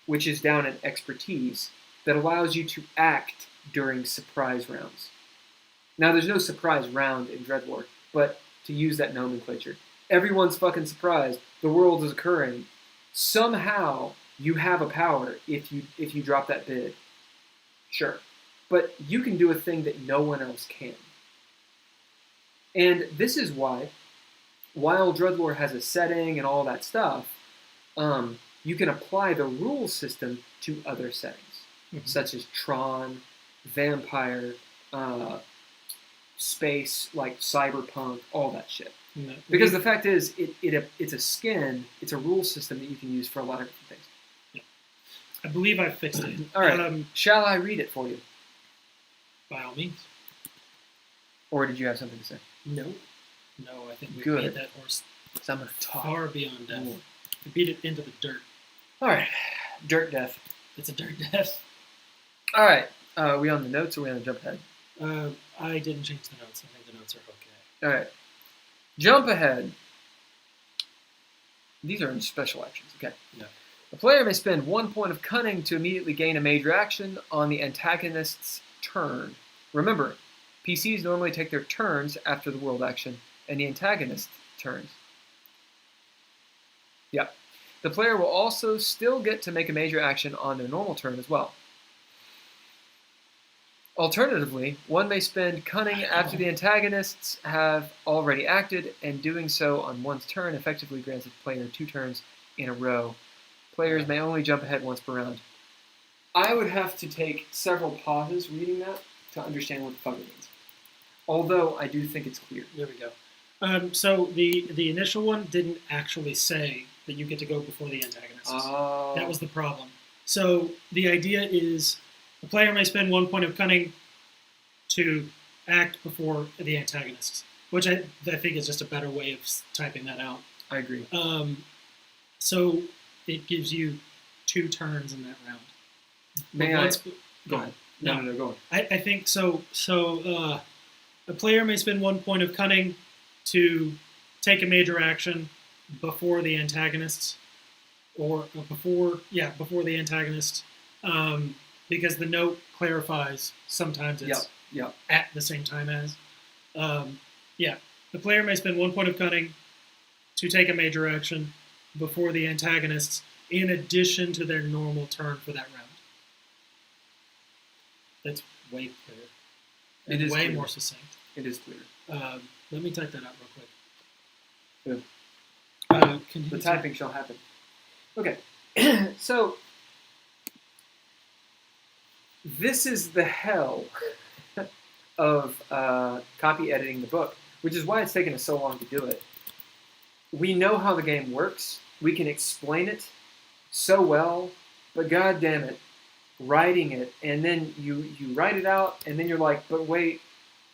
which is down in expertise, that allows you to act during surprise rounds. Now, there's no surprise round in DreadLore, but to use that nomenclature, everyone's fucking surprised. The world is occurring. Somehow, you have a power if you drop that bid. Sure. But you can do a thing that no one else can. And this is why, while DreadLore has a setting and all that stuff, you can apply the rule system to other settings, such as Tron, Vampire, space, like Cyberpunk, all that shit. No. Because the fact is, it's a skin, it's a rule system that you can use for a lot of different things. Yeah. I believe I fixed it. All right. Shall I read it for you? By all means. Or did you have something to say? No. No, I think we Good. beat that horse So I'm going to talk. far beyond death. We beat it into the dirt. All right. Dirt death. It's a dirt death. All right. Are we on the notes or are we on the jump ahead? I didn't change the notes. I think the notes are okay. All right. Jump ahead. These are in special actions. Okay. Yeah. The player may spend 1 point of cunning to immediately gain a major action on the antagonist's turn. Remember, PCs normally take their turns after the world action, and the antagonist's turns. Yep. The player will also still get to make a major action on their normal turn as well. Alternatively, one may spend cunning after the antagonists have already acted, and doing so on one's turn effectively grants the player 2 turns in a row. Players may only jump ahead once per round. I would have to take several pauses reading that to understand what the fuck it means. Although I do think it's clear. There we go. So the initial one didn't actually say that you get to go before the antagonists. That was the problem. So the idea is the player may spend 1 point of cunning to act before the antagonists, which I think is just a better way of typing that out. I agree. So it gives you 2 turns in that round. May I? Go ahead. No, go on. I think so. A player may spend 1 point of cunning to take a major action before the antagonists, or before the antagonists, because the note clarifies sometimes it's at the same time as. The player may spend 1 point of cunning to take a major action before the antagonists, in addition to their normal turn for that round. That's way clearer. It is way clear. more succinct. It is clear. Let me type that out real quick. The typing shall happen. Okay, so this is the hell of copy editing the book, which is why it's taken us so long to do it. We know how the game works. We can explain it so well, but god damn it, writing it, and then you write it out, and then you're like, but wait,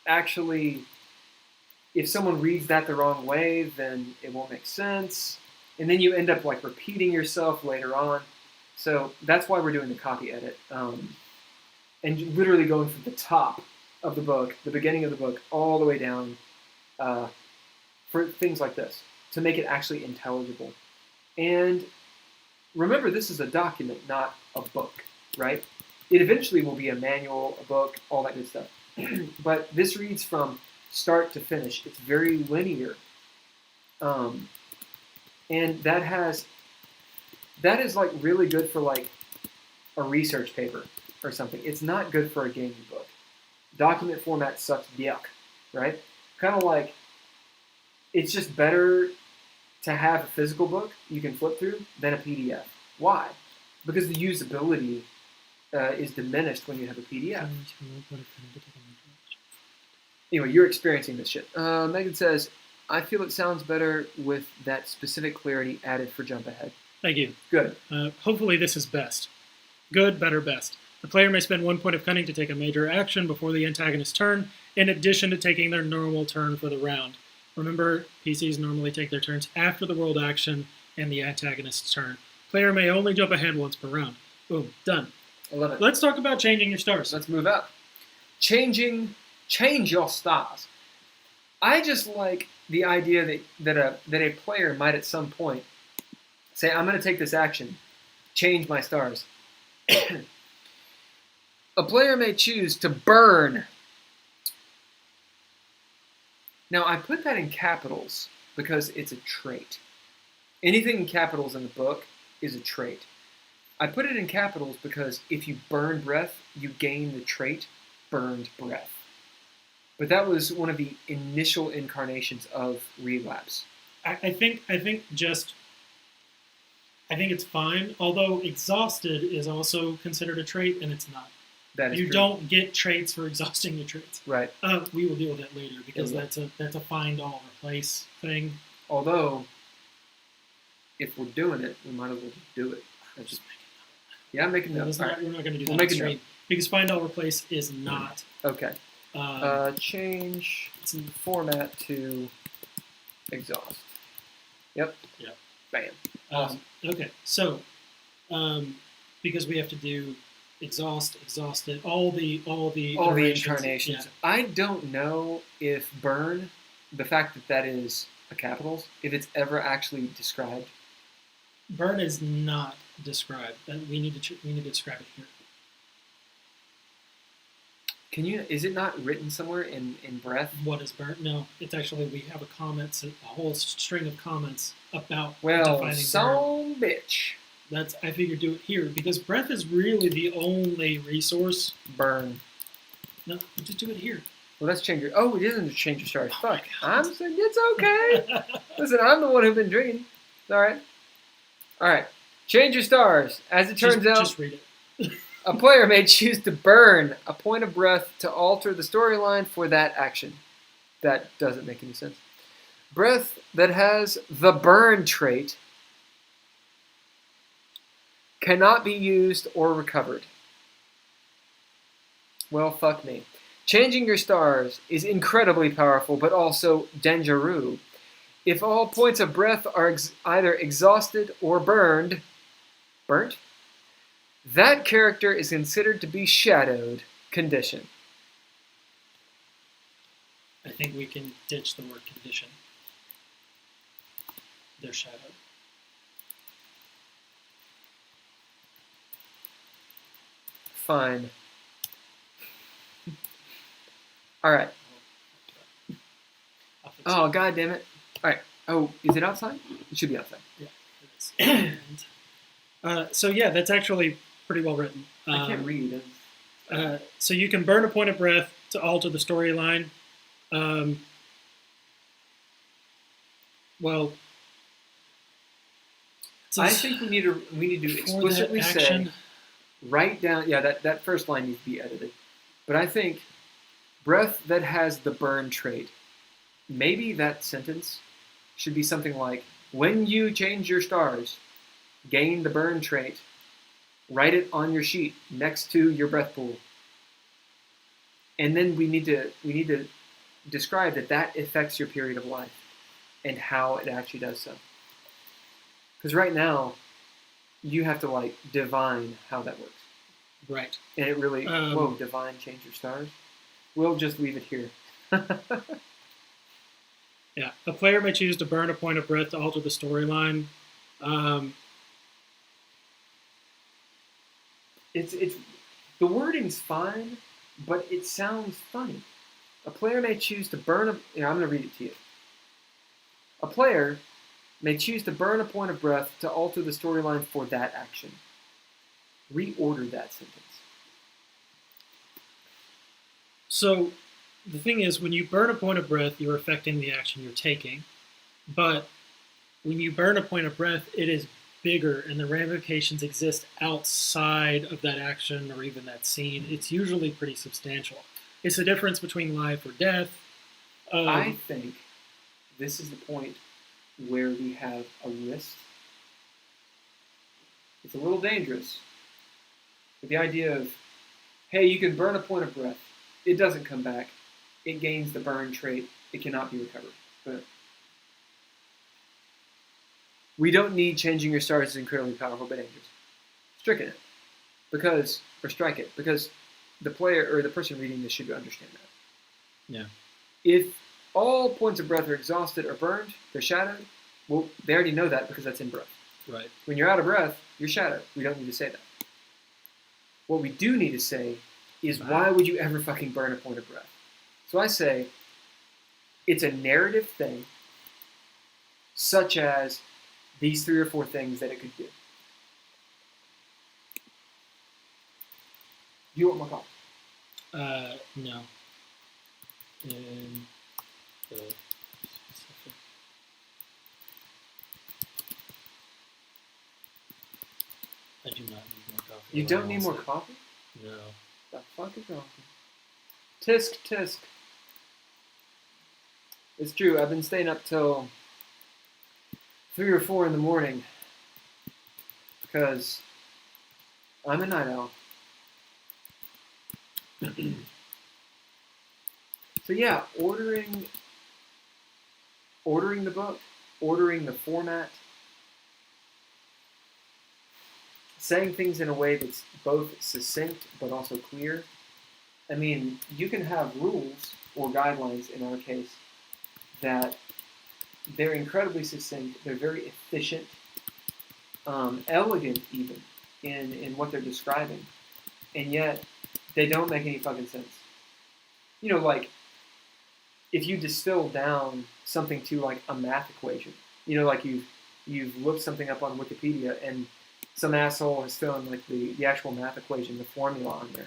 actually, if someone reads that the wrong way, then it won't make sense. And then you end up like repeating yourself later on. So that's why we're doing the copy edit. And literally going from the top of the book, the beginning of the book, all the way down for things like this, to make it actually intelligible. And remember, this is a document, not a book, right? It eventually will be a manual, a book, all that good stuff. But this reads from start to finish. It's very linear. And that is like really good for like a research paper or something. It's not good for a gaming book. Document format sucks yuck, right? Kind of like, it's just better to have a physical book you can flip through than a PDF. Why? Because the usability is diminished when you have a PDF. Anyway, you're experiencing this shit. Megan says, I feel it sounds better with that specific clarity added for jump ahead. Thank you. Good. Hopefully this is best. Good, better, best. The player may spend 1 point of cunning to take a major action before the antagonist's turn, in addition to taking their normal turn for the round. Remember, PCs normally take their turns after the world action and the antagonist's turn. Player may only jump ahead once per round. Boom, done. I love it. Let's talk about changing your stars. Let's move up. Change your stars. I just like the idea that a player might at some point say, I'm going to take this action, change my stars. A player may choose to burn. Now, I put that in capitals because it's a trait. Anything in capitals in the book is a trait. I put it in capitals because if you burn breath, you gain the trait burned breath. But that was one of the initial incarnations of relapse. I think it's fine, although exhausted is also considered a trait, and it's not. That is you true. Don't get traits for exhausting your traits. Right. We will deal with that later, because that's a find all replace thing. Although, if we're doing it, we might as well just do it. Just yeah, make a note. We're not going to do that. We'll make a note. Because find all replace is not. Okay. Change format to exhaust. Yep. Bam. Awesome. Okay, so because we have to do exhausted, all the incarnations. Yeah. I don't know if burn, the fact that is a capitals, if it's ever actually described. Burn is not describe. We need to describe it here. Is it not written somewhere in breath? What is burnt? No, it's actually, we have a whole string of comments about Well, defining son bitch. I figured do it here because breath is really the only resource. Burn. No, just do it here. Well, let's change your. Oh, it isn't to change your stars. Fuck. I'm saying it's okay. Listen, I'm the one who's been drinking. It's all right. All right. Change your stars. As it turns out, just read it. a player may choose to burn a point of breath to alter the storyline for that action. That doesn't make any sense. Breath that has the burn trait cannot be used or recovered. Well, fuck me. Changing your stars is incredibly powerful, but also dangerous. If all points of breath are either exhausted or burnt, that character is considered to be shadowed condition. I think we can ditch the word condition. They're shadowed. Fine. All right. Oh, god damn it. All right. Oh, is it outside? It should be outside. Yeah, it is. So yeah, that's actually pretty well written. I can't read. So you can burn a point of breath to alter the storyline. Well, I think we need to explicitly say, write down. Yeah, that first line needs to be edited. But I think breath that has the burn trait. Maybe that sentence should be something like, when you change your stars, gain the burn trait, write it on your sheet next to your breath pool. And then we need to describe that affects your period of life and how it actually does so. Because right now, you have to divine how that works. Right. And it really, divine change your stars. We'll just leave it here. Yeah, a player may choose to burn a point of breath to alter the storyline. It's the wording's fine, but it sounds funny. A player may choose to burn I'm going to read it to you. A player may choose to burn a point of breath to alter the storyline for that action. Reorder that sentence. So the thing is, when you burn a point of breath, you're affecting the action you're taking. But when you burn a point of breath, it is bigger, and the ramifications exist outside of that action or even that scene. It's usually pretty substantial. It's the difference between life or death. I think this is the point where we have a list. It's a little dangerous. But the idea of, hey, you can burn a point of breath. It doesn't come back. It gains the burn trait. It cannot be recovered. But we don't need changing your stars is incredibly powerful but dangerous. Strike it. Because the player or the person reading this should understand that. Yeah. If all points of breath are exhausted or burned, they're shadowed, well, they already know that because that's in breath. Right. When you're out of breath, you're shadowed. We don't need to say that. What we do need to say is, why would you ever fucking burn a point of breath? So I say, it's a narrative thing, such as these 3 or 4 things that it could do. Do you want more coffee? No. In the specific. I do not need more coffee. You don't need more coffee? No. The fuck is wrong? Tisk, tisk. It's true, I've been staying up till 3 or 4 in the morning because I'm a night owl. So yeah, ordering the book, ordering the format, saying things in a way that's both succinct but also clear. I mean, you can have rules or guidelines in our case that they're incredibly succinct, they're very efficient, elegant even in what they're describing, and yet they don't make any fucking sense. You know, like if you distill down something to like a math equation, you know, like you've looked something up on Wikipedia and some asshole has thrown like the actual math equation, the formula on there.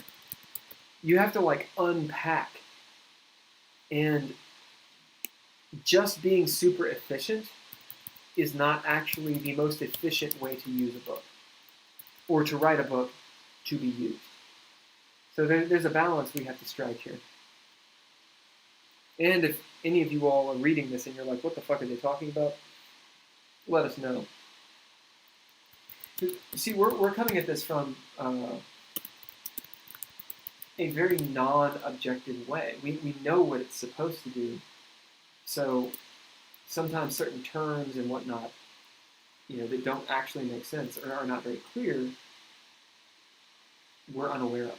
You have to like unpack, and just being super efficient is not actually the most efficient way to use a book or to write a book to be used. So there's a balance we have to strike here. And if any of you all are reading this and you're like, what the fuck are they talking about? Let us know. See, we're coming at this from a very non-objective way. We know what it's supposed to do. So sometimes certain terms and whatnot, you know, that don't actually make sense or are not very clear, we're unaware of.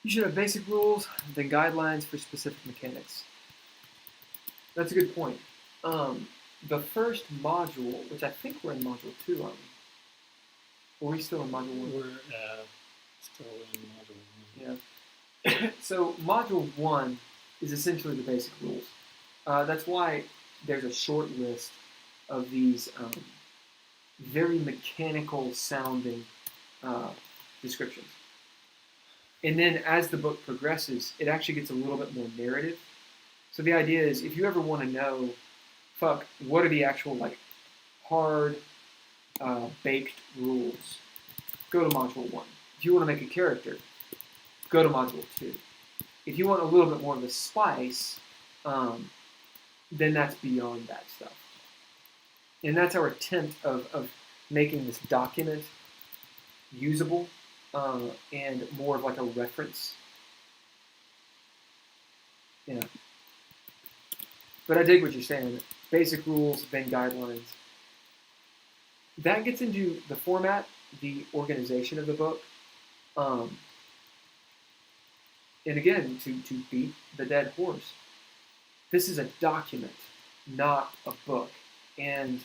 You should have basic rules, then guidelines for specific mechanics. That's a good point. The first module, which I think we're in module 2, aren't we? Or are we still in module 1? We're still in module 1. Yeah. So module 1 is essentially the basic rules. That's why there's a short list of these very mechanical sounding descriptions. And then as the book progresses, it actually gets a little bit more narrative. So the idea is, if you ever want to know, what are the actual like hard baked rules, go to module 1. If you want to make a character, go to module 2. If you want a little bit more of a spice, then that's beyond that stuff. And that's our attempt of making this document usable and more of like a reference. Yeah. But I dig what you're saying. Basic rules, then guidelines. That gets into the format, the organization of the book. And again, to beat the dead horse, this is a document, not a book. And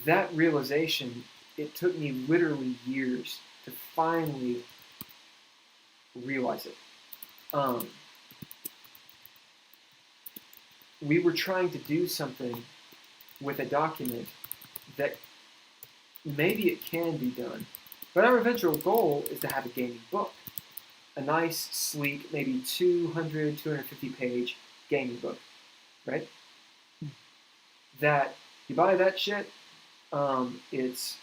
that realization, it took me literally years to finally realize it. We were trying to do something with a document that maybe it can be done, but our eventual goal is to have a gaming book. A nice, sleek, maybe 200, 250 page gaming book, right? That you buy that shit, it's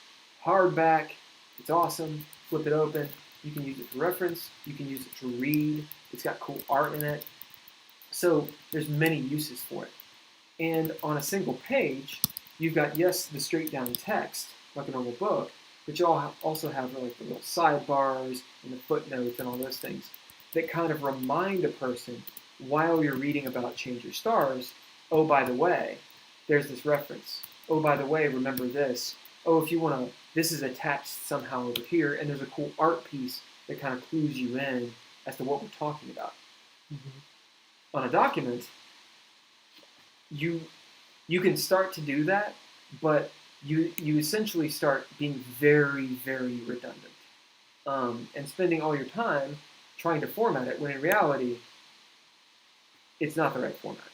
hardback, it's awesome, flip it open, you can use it for reference, you can use it to read, it's got cool art in it. So there's many uses for it. And on a single page, you've got, yes, the straight down text, like a normal book, but you also have like the little sidebars and the footnotes and all those things that kind of remind a person while you're reading about Change Your Stars, oh, by the way, there's this reference. Oh, by the way, remember this. Oh, if you want to, this is attached somehow over here, and there's a cool art piece that kind of clues you in as to what we're talking about. Mm-hmm. On a document, you can start to do that, but you essentially start being very, very redundant and spending all your time trying to format it, when in reality, it's not the right format.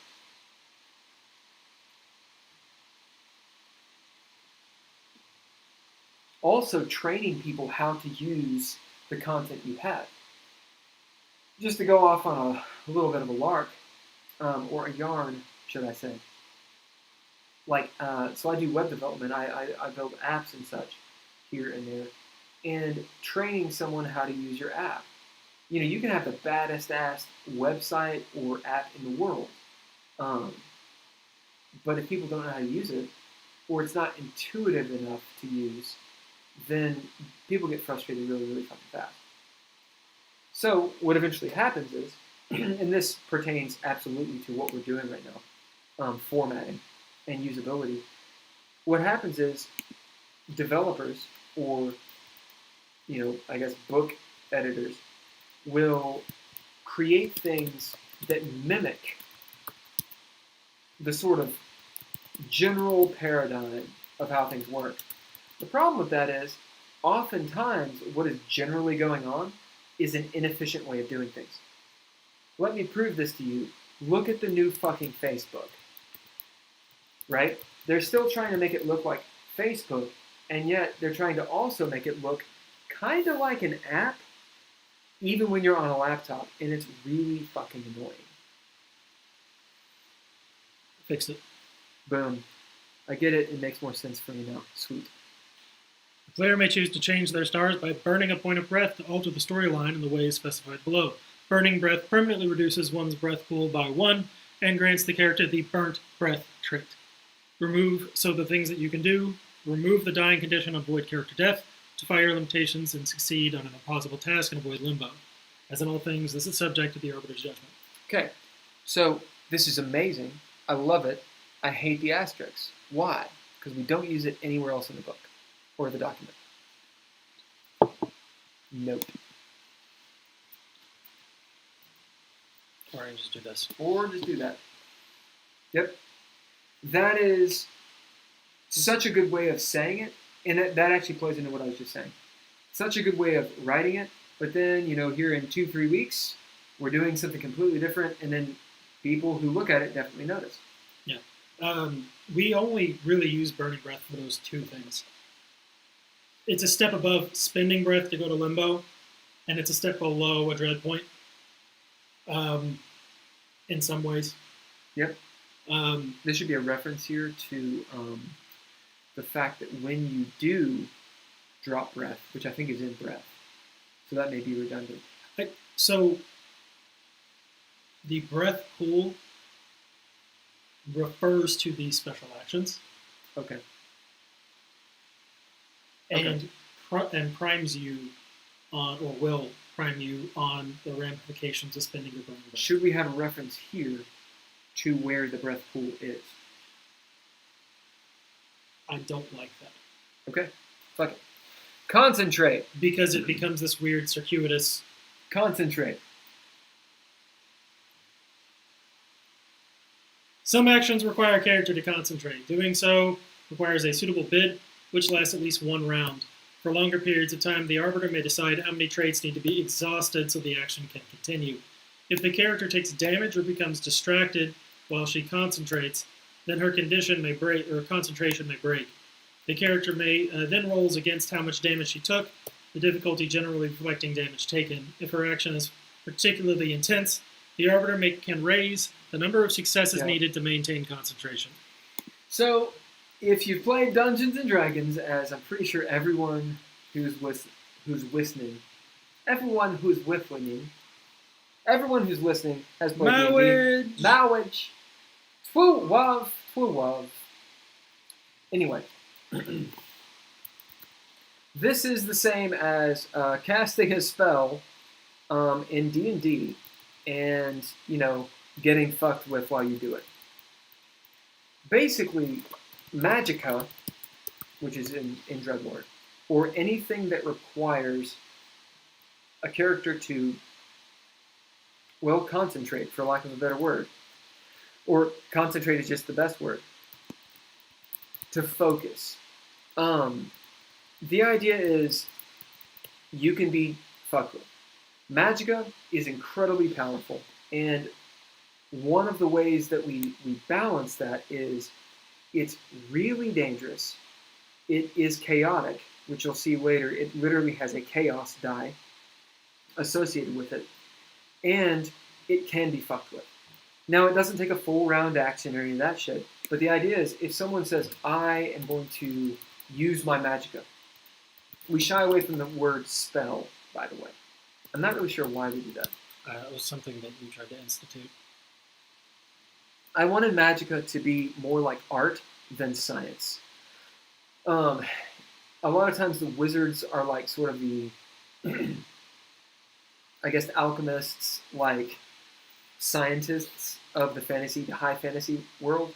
Also, training people how to use the content you have. Just to go off on a little bit of a lark, or a yarn, should I say. Like, so I do web development. I build apps and such here and there. And training someone how to use your app. You know, you can have the baddest ass website or app in the world. But if people don't know how to use it, or it's not intuitive enough to use, then people get frustrated really, really fucking fast. So what eventually happens is, and this pertains absolutely to what we're doing right now, formatting and usability. What happens is developers, or, you know, I guess book editors, will create things that mimic the sort of general paradigm of how things work. The problem with that is, oftentimes, what is generally going on is an inefficient way of doing things. Let me prove this to you. Look at the new fucking Facebook. Right? They're still trying to make it look like Facebook, and yet they're trying to also make it look kind of like an app, even when you're on a laptop, and it's really fucking annoying. Fixed it. Boom. I get it. It makes more sense for me now. Sweet. The player may choose to change their stars by burning a point of breath to alter the storyline in the ways specified below. Burning breath permanently reduces one's breath pool by 1 and grants the character the burnt breath trait. So the things that you can do: remove the dying condition, avoid character death, defy your limitations, and succeed on an impossible task and avoid limbo. As in all things, this is subject to the Arbiter's judgment. Okay, so this is amazing. I love it. I hate the asterisks. Why? Because we don't use it anywhere else in the book or the document. Nope. Or I can just do this. Or just do that. Yep. That is such a good way of saying it, and that actually plays into what I was just saying. Such a good way of writing it, but then, here in 2-3 weeks, we're doing something completely different, and then people who look at it definitely notice. Yeah. We only really use burning breath for those two things. It's a step above spending breath to go to limbo, and it's a step below a dread point. In some ways. Yep. There should be a reference here to the fact that when you do drop breath, which I think is in breath, so that may be redundant. So the breath pool refers to these special actions. Okay. And primes you on, or will prime you on the ramifications of spending your burning breath. Should we have a reference here to where the breath pool is? I don't like that. Okay. Fuck it. Concentrate. Because it becomes this weird circuitous... Concentrate. Some actions require a character to concentrate. Doing so requires a suitable bid, which lasts at least 1 round. For longer periods of time, the Arbiter may decide how many traits need to be exhausted so the action can continue. If the character takes damage or becomes distracted while she concentrates, then her condition may break, or concentration may break. The character may then rolls against how much damage she took, the difficulty generally reflecting damage taken. If her action is particularly intense, the Arbiter can raise the number of successes needed to maintain concentration. So, if you've played Dungeons and Dragons, as I'm pretty sure everyone who's listening has played Mowage! Mowage! Twoo-wav. Anyway. This is the same as casting a spell in D&D and, getting fucked with while you do it. Basically, Magicka, which is in DreadLore, or anything that requires a character to, concentrate, for lack of a better word, or concentrate is just the best word, to focus. The idea is you can be fucked with. Magicka is incredibly powerful, and one of the ways that we balance that is it's really dangerous. It is chaotic, which you'll see later. It literally has a chaos die associated with it, and it can be fucked with. Now, it doesn't take a full round action or any of that shit, but the idea is if someone says, I am going to use my Magicka, we shy away from the word spell, by the way. I'm not really sure why we do that. It was something that you tried to institute. I wanted Magicka to be more like art than science. A lot of times the wizards are like sort of the, I guess, the alchemists, like scientists of the high fantasy world.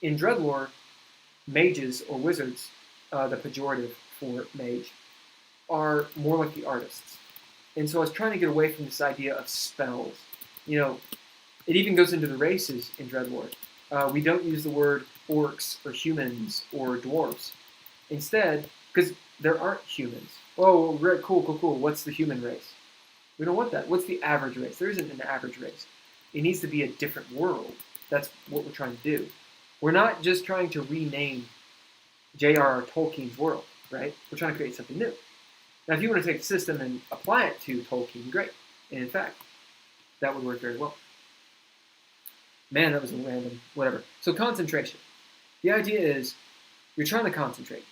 In DreadLore, mages or wizards, the pejorative for mage, are more like the artists. And so I was trying to get away from this idea of spells. It even goes into the races in DreadLore. We don't use the word orcs or humans or dwarves. Instead, because there aren't humans. Oh, cool. What's the human race? We don't want that. What's the average race? There isn't an average race. It needs to be a different world. That's what we're trying to do. We're not just trying to rename J.R.R. Tolkien's world, right? We're trying to create something new. Now, if you want to take the system and apply it to Tolkien, great. And in fact, that would work very well. Man, that was a random whatever. So concentration. The idea is you're trying to concentrate.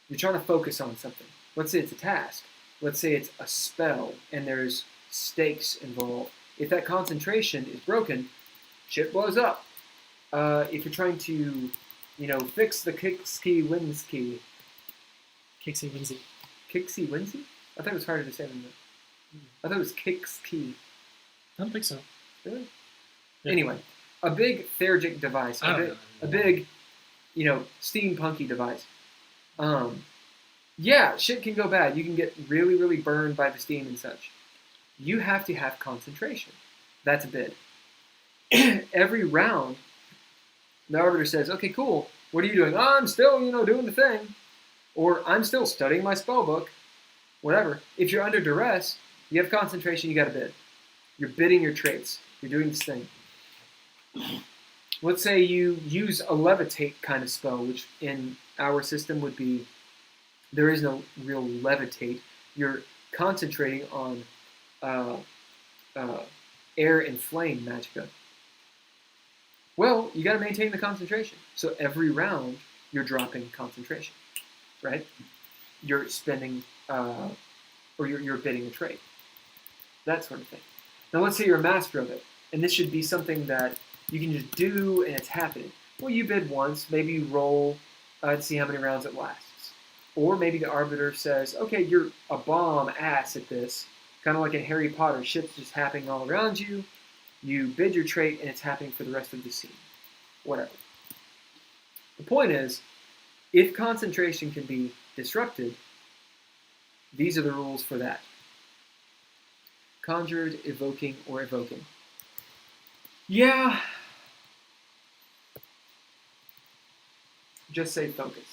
You're trying to focus on something. Let's say it's a task. Let's say it's a spell and there's stakes involved. If that concentration is broken, shit blows up. If you're trying to, fix the Kixie Winsky. Kixie Winsy. Kixie Winsy? I thought it was harder to say than that. I thought it was Kixie. I don't think so. Really? Yeah. Anyway, a big Thergic device. A big, steampunky device. Yeah, shit can go bad. You can get really, really burned by the steam and such. You have to have concentration. That's a bid. Every round, the Arbiter says, okay, cool. What are you doing? Oh, I'm still, doing the thing. Or I'm still studying my spell book. Whatever. If you're under duress, you have concentration, you got to bid. You're bidding your traits. You're doing this thing. Let's say you use a levitate kind of spell, which in our system would be, there is no real levitate. You're concentrating on air and flame magicka. Well, you got to maintain the concentration. So every round, you're dropping concentration, right? You're spending, or you're bidding a trait. That sort of thing. Now, let's say you're a master of it, and this should be something that you can just do and it's happening. Well, you bid once, maybe you roll to see how many rounds it lasts. Or maybe the Arbiter says, okay, you're a bomb ass at this, kind of like in Harry Potter, shit's just happening all around you. You bid your trait and it's happening for the rest of the scene. Whatever. The point is, if concentration can be disrupted, these are the rules for that. Conjured, evoking, or evoking. Yeah. Just say focus.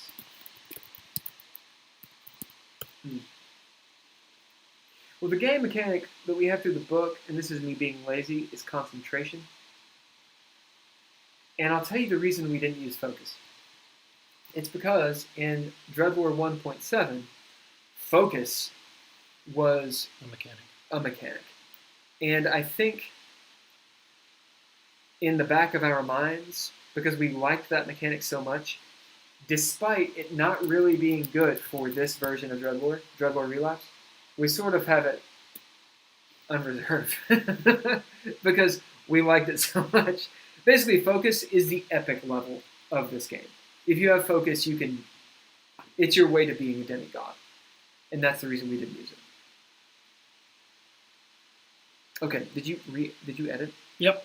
Well, the game mechanic that we have through the book, and this is me being lazy, is concentration. And I'll tell you the reason we didn't use focus. It's because in DreadLore 1.7, focus was a mechanic. And I think in the back of our minds, because we liked that mechanic so much, despite it not really being good for this version of DreadLore Relapse, we sort of have it unreserved because we liked it so much. Basically, focus is the epic level of this game. If you have focus, it's your way to being a demigod. And that's the reason we didn't use it. Okay, did you edit? Yep.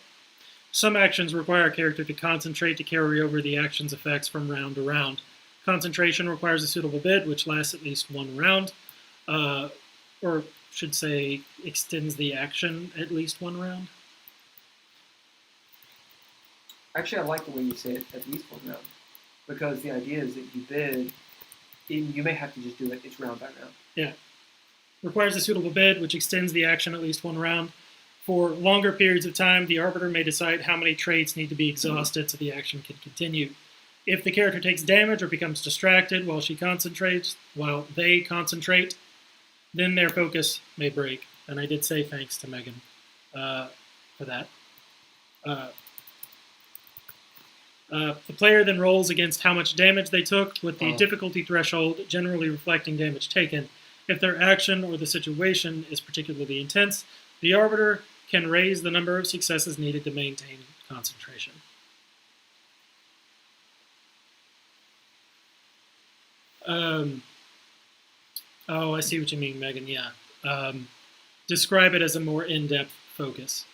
Some actions require a character to concentrate to carry over the action's effects from round to round. Concentration requires a suitable bid, which lasts at least one round. Or should say, extends the action at least one round. Actually, I like the way you say it, at least one round. Because the idea is that you bid, you may have to just do it, it's round by round. Yeah. Requires a suitable bid, which extends the action at least one round. For longer periods of time, the Arbiter may decide how many traits need to be exhausted so the action can continue. If the character takes damage or becomes distracted while they concentrate, then their focus may break. And I did say thanks to Megan for that. The player then rolls against how much damage they took, with the difficulty threshold generally reflecting damage taken. If their action or the situation is particularly intense, the Arbiter can raise the number of successes needed to maintain concentration. I see what you mean, Megan, yeah. Describe it as a more in-depth focus.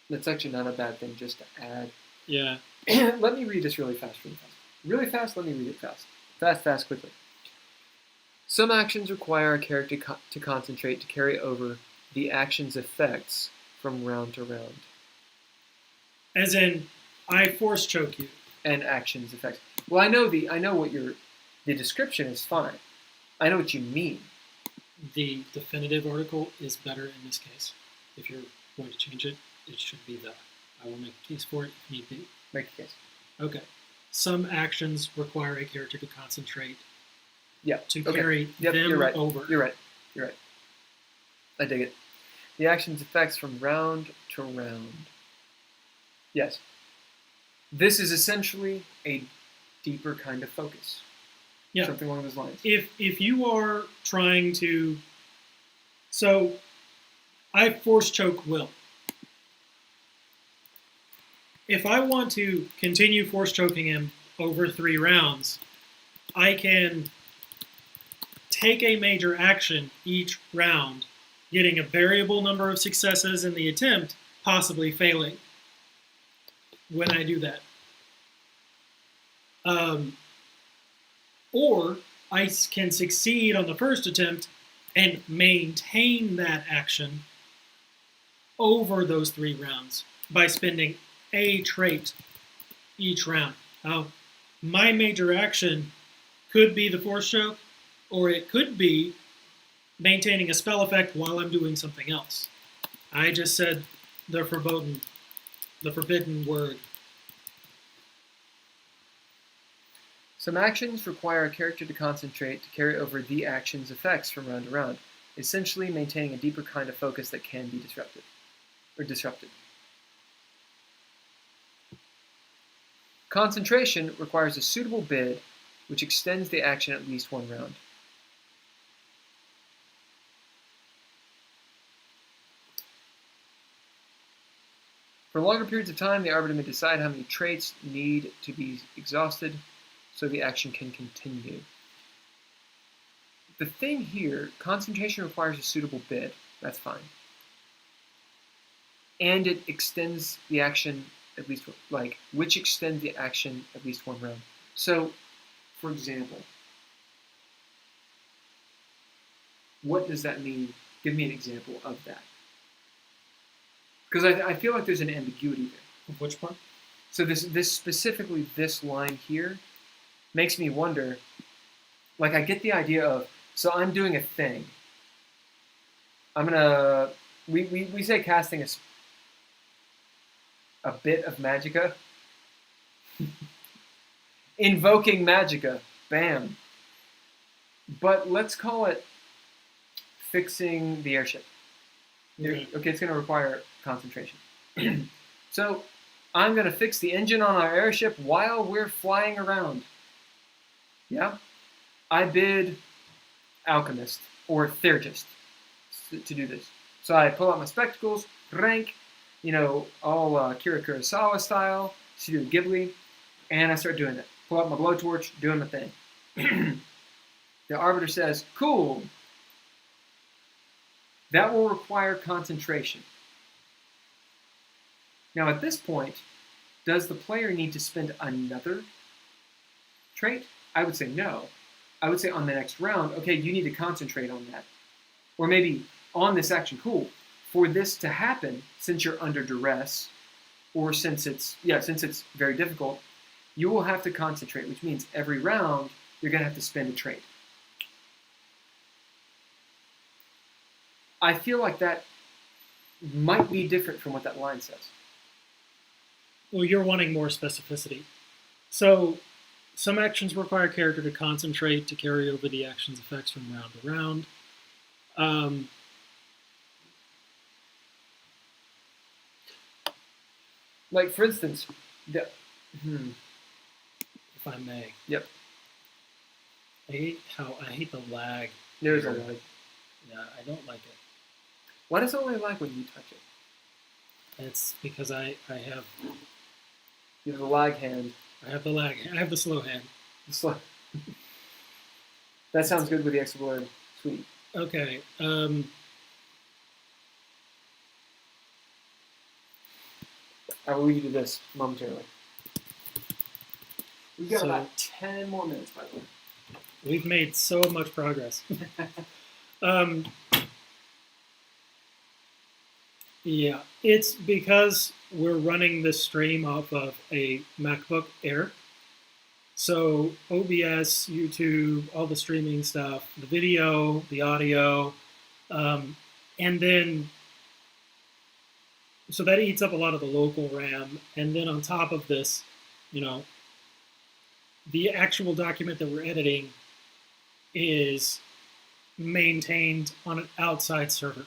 That's actually not a bad thing, just to add. Yeah. Let me read this really fast. Really fast, let me read it fast. Fast, quickly. Some actions require a character to concentrate to carry over the action's effects from round to round. As in, I force choke you. And actions effects. Well, I know what the description is fine. I know what you mean. The definitive article is better in this case. If you're going to change it, it should be the. I will make a case for it if need be. Make a case. Okay. Some actions require a character to concentrate. Yeah. To okay. carry yep, them you're right. over. You're right. You're right. I dig it. The actions effects from round to round. Yes. This is essentially a deeper kind of focus. Yeah. Something along those lines. If you are trying to, so I force choke Will. If I want to continue force choking him over 3 rounds, I can take a major action each round, getting a variable number of successes in the attempt, possibly failing when I do that. Or I can succeed on the first attempt and maintain that action over those 3 rounds by spending a trait each round. Now, my major action could be the force choke, or it could be maintaining a spell effect while I'm doing something else. I just said the forbidden word. Some actions require a character to concentrate to carry over the action's effects from round to round, essentially maintaining a deeper kind of focus that can be disrupted. Concentration requires a suitable bid which extends the action at least 1 round. For longer periods of time, the arbiter may decide how many traits need to be exhausted so the action can continue. The thing here, concentration requires a suitable bid. That's fine. And it extends the action at least, which extends the action at least 1 round. So, for example, what does that mean? Give me an example of that. Because I feel like there's an ambiguity there. Which part? So this specifically, this line here, makes me wonder, I get the idea of, so I'm doing a thing. I'm gonna, we say casting a bit of magicka. Invoking magicka. Bam. But let's call it fixing the airship. Okay, it's going to require concentration. So I'm going to fix the engine on our airship while we're flying around. Yeah? I bid alchemist or therapist to do this. So I pull out my spectacles, rank, all Kira Kurosawa style, Studio Ghibli, and I start doing it. Pull out my blowtorch, doing my thing. The arbiter says, cool. That will require concentration. Now at this point, does the player need to spend another trait? I would say no. I would say on the next round, okay, you need to concentrate on that. Or maybe on this action, cool. For this to happen, since you're under duress, or since it's very difficult, you will have to concentrate, which means every round, you're going to have to spend a trait. I feel like that might be different from what that line says. Well, you're wanting more specificity. So, some actions require a character to concentrate to carry over the action's effects from round to round. For instance, if I may. Yep. I hate the lag. There's a lag. Yeah, I don't like it. Why does it only lag when you touch it? It's because I have... You have the lag hand. I have the lag. I have the slow hand. The slow. That sounds good with the extra word. Sweet. Okay. I will leave you to this momentarily. We've got about 10 more minutes, by the way. We've made so much progress. Yeah, it's because we're running this stream off of a MacBook Air. So OBS, YouTube, all the streaming stuff, the video, the audio, um, and then so that eats up a lot of the local RAM. And then on top of this, you know, the actual document that we're editing is maintained on an outside server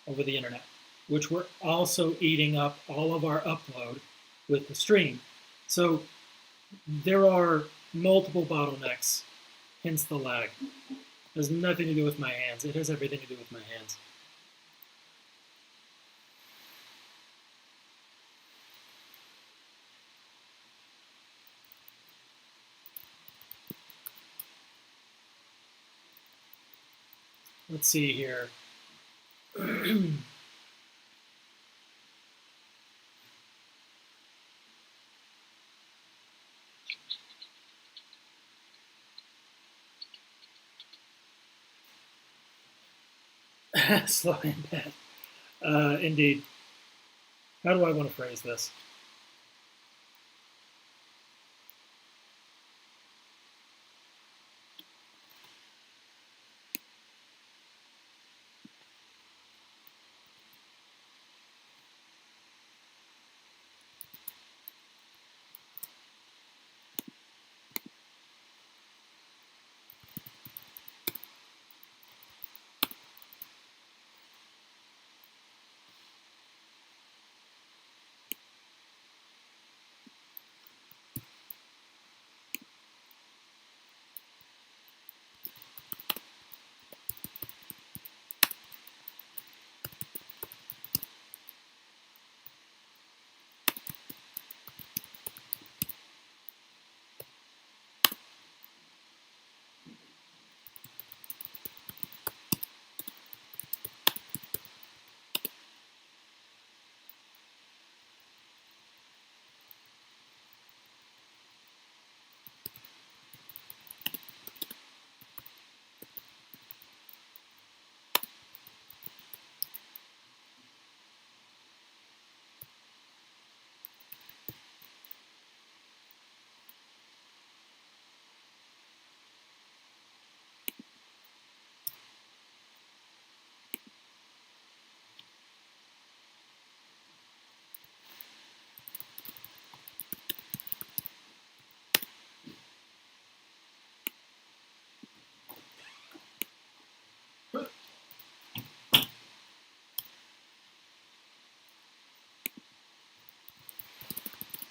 over the internet, which we're also eating up all of our upload with the stream. So there are multiple bottlenecks, hence the lag. It has nothing to do with my hands. It has everything to do with my hands. Let's see here. Slow and bad. Indeed. How do I want to phrase this?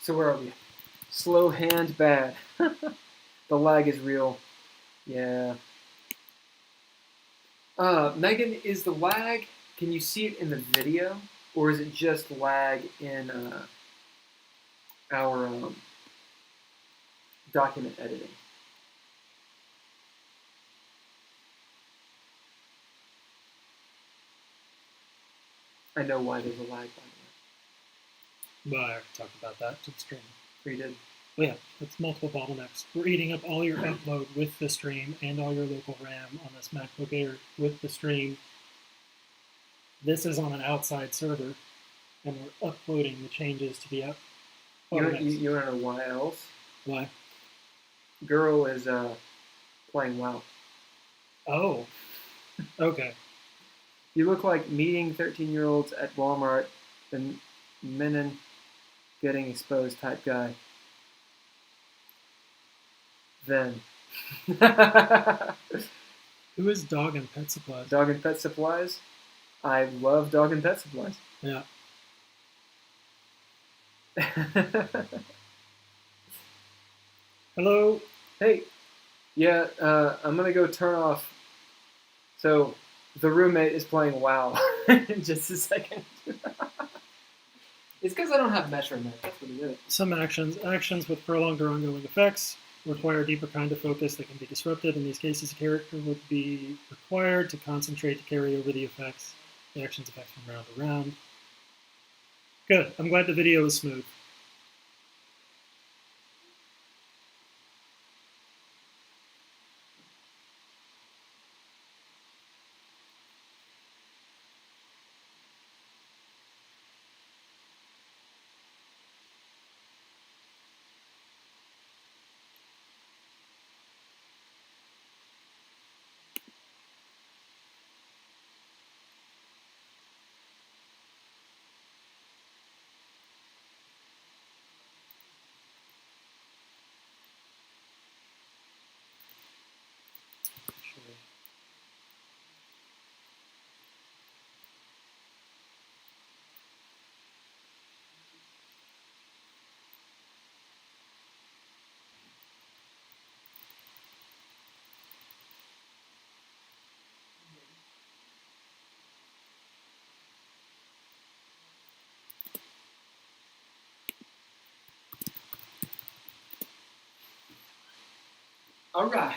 So where are we? Slow hand bad. The lag is real. Yeah. Megan, is the lag, can you see it in the video? Or is it just lag in our document editing? I know why there's a lag, by the way. Well, I already talked about that to the stream. We did. Well, yeah, it's multiple bottlenecks. We're eating up all your upload with the stream and all your local RAM on this MacBook Air with the stream. This is on an outside server, and we're uploading the changes to the app. You want to know why else? Why? Girl is playing WoW. Oh, okay. You look like meeting 13-year-olds at Walmart, the menin getting exposed type guy. Then. Who is Dog and Pet Supplies? Dog and Pet Supplies? I love Dog and Pet Supplies. Yeah. Hello. Hey. Yeah, I'm going to go turn off. So, the roommate is playing WoW in just a second. It's because I don't have Metro Net. That's what it is. Some actions with prolonged or ongoing effects require a deeper kind of focus that can be disrupted. In these cases, a character would be required to concentrate to carry over the effects. The actions effects from round to round. Good. I'm glad the video is smooth. All right.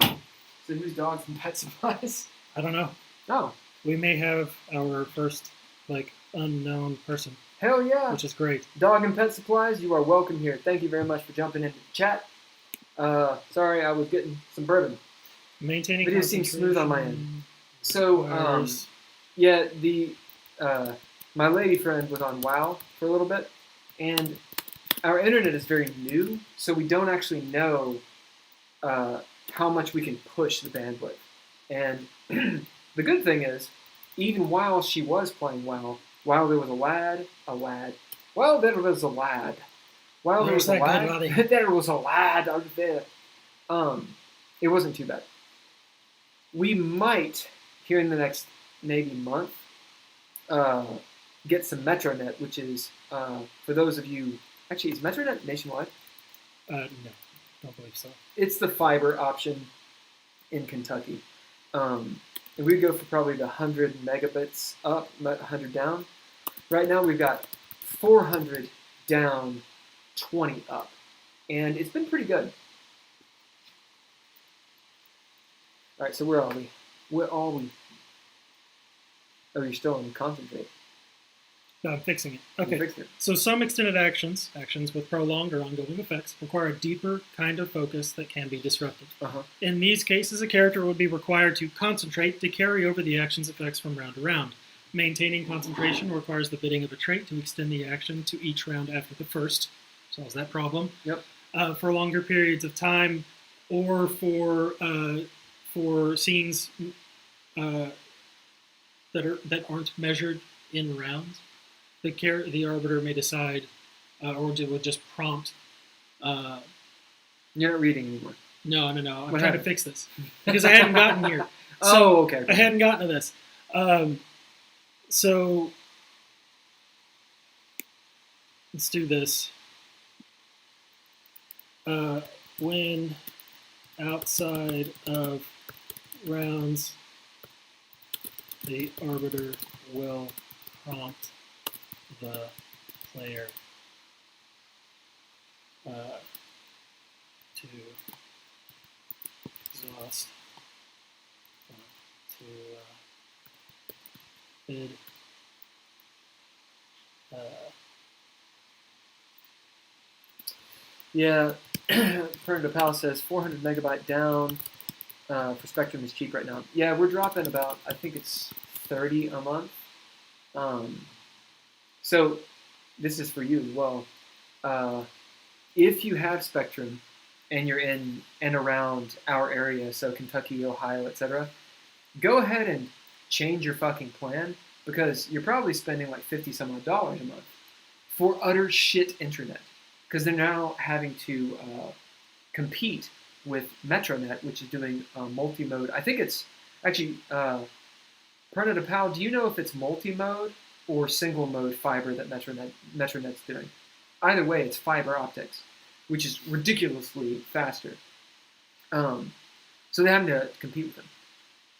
So who's dogs and pet supplies? I don't know. Oh, We may have our first, unknown person, hell yeah. which is great. Dog and pet supplies, you are welcome here. Thank you very much for jumping into the chat. Sorry, I was getting some bourbon. Maintaining Video seems smooth on my end. So, requires- yeah, my lady friend was on WoW for a little bit, and our internet is very new, so we don't actually know how much we can push the bandwidth. And the good thing is, even while she was playing WoW, while there was a lad, while there was a lad out there, it wasn't too bad. We might, here in the next maybe month, get some MetroNet, which is, for those of you, actually, is MetroNet nationwide? no, don't believe so. It's the fiber option in Kentucky. And we'd go for probably the 100 megabits up, 100 down. Right now we've got 400 down, 20 up. And it's been pretty good. All right, so where are we? Oh, you're still in concentrate. No, I'm fixing it. You Okay. fixed it. So some extended actions with prolonged or ongoing effects, require a deeper kind of focus that can be disrupted. Uh-huh. In these cases, a character would be required to concentrate to carry over the action's effects from round to round. Maintaining concentration requires the bidding of a trait to extend the action to each round after the first. Solves that problem. Yep. For longer periods of time, or for scenes that aren't measured in rounds, the arbiter may decide, or would just prompt. You're not reading anymore. No. I'm What trying happened? to fix this because I hadn't gotten here. Oh, okay. I hadn't gotten to this. So let's do this. When outside of rounds, the arbiter will prompt the player to exhaust, to bid. Yeah, Turn to Pal says 400 megabyte down for Spectrum is cheap right now. Yeah, we're dropping about, I think it's 30 a month. So this is for you as well. If you have Spectrum and you're in and around our area, so Kentucky, Ohio, etc., go ahead and change your fucking plan because you're probably spending like $50 some odd a month for utter shit internet. Because they're now having to compete with MetroNet, which is doing multi-mode. I think it's actually, Perna to Pal, do you know if it's multi-mode or single-mode fiber that MetroNet's doing? Either way, it's fiber optics, which is ridiculously faster. So they're having to compete with them.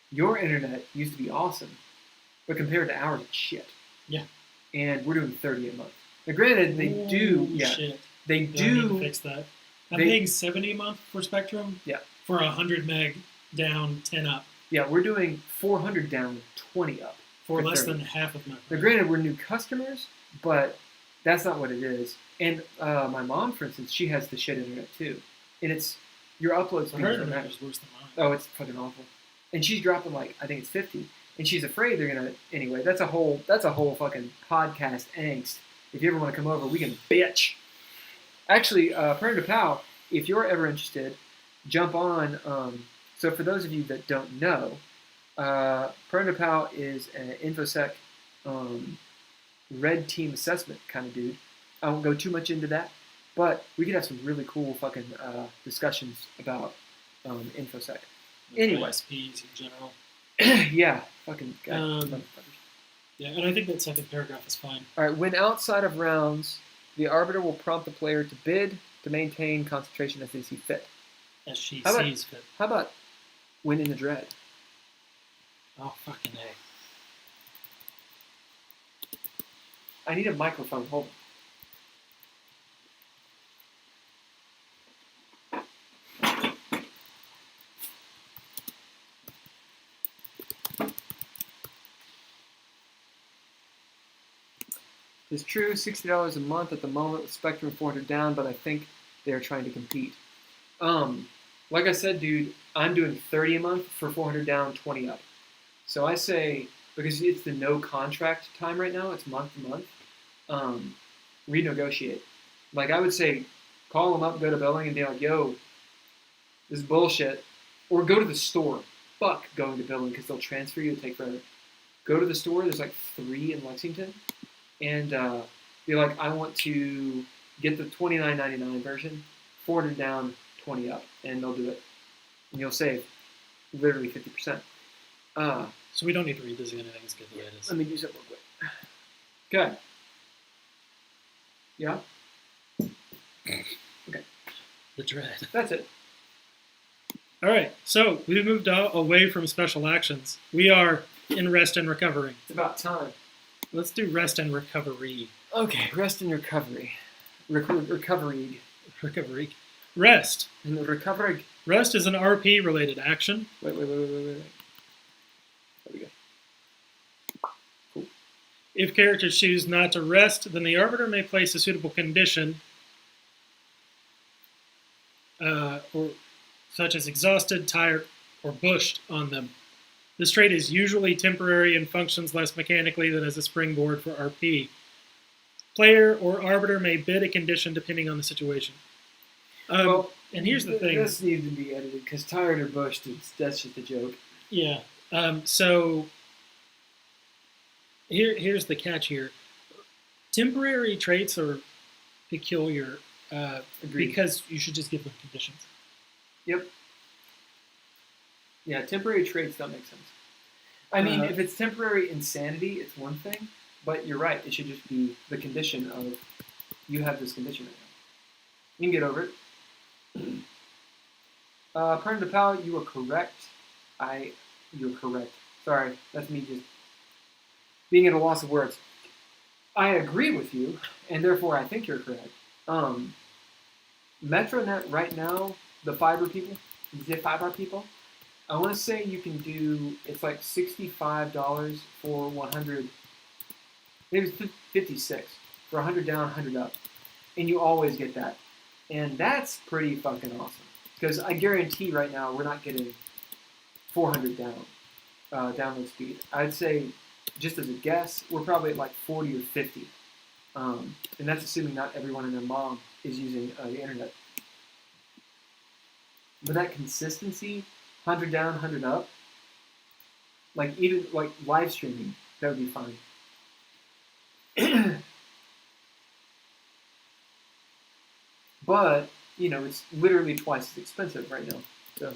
Your internet used to be awesome, but compared to ours, it's shit. Yeah. And we're doing 30 a month. Now, granted, they do. Yeah. Shit. They Yeah, I need do. to fix that. I'm they- paying $70 a month for Spectrum. Yeah. For 100 meg down, 10 up. Yeah, we're doing 400 down, 20 up. For less 30. than half of my Now, price. granted, we're new customers, but that's not what it is. And my mom, for instance, she has the shit internet too, and it's your upload So speed. her is internet unmatched. is worse than mine. Oh, it's fucking awful. And she's dropping like I think it's 50, and she's afraid they're gonna. Anyway, that's a whole fucking podcast angst. If you ever want to come over, we can bitch. Actually, Perna to Pal, if you're ever interested, jump on. So for those of you that don't know, Perna to Pal is an InfoSec red team assessment kind of dude. I won't go too much into that, but we could have some really cool fucking discussions about InfoSec. Anyway. ISPs in general. Yeah, fucking God, motherfuckers. Yeah, and I think that second paragraph is fine. All right, when outside of rounds, the arbiter will prompt the player to bid to maintain concentration as they see fit. As she How about- sees fit. How about when in the dread? Oh, fucking A. I need a microphone. Hold on. It's true, $60 a month at the moment with Spectrum 400 down, but I think they're trying to compete. Like I said, dude, I'm doing 30 a month for 400 down, 20 up. So I say, because it's the no contract time right now, it's month to month, renegotiate. Like I would say, call them up, go to billing, and be like, yo, this is bullshit. Or go to the store. Fuck going to billing because they'll transfer you, it'll take forever. Go to the store, there's like 3 in Lexington, and be like, I want to get the $29.99 version, 400 down, 20 up, and they'll do it. And you'll save literally 50%. So we don't need to read this again. I think it's good the way it is. Let me do something real quick. Okay. Yeah? Okay. The dread. That's it. All right. So we moved away from special actions. We are in rest and recovery. It's about time. Let's do rest and recovery. Okay, rest and recovery. Recovery. Recovery. Rest. And the recovery. Rest is an RP-related action. Wait. There we go. Cool. If characters choose not to rest, then the Arbiter may place a suitable condition, or such as exhausted, tired, or bushed on them. This trait is usually temporary and functions less mechanically than as a springboard for RP. Player or Arbiter may bid a condition depending on the situation. And here's the thing. This needs to be edited because tired or bushed, that's just a joke. Yeah. So here's the catch here. Temporary traits are peculiar because you should just give them conditions. Yep. Yeah, temporary traits don't make sense. I mean, if it's temporary insanity, it's one thing, but you're right. It should just be the condition of, you have this condition right now. You can get over it. According to Pal, you are correct. You're correct. Sorry, that's me just being at a loss of words. I agree with you, and therefore I think you're correct. Metronet right now, the fiber people, the fiber people, I want to say you can do, it's like $65 for 100, maybe it's 56 for 100 down, 100 up, and you always get that, and that's pretty fucking awesome. Because I guarantee right now we're not getting 400 down download speed. I'd say, just as a guess, we're probably at like 40 or 50, and that's assuming not everyone and their mom is using the internet. But that consistency, 100 down, 100 up, like even like live streaming, that would be fine. But, you know, it's literally twice as expensive right now. So,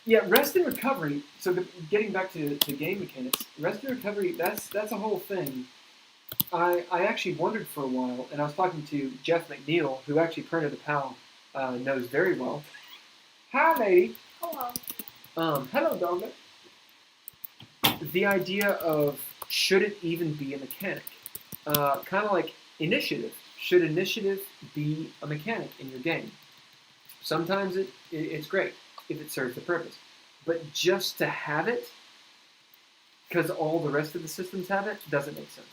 yeah, rest and recovery. So getting back to game mechanics, rest and recovery, that's a whole thing. I actually wondered for a while, and I was talking to Jeff McNeil, who actually Perna the Pal knows very well. Hi, lady. Hello. Hello, dog. The idea of, should it even be a mechanic? Kind of like initiative. Should initiative be a mechanic in your game? Sometimes it's great if it serves the purpose. But just to have it, because all the rest of the systems have it, doesn't make sense.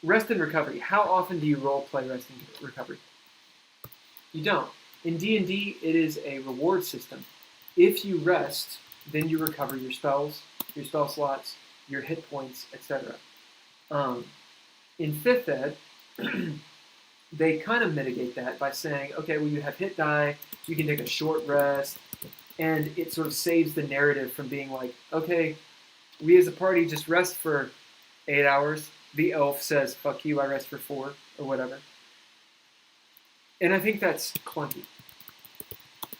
Rest and recovery. How often do you role play rest and recovery? You don't. In D&D, it is a reward system. If you rest, then you recover your spells, your spell slots, your hit points, etc. In 5th Ed, they kind of mitigate that by saying, okay, well, you have hit die, you can take a short rest, and it sort of saves the narrative from being like, okay, we as a party just rest for 8 hours. The elf says, fuck you, I rest for 4, or whatever. And I think that's clunky.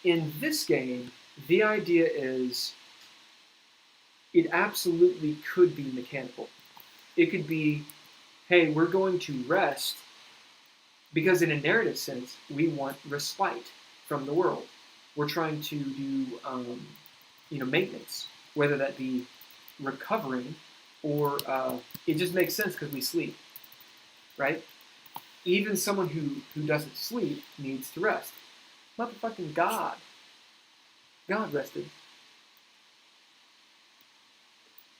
In this game, the idea is it absolutely could be mechanical. It could be, hey, we're going to rest because in a narrative sense, we want respite from the world. We're trying to do maintenance, whether that be recovering or it just makes sense because we sleep, right? Even someone who doesn't sleep needs to rest. Motherfucking God. God rested.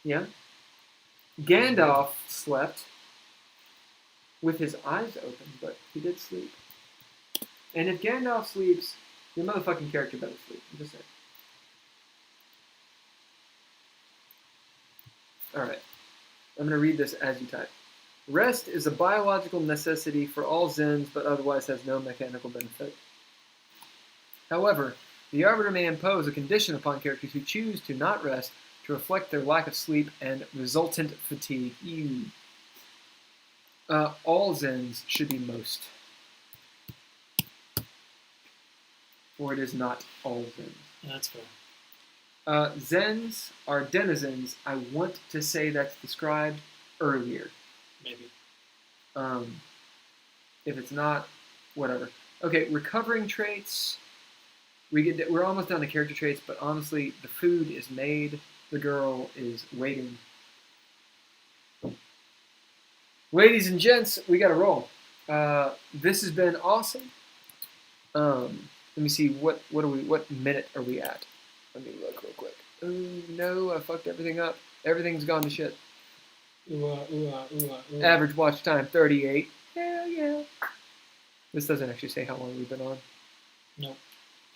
Yeah? Gandalf slept with his eyes open, but he did sleep. And if Gandalf sleeps, your motherfucking character better sleep. I'm just saying. Alright. I'm going to read this as you type. Rest is a biological necessity for all Zens, but otherwise has no mechanical benefit. However, the Arbiter may impose a condition upon characters who choose to not rest to reflect their lack of sleep and resultant fatigue. Ew. All Zens should be most. Or it is not all Zens. That's fair. Zens are denizens. I want to say that's described earlier. Maybe. If it's not, whatever. Okay, recovering traits. We're almost done to character traits, but honestly, the food is made. The girl is waiting. Ladies and gents, we got to roll. This has been awesome. Let me see what minute are we at? Let me look real quick. Oh no, I fucked everything up. Everything's gone to shit. Average watch time 38. Hell yeah. This doesn't actually say how long we've been on. No.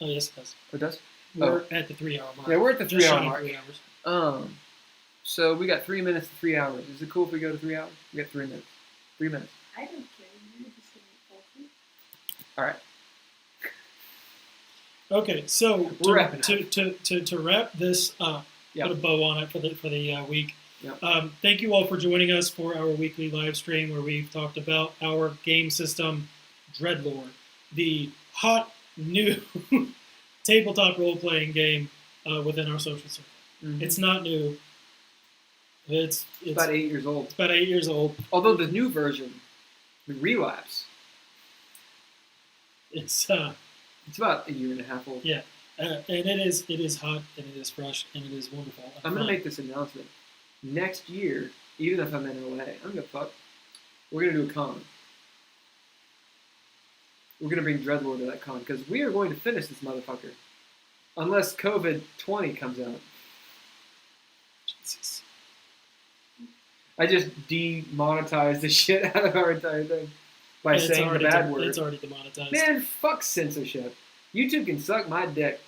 Oh yes, it does. Oh, it does? We're at the 3 hour mark. Yeah, we're at the Just 3 hour shy of mark. 3 hours. So we got 3 minutes to 3 hours. Is it cool if we go to 3 hours? We got 3 minutes. 3 minutes. I don't care. You just say All right. Okay, so We're wrapping to wrap this up, Yep. put a bow on it for the week. Yep. Thank you all for joining us for our weekly live stream where we've talked about our game system, DreadLore, the hot new tabletop role-playing game within our social circle. Mm-hmm. It's not new. It's about 8 years old. It's about 8 years old. Although the new version, the Relapse, It's about a year and a half old. yeah, and it is hot and it is fresh and it is wonderful. and I'm going fun. to make this announcement. Next year, even if I'm in LA, I'm going to fuck. We're going to do a con. We're going to bring DreadLore to that con because we are going to finish this motherfucker. Unless COVID-20 comes out. Jesus. I just demonetized the shit out of our entire thing by It's saying the already bad word. It's already demonetized. Man, fuck censorship. YouTube can suck my dick.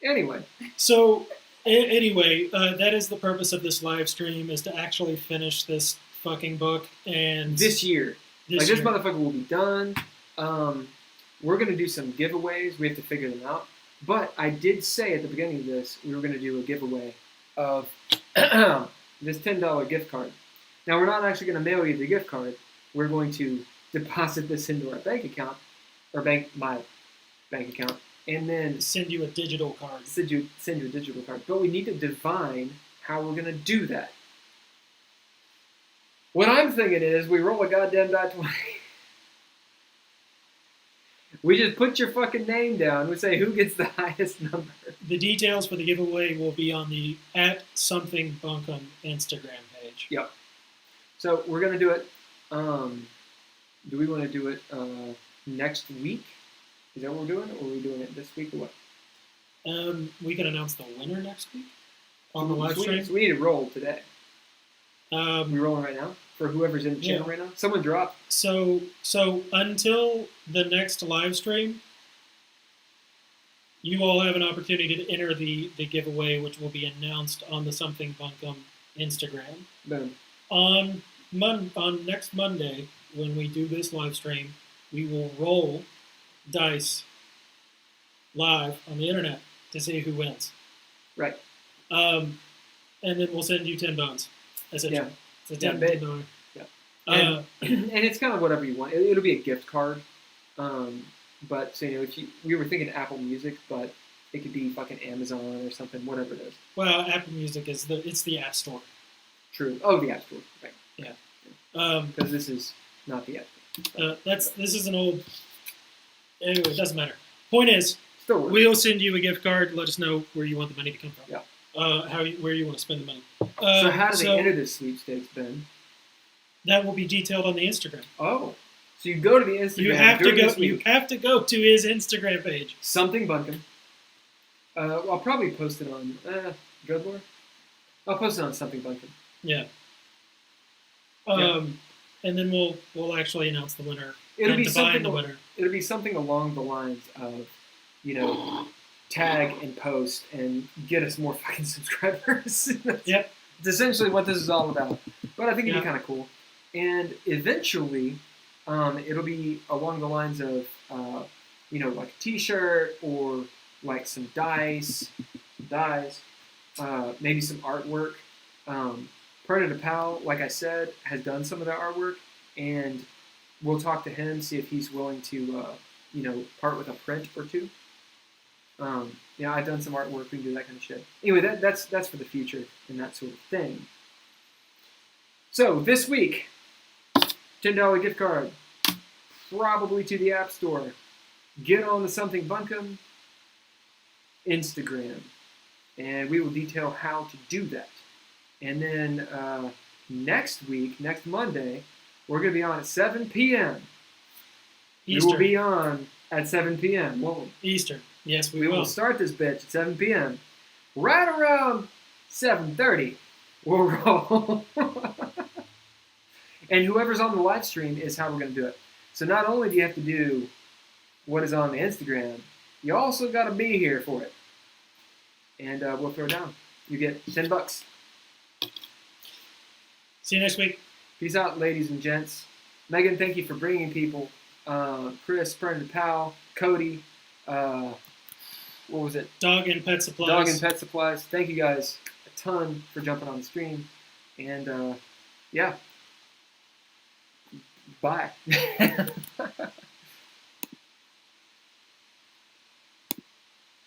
Anyway. So anyway, that is the purpose of this live stream, is to actually finish this fucking book. And This year. This year. motherfucker will be done. We're going to do some giveaways. We have to figure them out. But I did say at the beginning of this, we were going to do a giveaway of this $10 gift card. Now, we're not actually going to mail you the gift card. We're going to deposit this into our bank account, or my bank account, and then send you a digital card. send you a digital card. But we need to define how we're going to do that. What I'm thinking is we roll a goddamn die 20. We just put your fucking name down. We say who gets the highest number. The details for the giveaway will be on the @somethingbunkum Instagram page. Yep. So we're going to do it. Do we want to do it next week? Is that what we're doing? Or are we doing it this week or what? We can announce the winner next week on the live stream. So we need to roll today. Are we rolling right now? For whoever's in the channel Yeah. right now? Someone drop. So until the next live stream, you all have an opportunity to enter the giveaway, which will be announced on the Something Bunkum Instagram. Boom. On next Monday, when we do this live stream, we will roll dice live on the internet to see who wins. Right. And then we'll send you 10 bones, essentially. Yeah. It's a Yeah, $10. yeah. Uh, And it's kind of whatever you want. It'll be a gift card. But so, if we were thinking Apple Music, but it could be fucking Amazon or something, whatever it is. well, Apple Music is the App Store. True. Oh, the App Store. Right. Because Because this is not the App Store. this is an old. Anyway, it doesn't matter. Point is, Still works. we'll send you a gift card. Let us know where you want the money to come from. Yeah. Where you want to spend the money. So how do they enter this sweepstakes, Ben? That will be detailed on the Instagram. Oh. So you go to the Instagram. You have to during go. this week. You have to go to his Instagram page. Something Bunkum. I'll probably post it on DreadLore. I'll post it on Something Bunkum. Yeah. Yeah. And then we'll actually announce the winner. It'll and be divine something. the winner. It'll be something along the lines of, tag and post and get us more fucking subscribers. Yep. It's essentially what this is all about. But I think it'd be Yeah. kind of cool. And eventually, it'll be along the lines of, like a T-shirt or like some dice, maybe some artwork. Predator Pal, like I said, has done some of that artwork, and we'll talk to him, see if he's willing to, part with a print or two. I've done some artwork. We can do that kind of shit. Anyway, that's for the future and that sort of thing. So this week, $10 gift card, probably to the App Store. Get on the Something Bunkum Instagram, and we will detail how to do that. And then next Monday, we're going to be on at 7 p.m. Eastern. We will be on at 7 p.m., won't we? Eastern. Yes, we We will. will start this bitch at 7 p.m. Right around 7:30, we'll roll. And whoever's on the live stream is how we're going to do it. So not only do you have to do what is on the Instagram, you also got to be here for it. And we'll throw down. You get $10. See you next week. Peace out, ladies and gents. Megan, thank you for bringing people. Chris, Predator Pal, Cody, what was it? Dog and pet supplies. Dog and Pet Supplies. Thank you guys a ton for jumping on the stream. And, yeah. Bye.